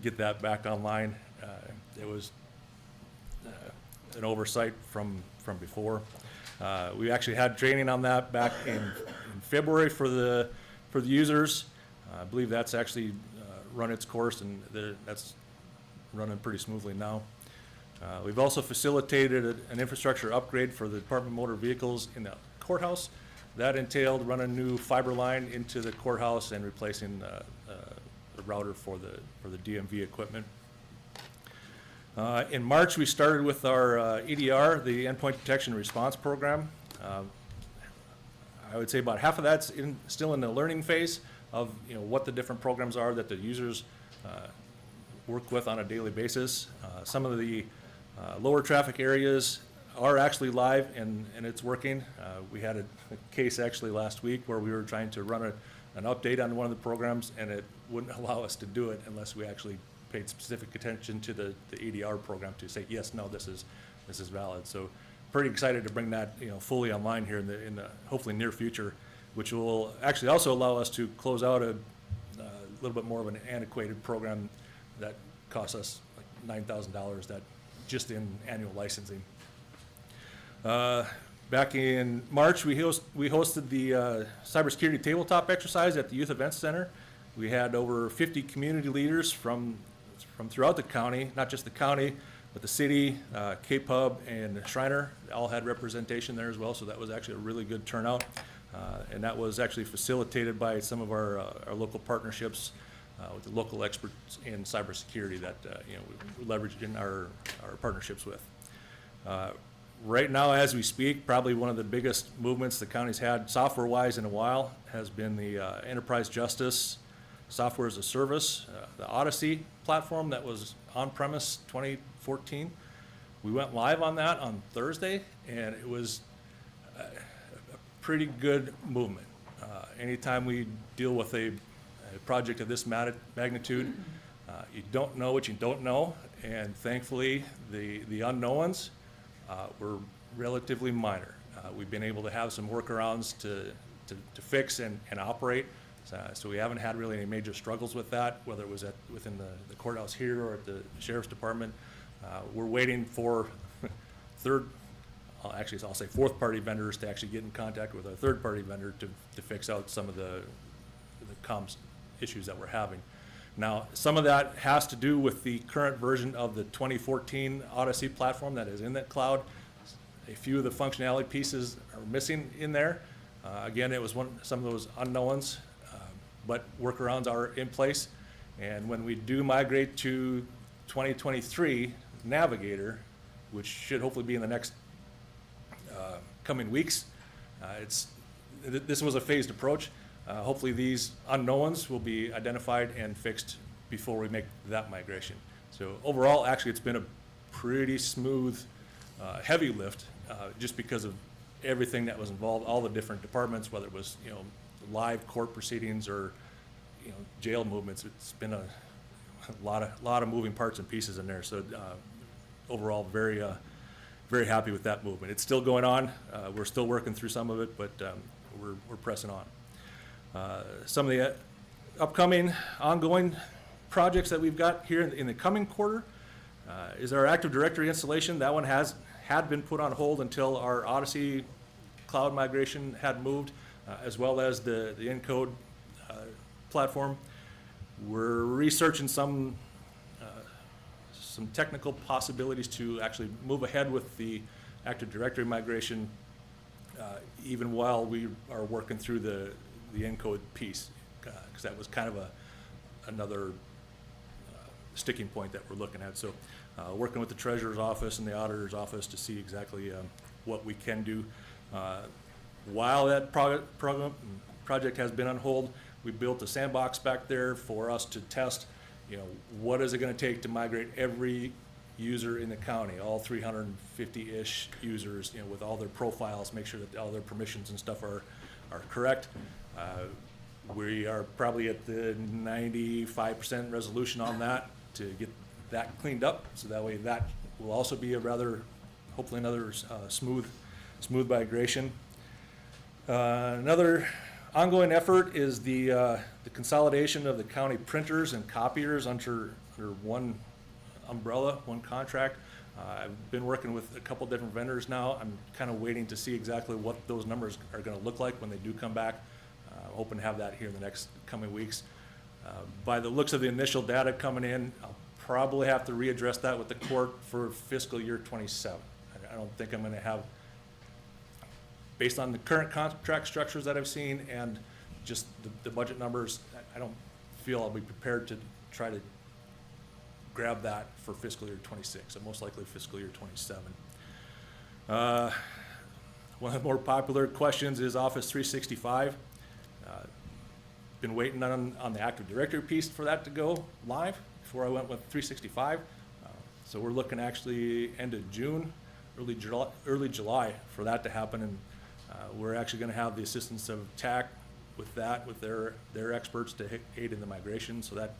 get that back online. It was an oversight from before. We actually had training on that back in February for the users. I believe that's actually run its course, and that's running pretty smoothly now. We've also facilitated an infrastructure upgrade for the Department of Motor Vehicles in the courthouse. That entailed running new fiber line into the courthouse and replacing the router for the DMV equipment. In March, we started with our EDR, the Endpoint Detection and Response Program. I would say about half of that's still in the learning phase of what the different programs are that the users work with on a daily basis. Some of the lower traffic areas are actually live and it's working. We had a case actually last week where we were trying to run an update on one of the programs and it wouldn't allow us to do it unless we actually paid specific attention to the EDR program to say, yes, no, this is valid. So pretty excited to bring that fully online here in the hopefully near future, which will actually also allow us to close out a little bit more of an antiquated program that costs us like $9,000 that just in annual licensing. Back in March, we hosted the cybersecurity tabletop exercise at the Youth Events Center. We had over 50 community leaders from throughout the county, not just the county, but the city, K-Pub, and Shriner all had representation there as well, so that was actually a really good turnout. And that was actually facilitated by some of our local partnerships with the local experts in cybersecurity that we leveraged in our partnerships with. Right now, as we speak, probably one of the biggest movements the county's had software-wise in a while has been the Enterprise Justice Software as a Service, the Odyssey platform that was on-premise 2014. We went live on that on Thursday, and it was a pretty good movement. Anytime we deal with a project of this magnitude, you don't know what you don't know, and thankfully, the unknowns were relatively minor. We've been able to have some workarounds to fix and operate. So we haven't had really any major struggles with that, whether it was within the courthouse here or at the sheriff's department. We're waiting for I'll say fourth-party vendors to actually get in contact with our third-party vendor to fix out some of the comms issues that we're having. Now, some of that has to do with the current version of the 2014 Odyssey platform that is in that cloud. A few of the functionality pieces are missing in there. Again, it was some of those unknowns, but workarounds are in place. And when we do migrate to 2023 Navigator, which should hopefully be in the next coming weeks, this was a phased approach. Hopefully these unknowns will be identified and fixed before we make that migration. So overall, actually, it's been a pretty smooth, heavy lift, just because of everything that was involved, all the different departments, whether it was live court proceedings or jail movements. It's been a lot of moving parts and pieces in there. So overall, very happy with that movement. It's still going on. We're still working through some of it, but we're pressing on. Some of the upcoming, ongoing projects that we've got here in the coming quarter is our Active Directory installation. That one had been put on hold until our Odyssey cloud migration had moved, as well as the Encode platform. We're researching some technical possibilities to actually move ahead with the Active Directory migration, even while we are working through the Encode piece, because that was kind of another sticking point that we're looking at. So working with the treasurer's office and the auditor's office to see exactly what we can do. While that project has been on hold, we built a sandbox back there for us to test, what is it going to take to migrate every user in the county, all 350-ish users, with all their profiles, make sure that all their permissions and stuff are correct. We are probably at the 95% resolution on that to get that cleaned up, so that way that will also be hopefully another smooth migration. Another ongoing effort is the consolidation of the county printers and copiers under one umbrella, one contract. I've been working with a couple different vendors now. I'm kind of waiting to see exactly what those numbers are going to look like when they do come back. Hoping to have that here in the next coming weeks. By the looks of the initial data coming in, I'll probably have to readdress that with the court for fiscal year 27. I don't think I'm going to have, based on the current contract structures that I've seen and just the budget numbers, I don't feel I'll be prepared to try to grab that for fiscal year '26, and most likely fiscal year '27. One of the more popular questions is Office 365. Been waiting on the Active Directory piece for that to go live before I went with 365. So we're looking actually end of June, early July for that to happen, and we're actually going to have the assistance of TAC with that, with their experts to aid in the migration. So that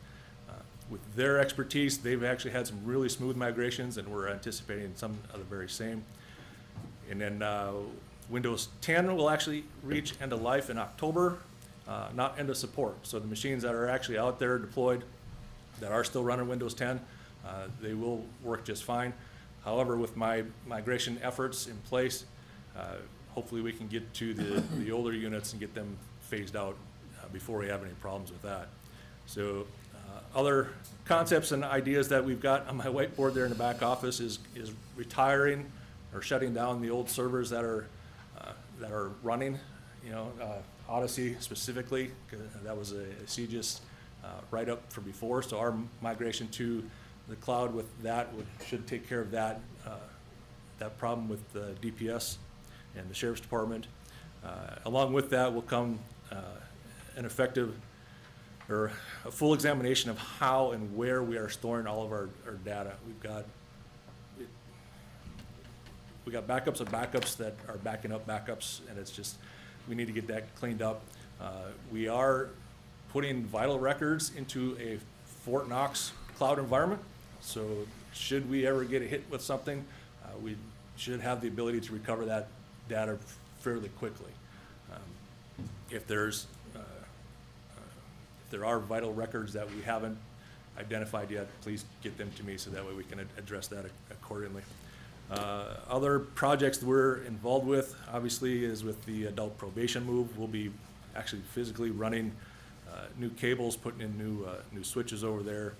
with their expertise, they've actually had some really smooth migrations, and we're anticipating some of the very same. And then Windows 10 will actually reach end of life in October, not end of support. So the machines that are actually out there deployed that are still running Windows 10, they will work just fine. However, with my migration efforts in place, hopefully we can get to the older units and get them phased out before we have any problems with that. So other concepts and ideas that we've got on my whiteboard there in the back office is retiring or shutting down the old servers that are running, Odyssey specifically, 'cause that was a CGIS write-up from before. So our migration to the cloud with that should take care of that problem with the DPS and the Sheriff's Department. Along with that will come an effective or a full examination of how and where we are storing all of our data. We got backups of backups that are backing up backups, and it's just, we need to get that cleaned up. We are putting vital records into a Fort Knox cloud environment. So should we ever get hit with something, we should have the ability to recover that data fairly quickly. If there are vital records that we haven't identified yet, please get them to me so that way we can address that accordingly. Other projects that we're involved with, obviously, is with the adult probation move. We'll be actually physically running new cables, putting in new switches over there.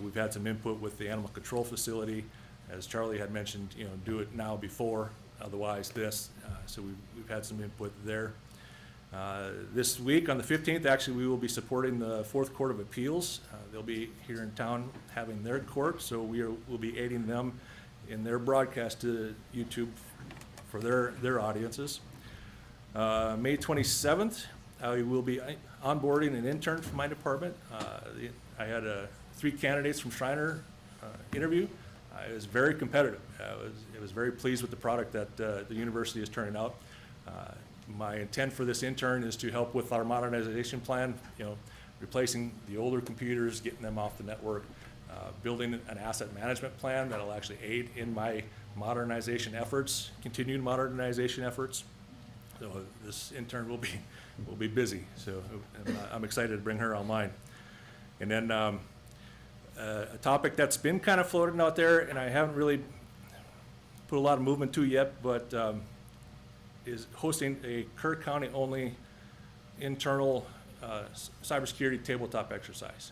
We've had some input with the animal control facility. As Charlie had mentioned, do it now before, otherwise this. So we've had some input there. This week, on the 15th, actually, we will be supporting the 4th Court of Appeals. They'll be here in town having their court, so we'll be aiding them in their broadcast to YouTube for their audiences. May 27th, I will be onboarding an intern for my department. I had 3 candidates from Schreiner interview. It was very competitive. I was very pleased with the product that the university is turning out. My intent for this intern is to help with our modernization plan, replacing the older computers, getting them off the network, building an asset management plan that'll actually aid in my modernization efforts, continued modernization efforts. So this intern will be busy. So I'm excited to bring her online. And then a topic that's been kind of floating out there, and I haven't really put a lot of movement to yet, but is hosting a Kerr County only internal cybersecurity tabletop exercise.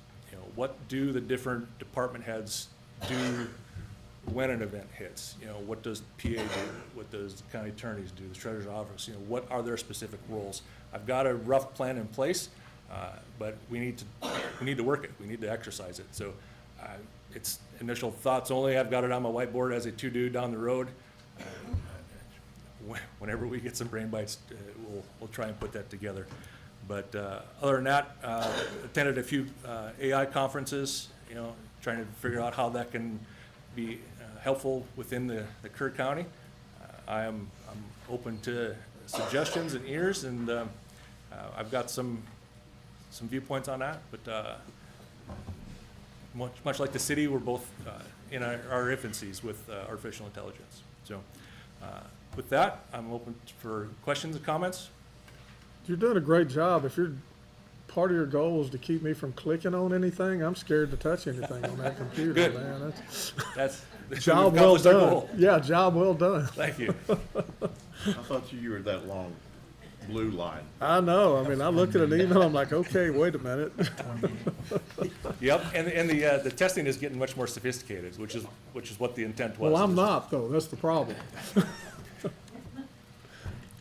What do the different department heads do when an event hits? What does PA do? What does the county attorneys do? The treasurer's office? What are their specific roles? I've got a rough plan in place, but we need to work it. We need to exercise it. So it's initial thoughts only. I've got it on my whiteboard as a to-do down the road. Whenever we get some brain bites, we'll try and put that together. But other than that, attended a few AI conferences, trying to figure out how that can be helpful within the Kerr County. I'm open to suggestions and ears, and I've got some viewpoints on that. But much like the city, we're both in our infancies with artificial intelligence. So with that, I'm open for questions and comments. You're doing a great job. If part of your goal is to keep me from clicking on anything, I'm scared to touch anything on that computer, Good. man. That's job we've well accomplished our done. goal. Yeah, job well done. Thank you. I thought you were that long blue line. I know. I mean, I look at an email, I'm like, okay, wait a minute. Yep, and the testing is getting much more sophisticated, which is what the intent was. Well, I'm not, though. That's the problem.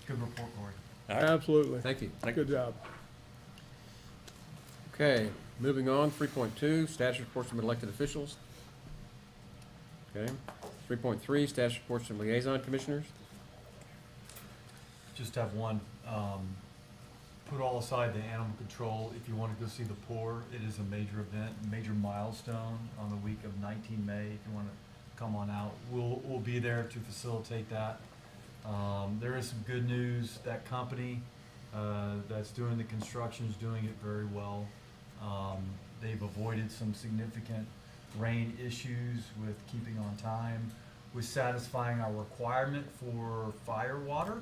Good report, Corey. All right. Absolutely. Thank you. Good job. Okay, moving on, 3.2, status reports from elected officials. Okay. 3.3, staff reports and liaison commissioners. Just have one, put all aside the animal control, if you want to go see the poor, it is a major event, major milestone on the week of 19 May, if you want to come on out. We'll be there to facilitate that. There is some good news, that company that's doing the construction is doing it very well. They've avoided some significant rain issues with keeping on time, with satisfying our requirement for fire water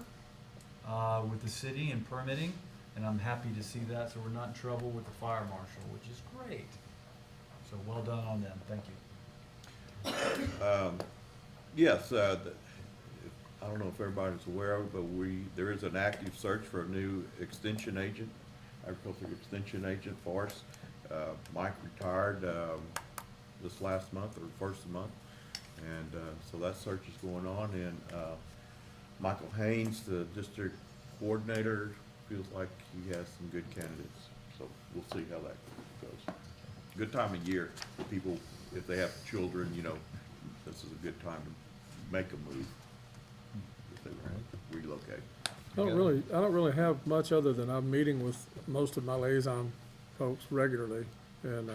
with the city and permitting, and I'm happy to see that, so we're not in trouble with the fire marshal, which is great. So well done on them, thank you. Yes, I don't know if everybody's aware of it, but there is an active search for a new extension agent, agricultural extension agent for us. Mike retired this last month or first of the month, and so that search is going on. And Michael Haynes, the district coordinator, feels like he has some good candidates. So we'll see how that goes. Good time of year for people, if they have children, you know, this is a good time to make a move if they want to relocate. I don't really have much other than I'm meeting with most of my liaison folks regularly, and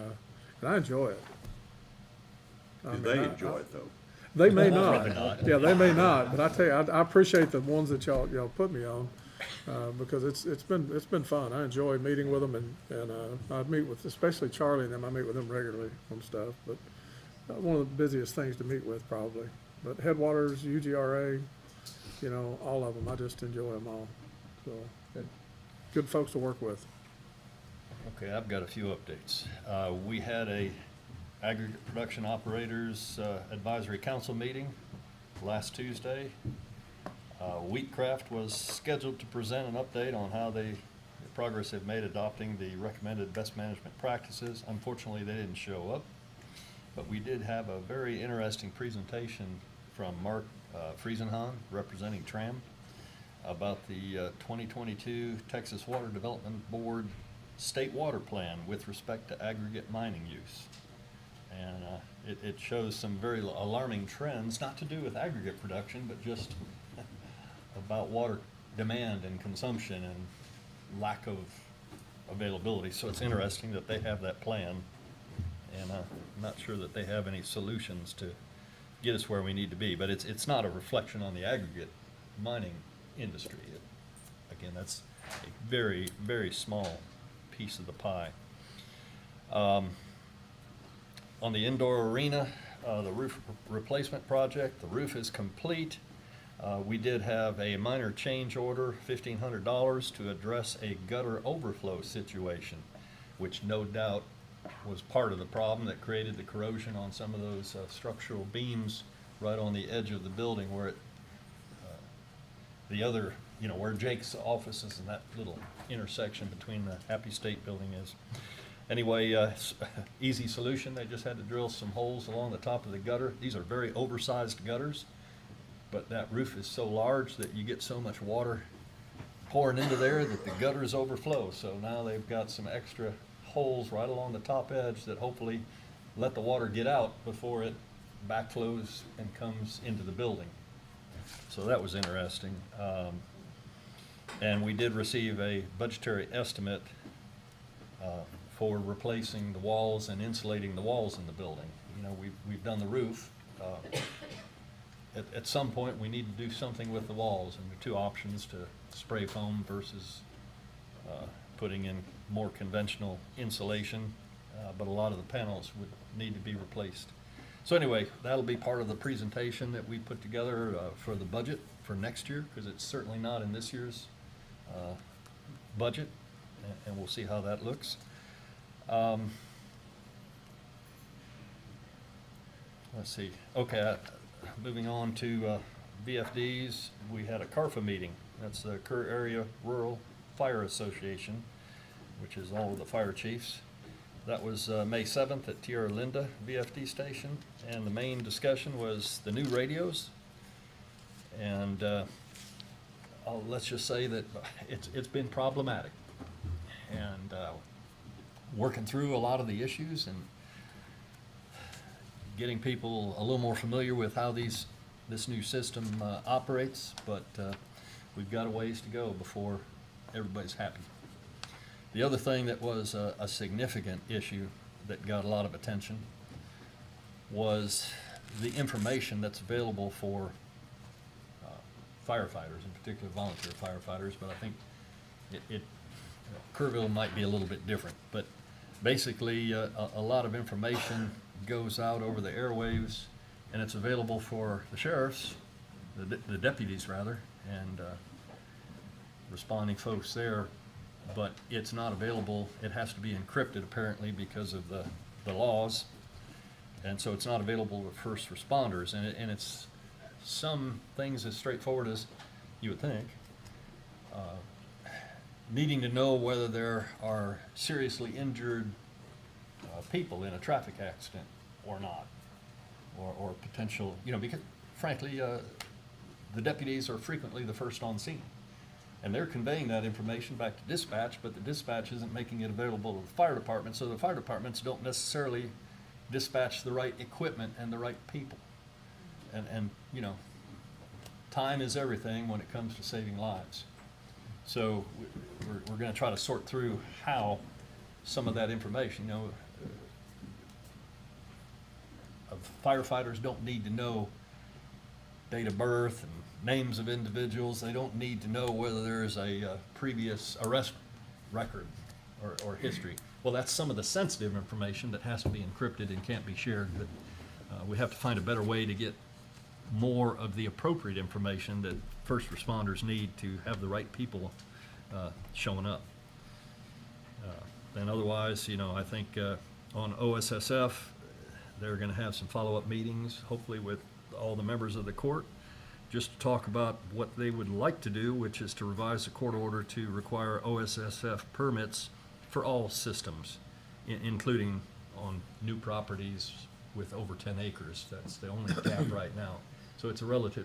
I enjoy it. Do they enjoy it though? They may not. Probably not. Yeah, they may not, but I tell you, I appreciate the ones that y'all put me on, because it's been fun. I enjoy meeting with them, and I meet with, especially Charlie and them, I meet with them regularly on stuff, but one of the busiest things to meet with probably. But Headwaters, UGRA, you know, all of them, I just enjoy them all. So, good folks to work with. Okay, I've got a few updates. We had a aggregate production operators advisory council meeting last Tuesday. Wheatcraft was scheduled to present an update on how the progress they've made adopting the recommended best management practices. Unfortunately, they didn't show up, but we did have a very interesting presentation from Mark Friesenhahn, representing TRAM, about the 2022 Texas Water Development Board State Water Plan with respect to aggregate mining use. And it shows some very alarming trends, not to do with aggregate production, but just about water demand and consumption and lack of availability. So it's interesting that they have that plan, and I'm not sure that they have any solutions to get us where we need to be. But it's not a reflection on the aggregate mining industry. Again, that's a very, very small piece of the pie. On the indoor arena, the roof replacement project, the roof is complete. We did have a minor change order, $1,500, to address a gutter overflow situation, which no doubt was part of the problem that created the corrosion on some of those structural beams right on the edge of the building where the other, where Jake's office is and that little intersection between the Happy State building is. Anyway, easy solution. They just had to drill some holes along the top of the gutter. These are very oversized gutters, but that roof is so large that you get so much water pouring into there that the gutters overflow. So now they've got some extra holes right along the top edge that hopefully let the water get out before it backflows and comes into the building. So that was interesting. And we did receive a budgetary estimate for replacing the walls and insulating the walls in the building. We've done the roof. At some point, we need to do something with the walls, and there are two options: to spray foam versus putting in more conventional insulation, but a lot of the panels would need to be replaced. So anyway, that'll be part of the presentation that we put together for the budget for next year, because it's certainly not in this year's budget, and we'll see how that looks. Let's see. Okay, moving on to VFDs, we had a CARFA meeting. That's the Kerr Area Rural Fire Association, which is all of the fire chiefs. That was May 7th at Tierra Linda VFD station, and the main discussion was the new radios. And let's just say that it's been problematic, and working through a lot of the issues. And getting people a little more familiar with how this new system operates, but we've got a ways to go before everybody's happy. The other thing that was a significant issue that got a lot of attention was the information that's available for firefighters, in particular volunteer firefighters, but I think Kerrville might be a little bit different. But basically, a lot of information goes out over the airwaves, and it's available for the sheriffs, the deputies rather, and responding folks there, but it's not available. It has to be encrypted apparently because of the laws, and so it's not available to first responders, and it's some things as straightforward as you would think. Needing to know whether there are seriously injured people in a traffic accident or not, or potential, because frankly, the deputies are frequently the first on scene. And they're conveying that information back to dispatch, but the dispatch isn't making it available to the fire department, so the fire departments don't necessarily dispatch the right equipment and the right people. And time is everything when it comes to saving lives. So we're going to try to sort through how some of that information, firefighters don't need to know date of birth and names of individuals. They don't need to know whether there's a previous arrest record or history. Well, that's some of the sensitive information that has to be encrypted and can't be shared, but we have to find a better way to get more of the appropriate information that first responders need to have the right people showing up. And otherwise, I think on OSSF, they're going to have some follow-up meetings, hopefully with all the members of the court, just to talk about what they would like to do, which is to revise the court order to require OSSF permits for all systems, including on new properties with over 10 acres. That's the only cap right now. So it's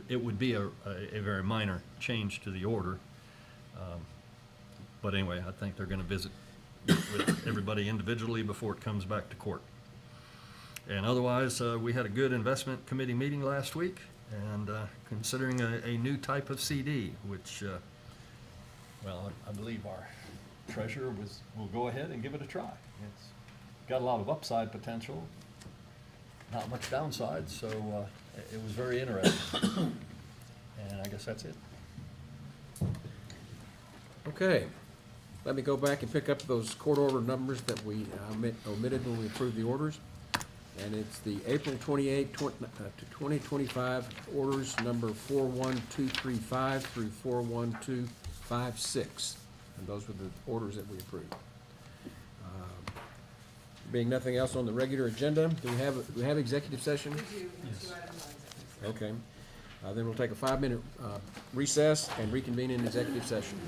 it would be a very minor change to the order. But anyway, I think they're going to visit with everybody individually before it comes back to court. And otherwise, we had a good investment committee meeting last week, and considering a new type of CD, which, I believe our treasurer will go ahead and give it a try. It's got a lot of upside potential, not much downside, so it was very interesting. And I guess that's it. Okay, let me go back and pick up those court order numbers that we omitted when we approved the orders. And it's the April 28, 2025 orders number 41235 through 41256. And those were the orders that we approved. Being nothing else on the regular agenda, do we have executive session? We do, and 2 items on executive session. Okay. Then we'll take a 5-minute recess and reconvene in executive session.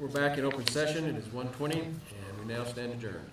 We're back in open session. It is 1:20, and we now stand adjourned.